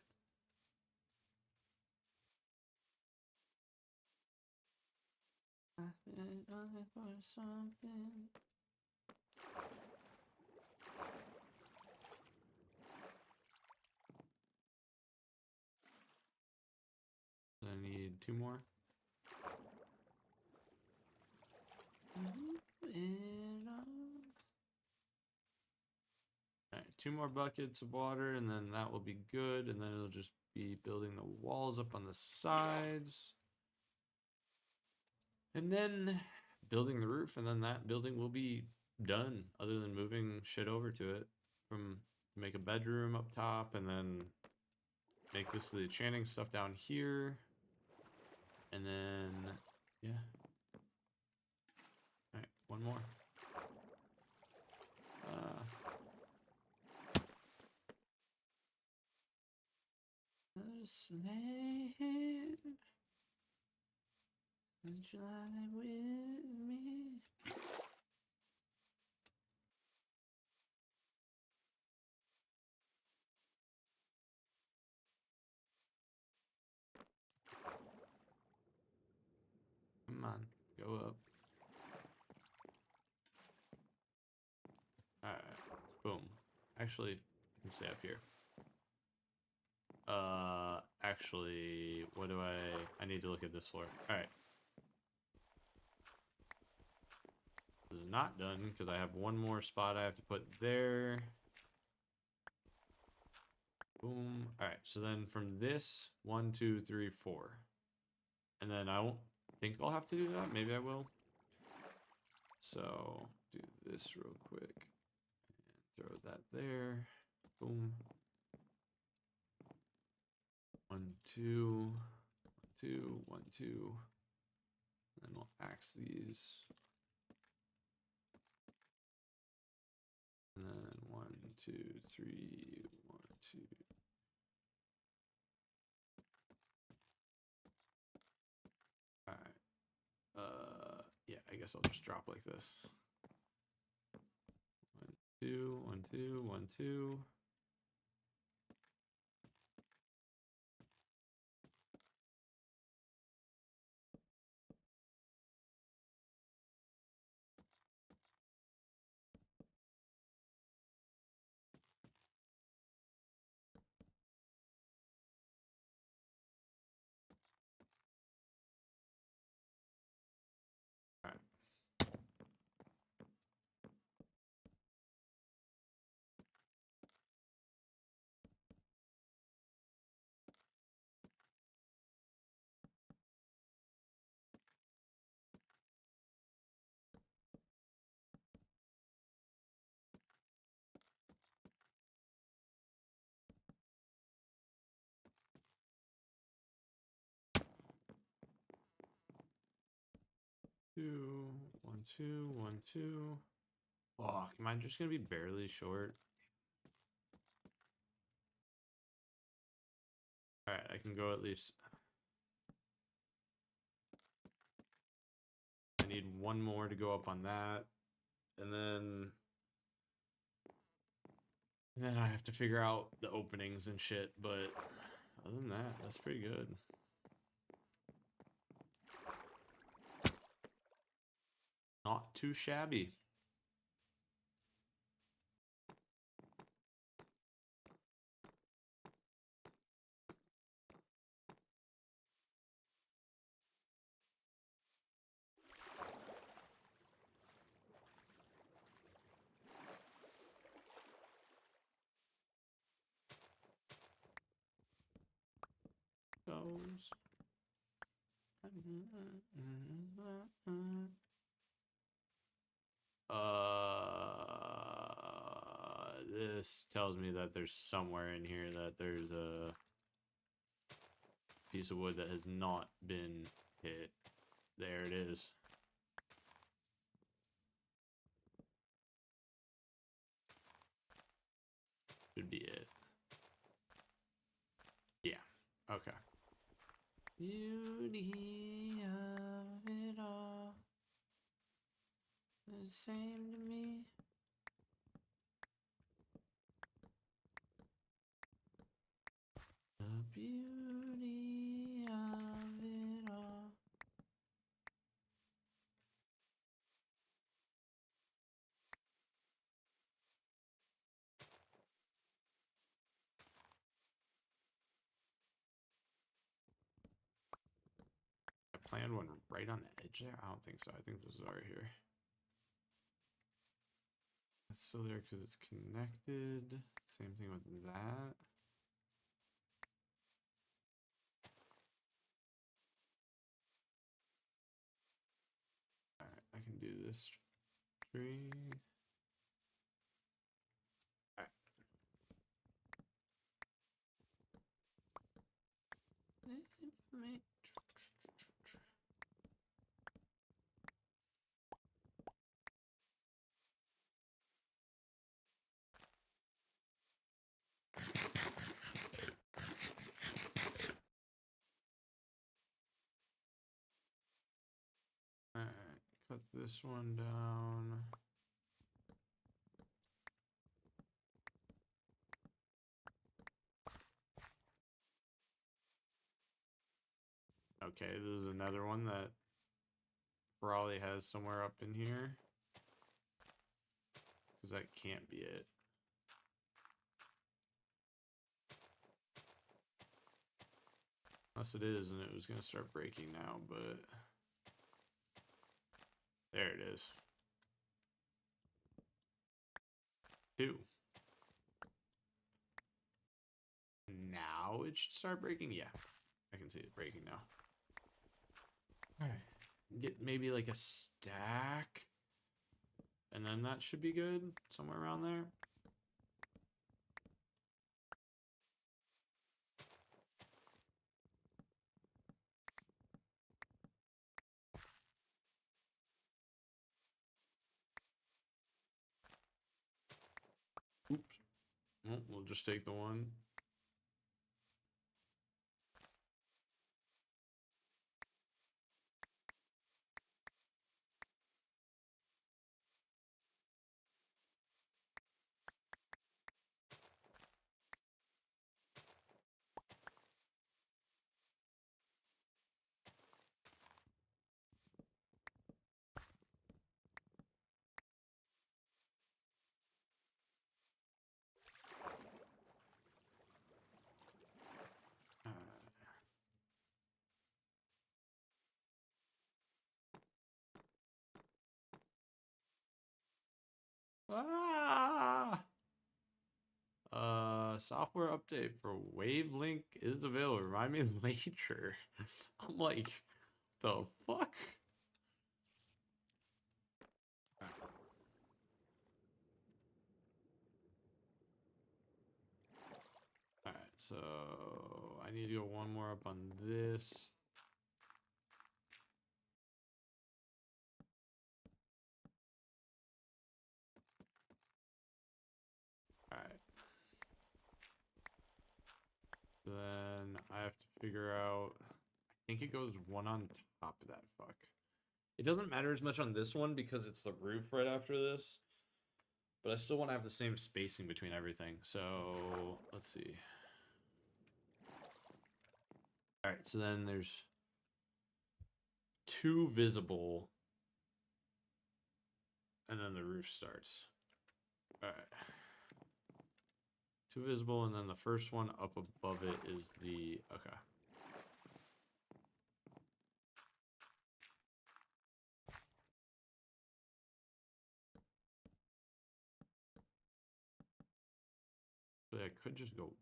I've been looking for something. I need 2 more. Alright, 2 more buckets of water, and then that will be good, and then it'll just be building the walls up on the sides. And then building the roof, and then that building will be done, other than moving shit over to it. From make a bedroom up top, and then make this the enchanting stuff down here. And then, yeah. Alright, 1 more. Slave, would you lie with me? Come on, go up. Alright, boom. Actually, I can stay up here. Actually, what do I need to look at this floor. Alright. This is not done, because I have 1 more spot I have to put there. Boom. Alright, so then from this, 1, 2, 3, 4. And then I won't think I'll have to do that. Maybe I will. So, do this real quick. And throw that there. Boom. 1, 2, 1, 2, 1, 2. And then we'll axe these. And then 1, 2, 3, 1, 2. All right. Yeah, I guess I'll just drop like this. 1, 2, 1, 2, 1, 2. 2, 1, 2, 1, 2. Fuck, am I just gonna be barely short? Alright, I can go at least. I need one more to go up on that. And then I have to figure out the openings and shit, but other than that, that's pretty good. Not too shabby. Goes. This tells me that there's somewhere in here that there's a piece of wood that has not been hit. There it is. Should be it. Yeah. Okay. Beauty of it all, the same to me. The beauty of it all. I planned one right on the edge there? I don't think so. I think this is right here. It's still there because it's connected. Same thing with that. Alright, I can do this tree. Alright. Alright, cut this one down. Okay, this is another one that probably has somewhere up in here. Because that can't be it. Unless it is, and it was going to start breaking now, but... There it is. 2. Now it should start breaking? Yeah. I can see it breaking now. Alright. Get maybe like a stack. And then that should be good. Somewhere around there. Oops. Well, we'll just take the one. Software update for Wavelink is available. Remind me later. I'm like, the fuck? Alright, so I need to go one more up on this. So then I have to figure out, I think it goes one on top of that, fuck. It doesn't matter as much on this one because it's the roof right after this. But I still want to have the same spacing between everything. So let's see. All right, so then there's 2 visible, and then the roof starts. All right. 2 visible, and then the first one up above it is the, okay. So I could just go,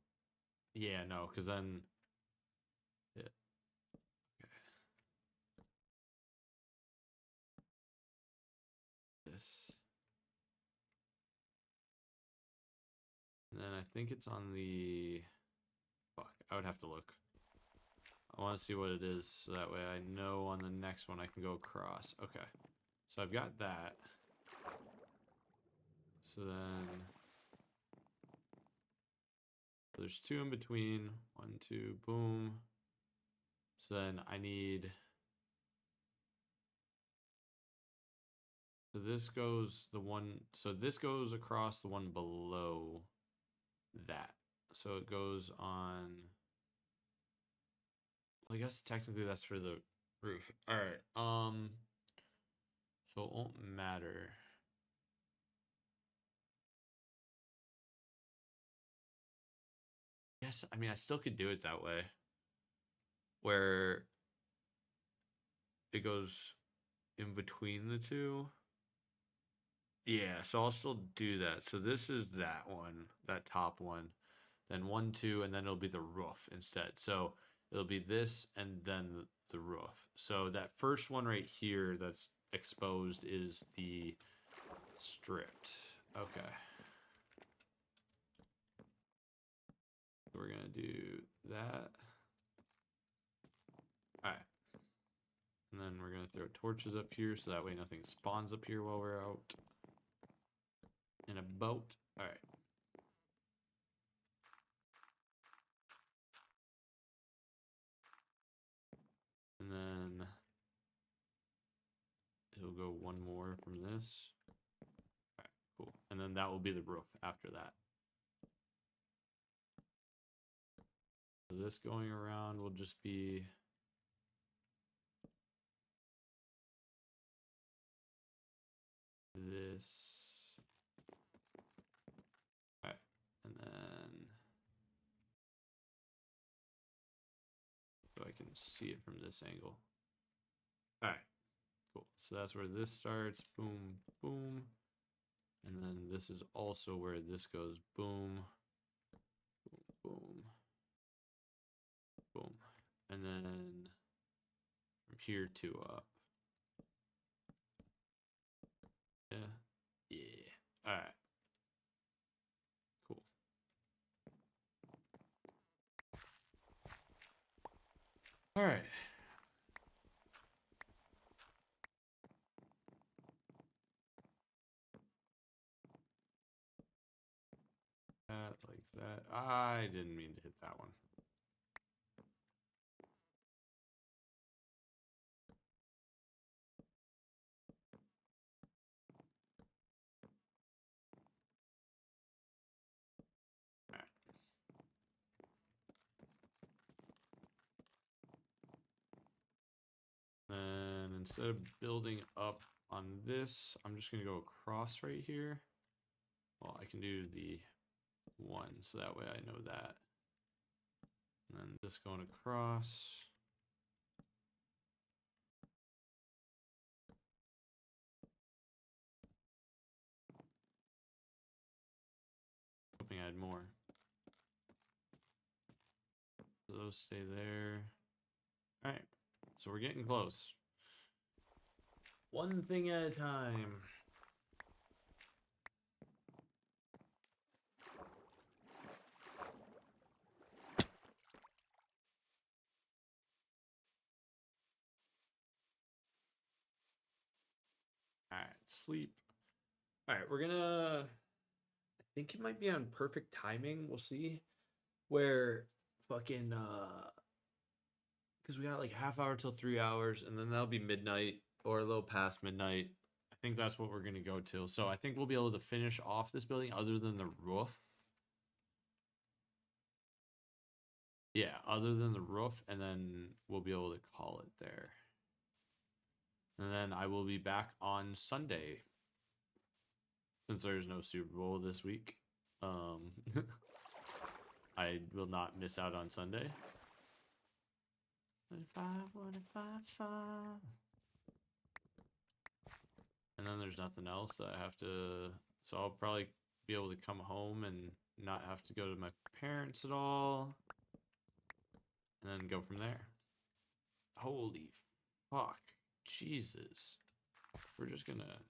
yeah, no, because then, yeah. Okay. This. And then I think it's on the, fuck, I would have to look. I want to see what it is, so that way I know on the next one I can go across. Okay, so I've got that. So then there's 2 in between. 1, 2, boom. So then I need, so this goes the one, so this goes across the one below that. So it goes on, well, I guess technically that's for the roof. All right. So it won't matter. Yes, I mean I still could do it that way, where it goes in between the 2. Yeah, so I'll still do that. So this is that one, that top one. Then 1, 2, and then it'll be the roof instead. So it'll be this and then the roof. So that first one right here that's exposed is the stripped. Okay. So we're gonna do that. Alright. And then we're gonna throw torches up here so that way nothing spawns up here while we're out. In a boat. Alright. And then it'll go one more from this. Alright, cool. And then that will be the roof after that. So this going around will just be this. Alright, and then so I can see it from this angle. Alright, cool. So that's where this starts. Boom, boom. And then this is also where this goes. Boom, boom, boom, boom. And then from here to up. Yeah. Yeah. Alright. Cool. Alright. That, like that. I didn't mean to hit that one. And instead of building up on this, I'm just going to go across right here. Well, I can do the 1, so that way I know that. And then this going across. Hoping I had more. So those stay there. All right, so we're getting close. One thing at a time. All right, sleep. All right, we're gonna, I think it might be on perfect timing. We'll see. Where fucking because we got like half hour till 3 hours, and then that'll be midnight or a little past midnight. I think that's what we're gonna go till. So I think we'll be able to finish off this building other than the roof. Yeah, other than the roof, and then we'll be able to call it there. And then I will be back on Sunday. Since there's no Super Bowl this week. I will not miss out on Sunday. 25. And then there's nothing else that I have to... So I'll probably be able to come home and not have to go to my parents at all. And then go from there. Holy fuck. Jesus. We're just gonna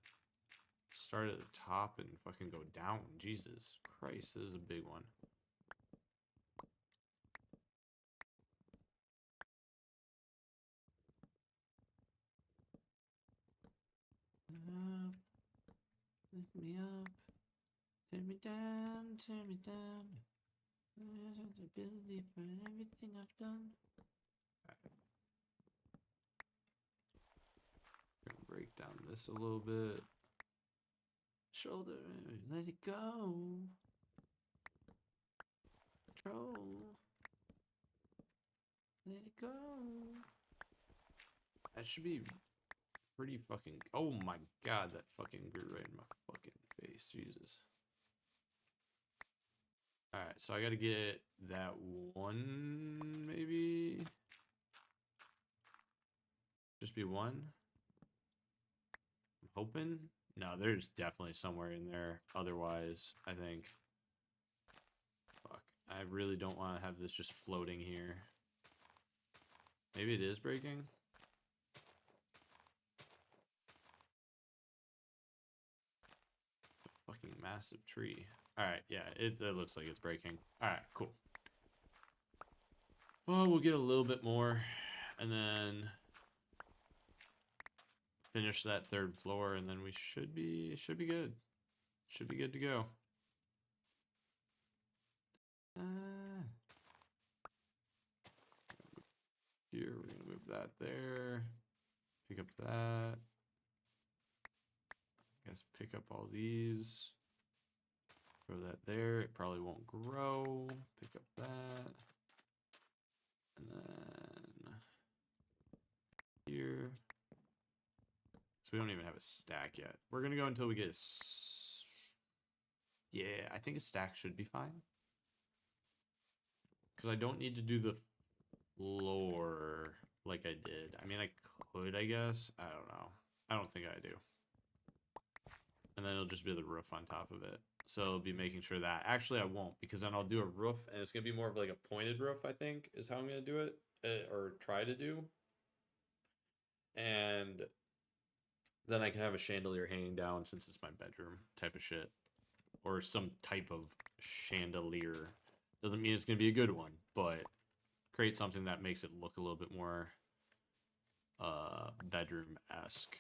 start at the top and fucking go down. Jesus Christ, this is a big one. Lift me up, tear me down, tear me down. Responsibility for everything I've done. Gonna break down this a little bit. Shoulder, let it go. Control. Let it go. That should be pretty fucking... Oh my god, that fucking grew right in my fucking face. Jesus. Alright, so I gotta get that one, maybe? Just be one? I'm hoping? No, there's definitely somewhere in there. Otherwise, I think... Fuck. I really don't want to have this just floating here. Maybe it is breaking? Fucking massive tree. Alright, yeah, it looks like it's breaking. Alright, cool. Well, we'll get a little bit more, and then finish that third floor, and then we should be good. Should be good to go. Here, we're gonna move that there. Pick up that. I guess pick up all these. Throw that there. It probably won't grow. Pick up that. And then here. So we don't even have a stack yet. We're gonna go until we get yeah, I think a stack should be fine. Because I don't need to do the floor like I did. I mean, I could, I guess. I don't know. I don't think I do. And then it'll just be the roof on top of it. So it'll be making sure that... Actually, I won't, because then I'll do a roof, and it's going to be more of like a pointed roof, I think, is how I'm going to do it. Or try to do. And then I can have a chandelier hanging down, since it's my bedroom type of shit. Or some type of chandelier. Doesn't mean it's going to be a good one, but create something that makes it look a little bit more bedroom-esque.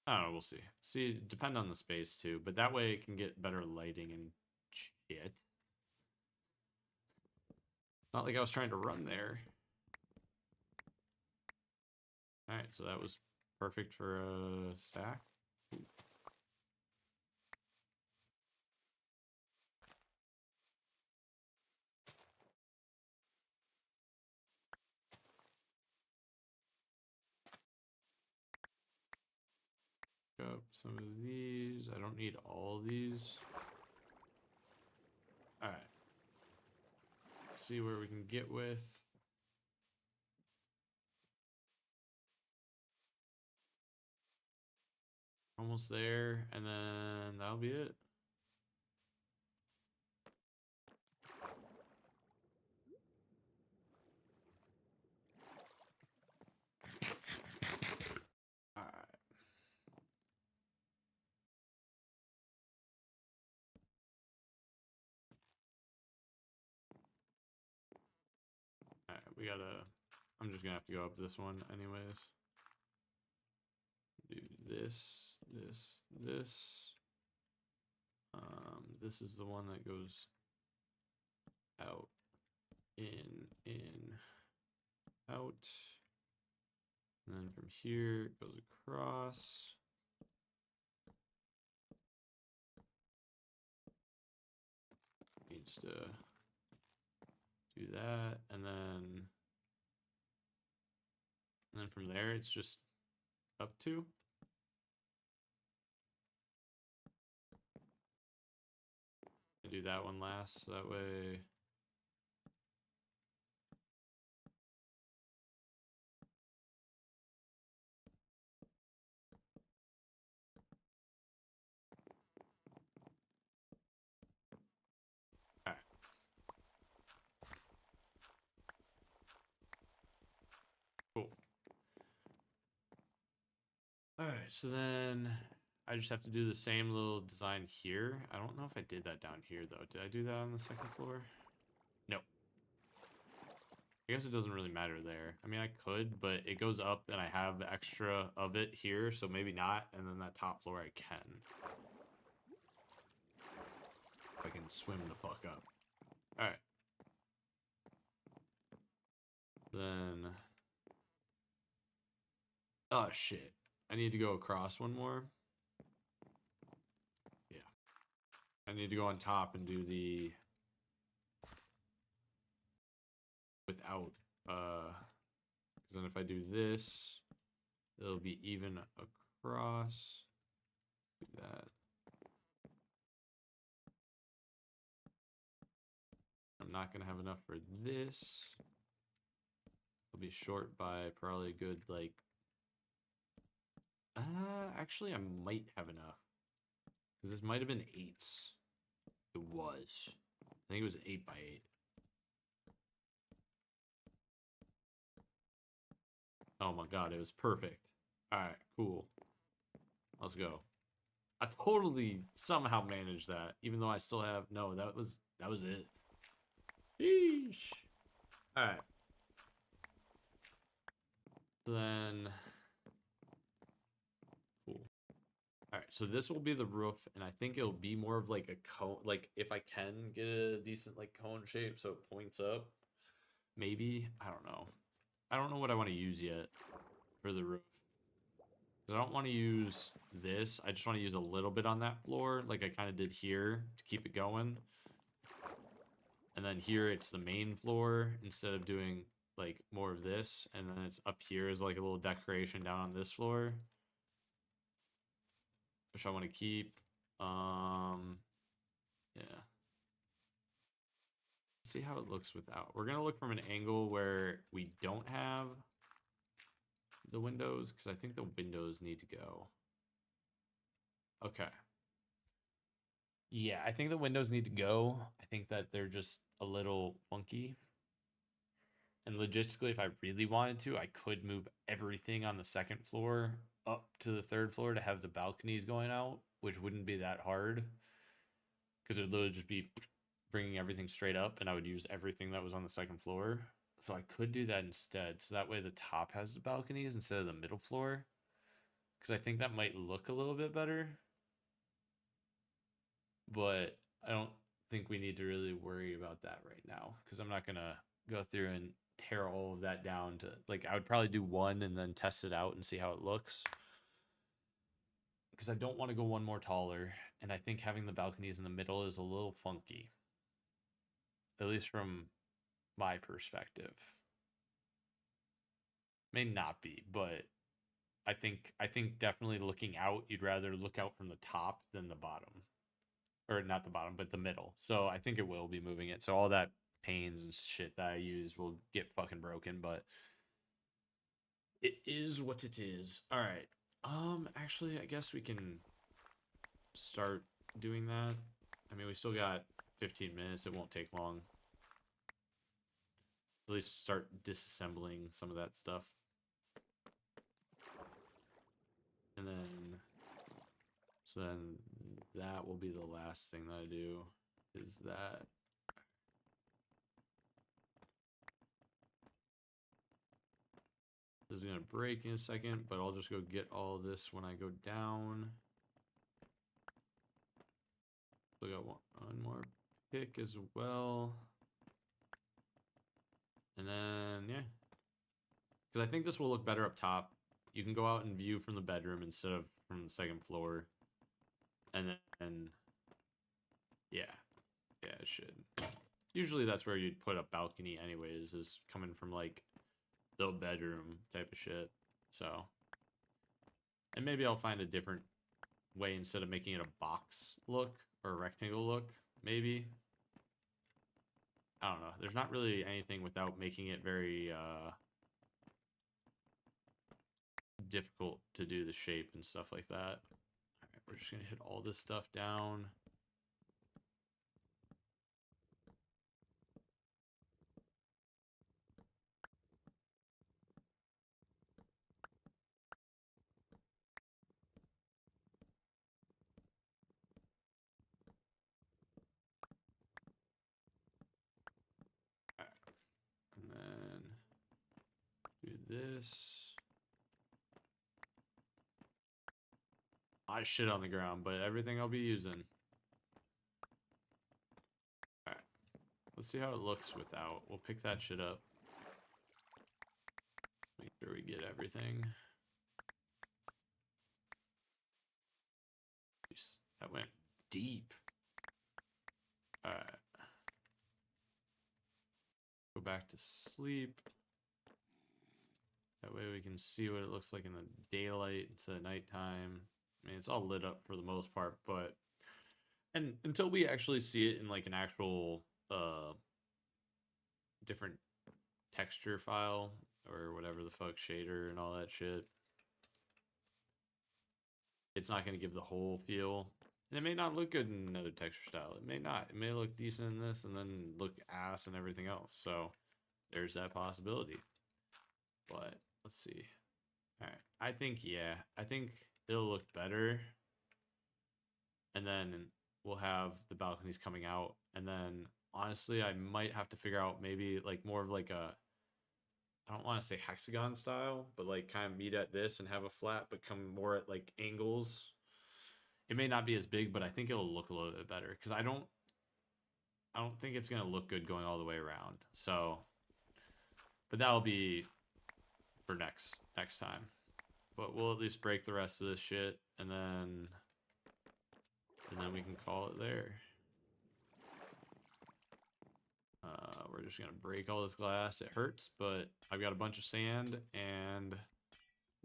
I don't know, we'll see. See, depend on the space too, but that way it can get better lighting and shit. Not like I was trying to run there. Alright, so that was perfect for a stack. Up some of these. I don't need all these. Alright. Let's see where we can get with. Almost there, and then that'll be it. Alright, we gotta... I'm just gonna have to go up this one anyways. Do this, this, this. This is the one that goes out, in, out. And then from here it goes across. Needs to do that, and then from there it's just up to. I do that one last, so that way. All right. Cool. All right, so then I just have to do the same little design here. I don't know if I did that down here, though. Did I do that on the second floor? No. I guess it doesn't really matter there. I mean, I could, but it goes up, and I have extra of it here, so maybe not. And then that top floor, I can. I can swim the fuck up. All right. Then... oh, shit. I need to go across one more. Yeah. I need to go on top and do the... without, because then if I do this, it'll be even across. Do that. I'm not gonna have enough for this. It'll be short by probably a good, like, actually I might have enough, because this might have been 8s. It was. I think it was 8 by 8. Oh my god, it was perfect. Alright, cool. Let's go. I totally somehow managed that, even though I still have... no, that was it. Sheesh. Alright. So then... cool. Alright, so this will be the roof, and I think it'll be more of like a cone, like if I can get a decent like cone shape so it points up. Maybe. I don't know. I don't know what I want to use yet for the roof. Because I don't want to use this. I just want to use a little bit on that floor, like I kind of did here, to keep it going. And then here it's the main floor, instead of doing like more of this. And then it's up here as like a little decoration down on this floor, which I want to keep. Yeah. Let's see how it looks without. We're gonna look from an angle where we don't have the windows, because I think the windows need to go. Okay. Yeah, I think the windows need to go. I think that they're just a little funky. And logistically, if I really wanted to, I could move everything on the second floor up to the third floor to have the balconies going out, which wouldn't be that hard. Because it would literally just be bringing everything straight up, and I would use everything that was on the second floor. So I could do that instead. So that way the top has the balconies instead of the middle floor. Because I think that might look a little bit better. But I don't think we need to really worry about that right now. Because I'm not going to go through and tear all of that down to... like, I would probably do one and then test it out and see how it looks. Because I don't want to go one more taller. And I think having the balconies in the middle is a little funky. At least from my perspective. May not be, but I think definitely looking out, you'd rather look out from the top than the bottom. Or not the bottom, but the middle. So I think it will be moving it. So all that panes and shit that I use will get fucking broken, but it is what it is. All right. Actually, I guess we can start doing that. I mean, we still got 15 minutes. It won't take long. At least start disassembling some of that stuff. And then, so then that will be the last thing that I do, is that. This is going to break in a second, but I'll just go get all of this when I go down. Still got one more pick as well. And then, yeah. Because I think this will look better up top. You can go out and view from the bedroom instead of from the second floor. And then, yeah. Yeah, it should. Usually that's where you'd put a balcony anyways, is coming from, like, the bedroom type of shit. So, and maybe I'll find a different way instead of making it a box look or a rectangle look, maybe. I don't know. There's not really anything without making it very difficult to do the shape and stuff like that. All right, we're just gonna hit all this stuff down. All right. And then do this. A lot of shit on the ground, but everything I'll be using. All right. Let's see how it looks without. We'll pick that shit up. Make sure we get everything. Jeez, that went deep. All right. Go back to sleep. That way we can see what it looks like in the daylight instead of nighttime. I mean, it's all lit up for the most part, but... And until we actually see it in, like, an actual, different texture file, or whatever the fuck, shader and all that shit, it's not going to give the whole feel. And it may not look good in another texture style. It may not. It may look decent in this and then look ass and everything else. So, there's that possibility. But, let's see. Alright, I think, yeah. I think it'll look better. And then we'll have the balconies coming out. And then, honestly, I might have to figure out maybe, like, more of like a... I don't want to say hexagon style, but, like, kind of meet at this and have a flat, but come more at, like, angles. It may not be as big, but I think it'll look a little bit better. Because I don't think it's going to look good going all the way around. So, but that'll be for next time. But we'll at least break the rest of this shit, and then we can call it there. We're just gonna break all this glass. It hurts, but I've got a bunch of sand, and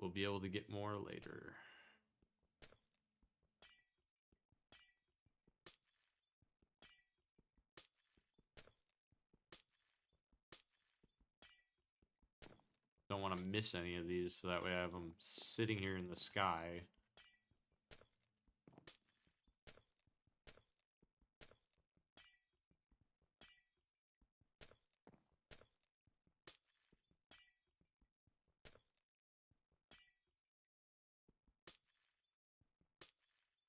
we'll be able to get more later. Don't want to miss any of these, so that way I have them sitting here in the sky.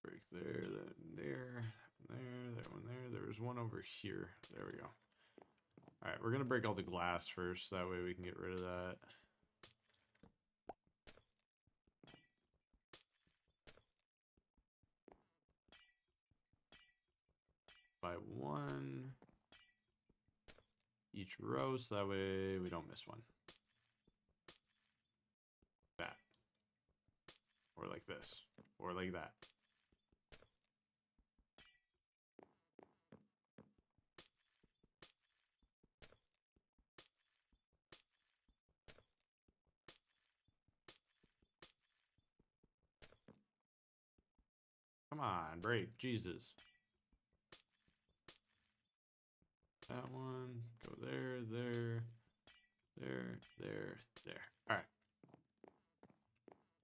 Break there, then there, that one there. There's one over here. There we go. All right, we're gonna break all the glass first, that way we can get rid of that. By one each row, so that way we don't miss one. That. Or like this. Or like that. Come on, break. Jesus. That one. Go there, there, there, there. Alright.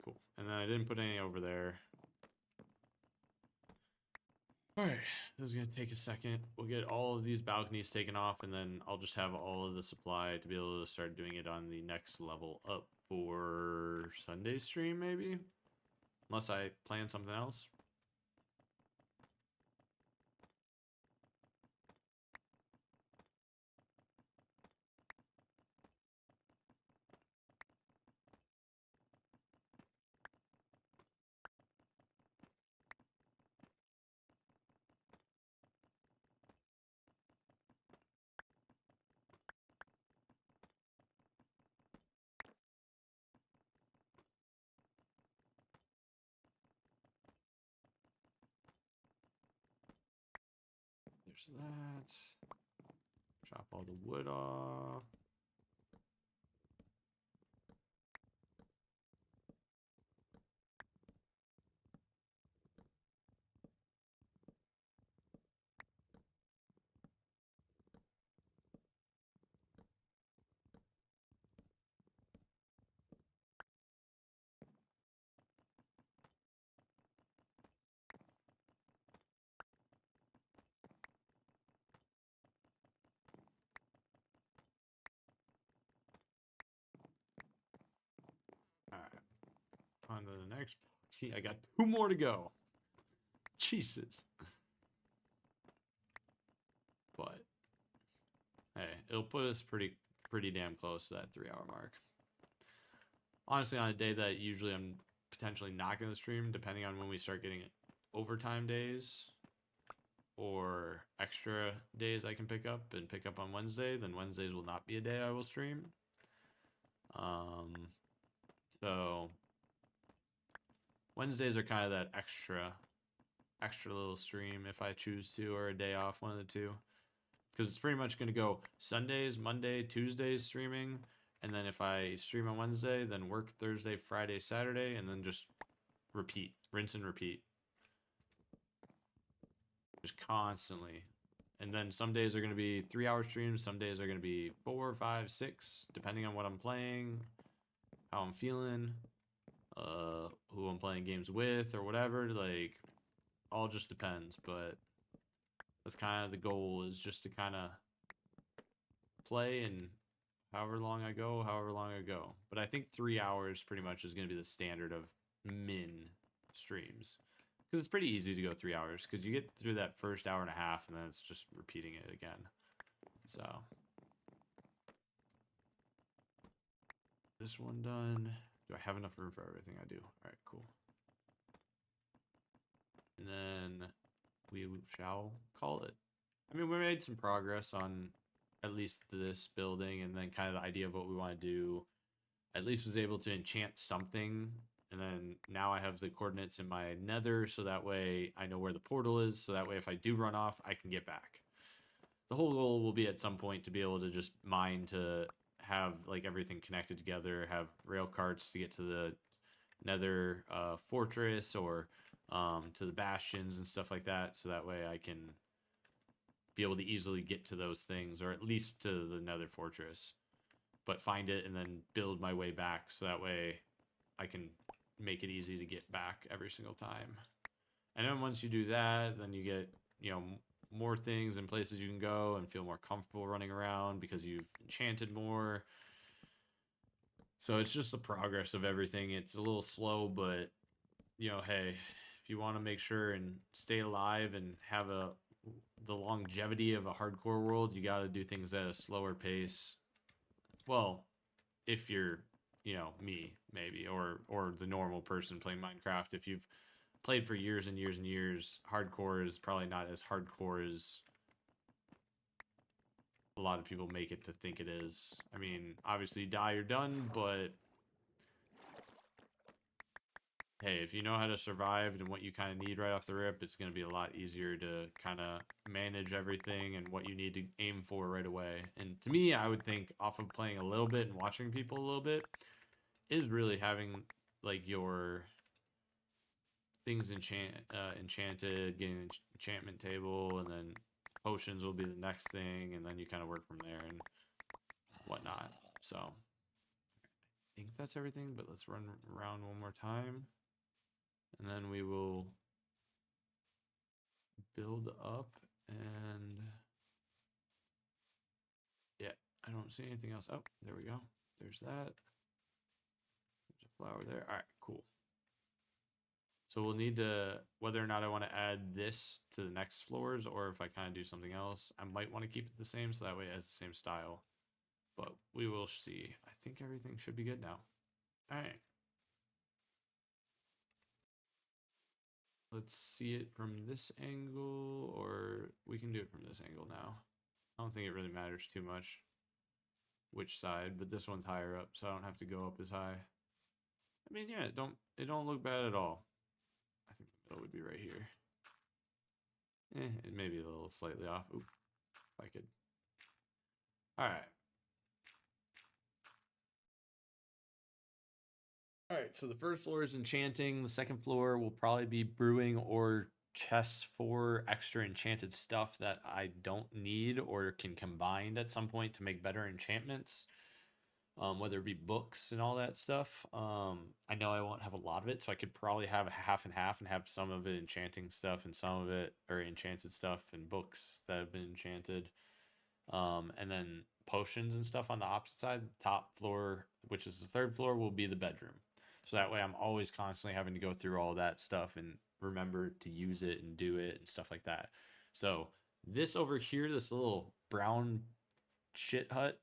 Cool. And then I didn't put any over there. Alright. This is going to take a second. We'll get all of these balconies taken off, and then I'll just have all of the supply to be able to start doing it on the next level up for Sunday's stream, maybe? Unless I plan something else. There's that. Chop all the wood off. All right. On to the next. See, I got 2 more to go. Jesus. But hey, it'll put us pretty damn close to that 3-hour mark. Honestly, on a day that usually I'm potentially not going to stream, depending on when we start getting overtime days or extra days I can pick up on Wednesday, then Wednesdays will not be a day I will stream. So Wednesdays are kind of that extra little stream if I choose to, or a day off, one of the two. Because it's pretty much going to go Sundays, Monday, Tuesdays streaming. And then if I stream on Wednesday, then work Thursday, Friday, Saturday, and then just repeat, rinse and repeat. Just constantly. And then some days are going to be 3-hour streams. Some days are going to be 4, 5, 6, depending on what I'm playing, how I'm feeling, who I'm playing games with or whatever. Like, all just depends. But that's kind of the goal, is just to kind of play, and however long I go. But I think 3 hours pretty much is going to be the standard of min streams. Because it's pretty easy to go 3 hours, because you get through that first hour and a half, and then it's just repeating it again. So this one done. Do I have enough room for everything? I do. All right, cool. And then we shall call it. I mean, we made some progress on at least this building, and then kind of the idea of what we want to do. At least was able to enchant something. And then now I have the coordinates in my nether, so that way I know where the portal is, so that way if I do run off, I can get back. The whole goal will be at some point to be able to just mine, to have like everything connected together, have rail carts to get to the nether fortress, or to the bastions and stuff like that, so that way I can be able to easily get to those things, or at least to the nether fortress, but find it and then build my way back, so that way I can make it easy to get back every single time. And then once you do that, then you get, you know, more things and places you can go and feel more comfortable running around because you've enchanted more. So it's just the progress of everything. It's a little slow, but, you know, hey, if you want to make sure and stay alive and have the longevity of a hardcore world, you got to do things at a slower pace. Well, if you're, you know, me, maybe, or the normal person playing Minecraft. If you've played for years and years and years, hardcore is probably not as hardcore as a lot of people make it to think it is. I mean, obviously, you die, you're done, but hey, if you know how to survive and what you kind of need right off the rip, it's going to be a lot easier to kind of manage everything and what you need to aim for right away. And to me, I would think, off of playing a little bit and watching people a little bit, is really having like your things enchanted, getting an enchantment table, and then potions will be the next thing, and then you kind of work from there and whatnot. So I think that's everything, but let's run around one more time, and then we will build up. And yeah, I don't see anything else. Oh, there we go. There's that. There's a flower there. All right, cool. So we'll need to, whether or not I want to add this to the next floors, or if I kind of do something else, I might want to keep it the same, so that way it has the same style. But we will see. I think everything should be good now. All right. Let's see it from this angle, or we can do it from this angle now. I don't think it really matters too much which side, but this one's higher up, so I don't have to go up as high. I mean, yeah, it don't look bad at all. I think the middle would be right here. It may be a little slightly off. Oop, if I could. All right. All right, so the first floor is enchanting. The second floor will probably be brewing or chests for extra enchanted stuff that I don't need or can combine at some point to make better enchantments. Whether it be books and all that stuff. I know I won't have a lot of it, so I could probably have a half and half and have some of it enchanting stuff and some of it or enchanted stuff and books that have been enchanted. And then potions and stuff on the opposite side. The top floor, which is the third floor, will be the bedroom. So that way I'm always constantly having to go through all that stuff and remember to use it and do it and stuff like that. So this over here, this little brown shit hut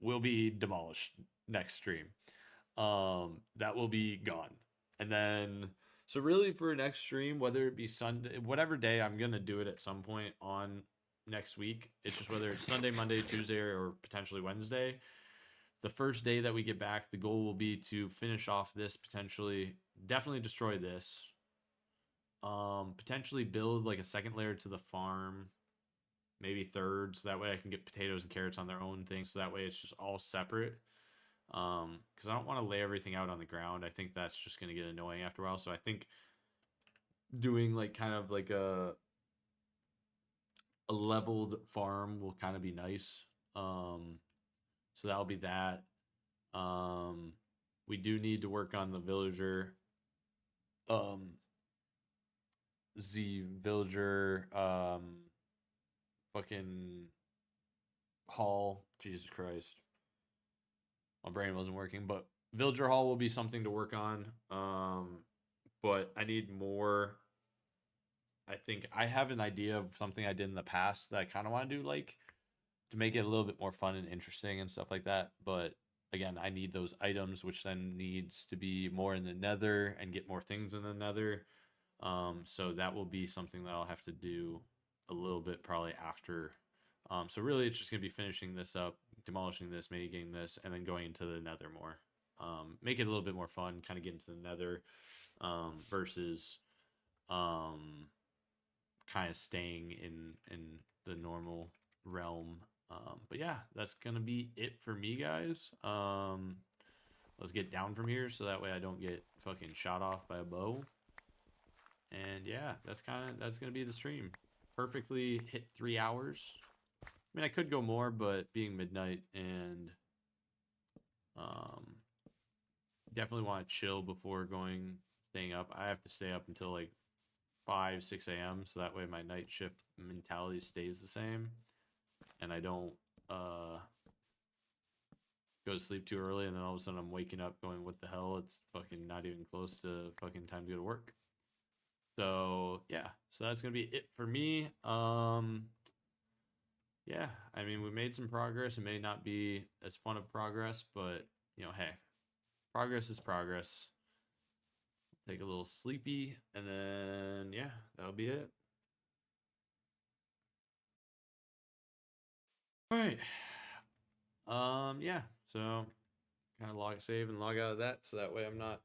will be demolished next stream. That will be gone. And then so really for next stream, whether it be Sunday, whatever day, I'm gonna do it at some point on next week. It's just whether it's Sunday, Monday, Tuesday, or potentially Wednesday. The first day that we get back, the goal will be to finish off this potentially, definitely destroy this. Potentially build like a second layer to the farm, maybe third, so that way I can get potatoes and carrots on their own thing. So that way it's just all separate. Because I don't want to lay everything out on the ground. I think that's just going to get annoying after a while. So I think doing like kind of like a leveled farm will kind of be nice. So that'll be that. We do need to work on the villager. The villager fucking hall. Jesus Christ. My brain wasn't working, but villager hall will be something to work on. But I need more. I think I have an idea of something I did in the past that I kind of want to do, like to make it a little bit more fun and interesting and stuff like that. But again, I need those items, which then needs to be more in the nether and get more things in the nether. So that will be something that I'll have to do a little bit probably after. So really, it's just gonna be finishing this up, demolishing this, making this, and then going into the nether more. Make it a little bit more fun, kind of get into the nether versus kind of staying in the normal realm. But yeah, that's gonna be it for me, guys. Let's get down from here so that way I don't get fucking shot off by a bow. And yeah, that's gonna be the stream. Perfectly hit 3 hours. I mean, I could go more, but being midnight and definitely want to chill before staying up. I have to stay up until like 5, 6 a.m. so that way my night shift mentality stays the same, and I don't go to sleep too early, and then all of a sudden I'm waking up going, "What the hell? It's fucking not even close to fucking time to go to work." So yeah, so that's gonna be it for me. Yeah, I mean, we made some progress. It may not be as fun of progress, but hey, progress is progress. Take a little sleepy, and then yeah, that'll be it. All right. Yeah. So kind of save and log out of that, so that way I'm not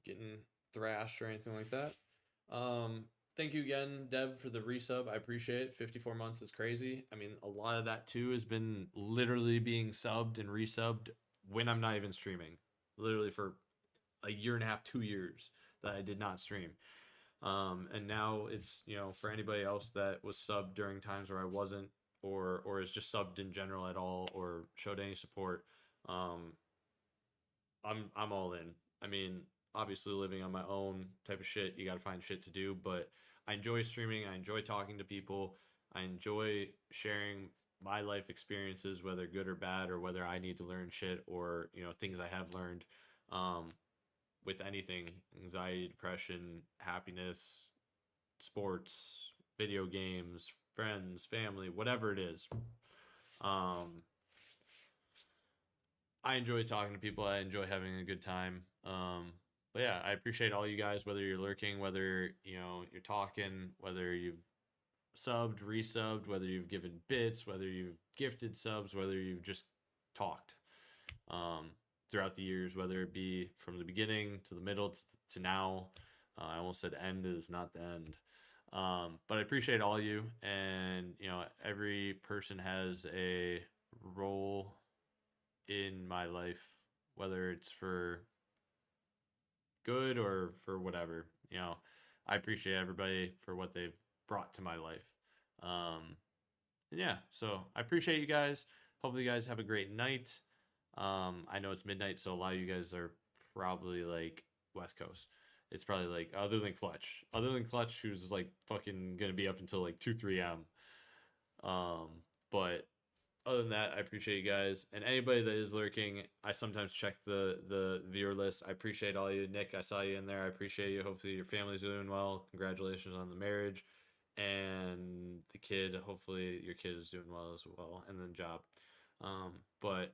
getting thrashed or anything like that. Thank you again, Dev, for the resub. I appreciate it. 54 months is crazy. I mean, a lot of that too has been literally being subbed and resubbed when I'm not even streaming. Literally for a year and a half, 2 years that I did not stream. And now it's, for anybody else that was subbed during times where I wasn't, or is just subbed in general at all, or showed any support. I'm all in. I mean, obviously living on my own type of shit, you got to find shit to do, but I enjoy streaming, I enjoy talking to people, I enjoy sharing my life experiences, whether good or bad, or whether I need to learn shit, or things I have learned. With anything, anxiety, depression, happiness, sports, video games, friends, family, whatever it is. I enjoy talking to people. I enjoy having a good time. But yeah, I appreciate all you guys, whether you're lurking, whether you're talking, whether you've subbed, resubbed, whether you've given bits, whether you've gifted subs, whether you've just talked throughout the years, whether it be from the beginning to the middle to now. I almost said end is not the end. But I appreciate all you, and you know, every person has a role in my life, whether it's for good or for whatever. You know, I appreciate everybody for what they've brought to my life. Um, and yeah, so I appreciate you guys. Hopefully, you guys have a great night. I know it's midnight, so a lot of you guys are probably like West Coast. It's probably like other than Clutch, who's like fucking gonna be up until like 2 3 a.m. But other than that, I appreciate you guys and anybody that is lurking. I sometimes check the viewer list. I appreciate all you, Nick. I saw you in there. I appreciate you. Hopefully your family's doing well. Congratulations on the marriage and the kid. Hopefully your kid is doing well as well, and then job. But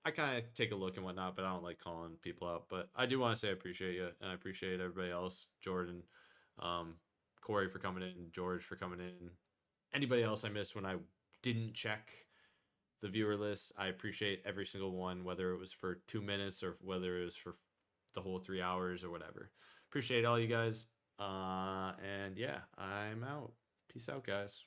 I kind of take a look and whatnot, but I don't like calling people out. But I do want to say I appreciate you, and I appreciate everybody else, Jordan, um, Corey for coming in, George for coming in, anybody else I missed when I didn't check the viewer list. I appreciate every single one, whether it was for 2 minutes or whether it was for the whole 3 hours or whatever. Appreciate all you guys. And yeah, I'm out. Peace out, guys.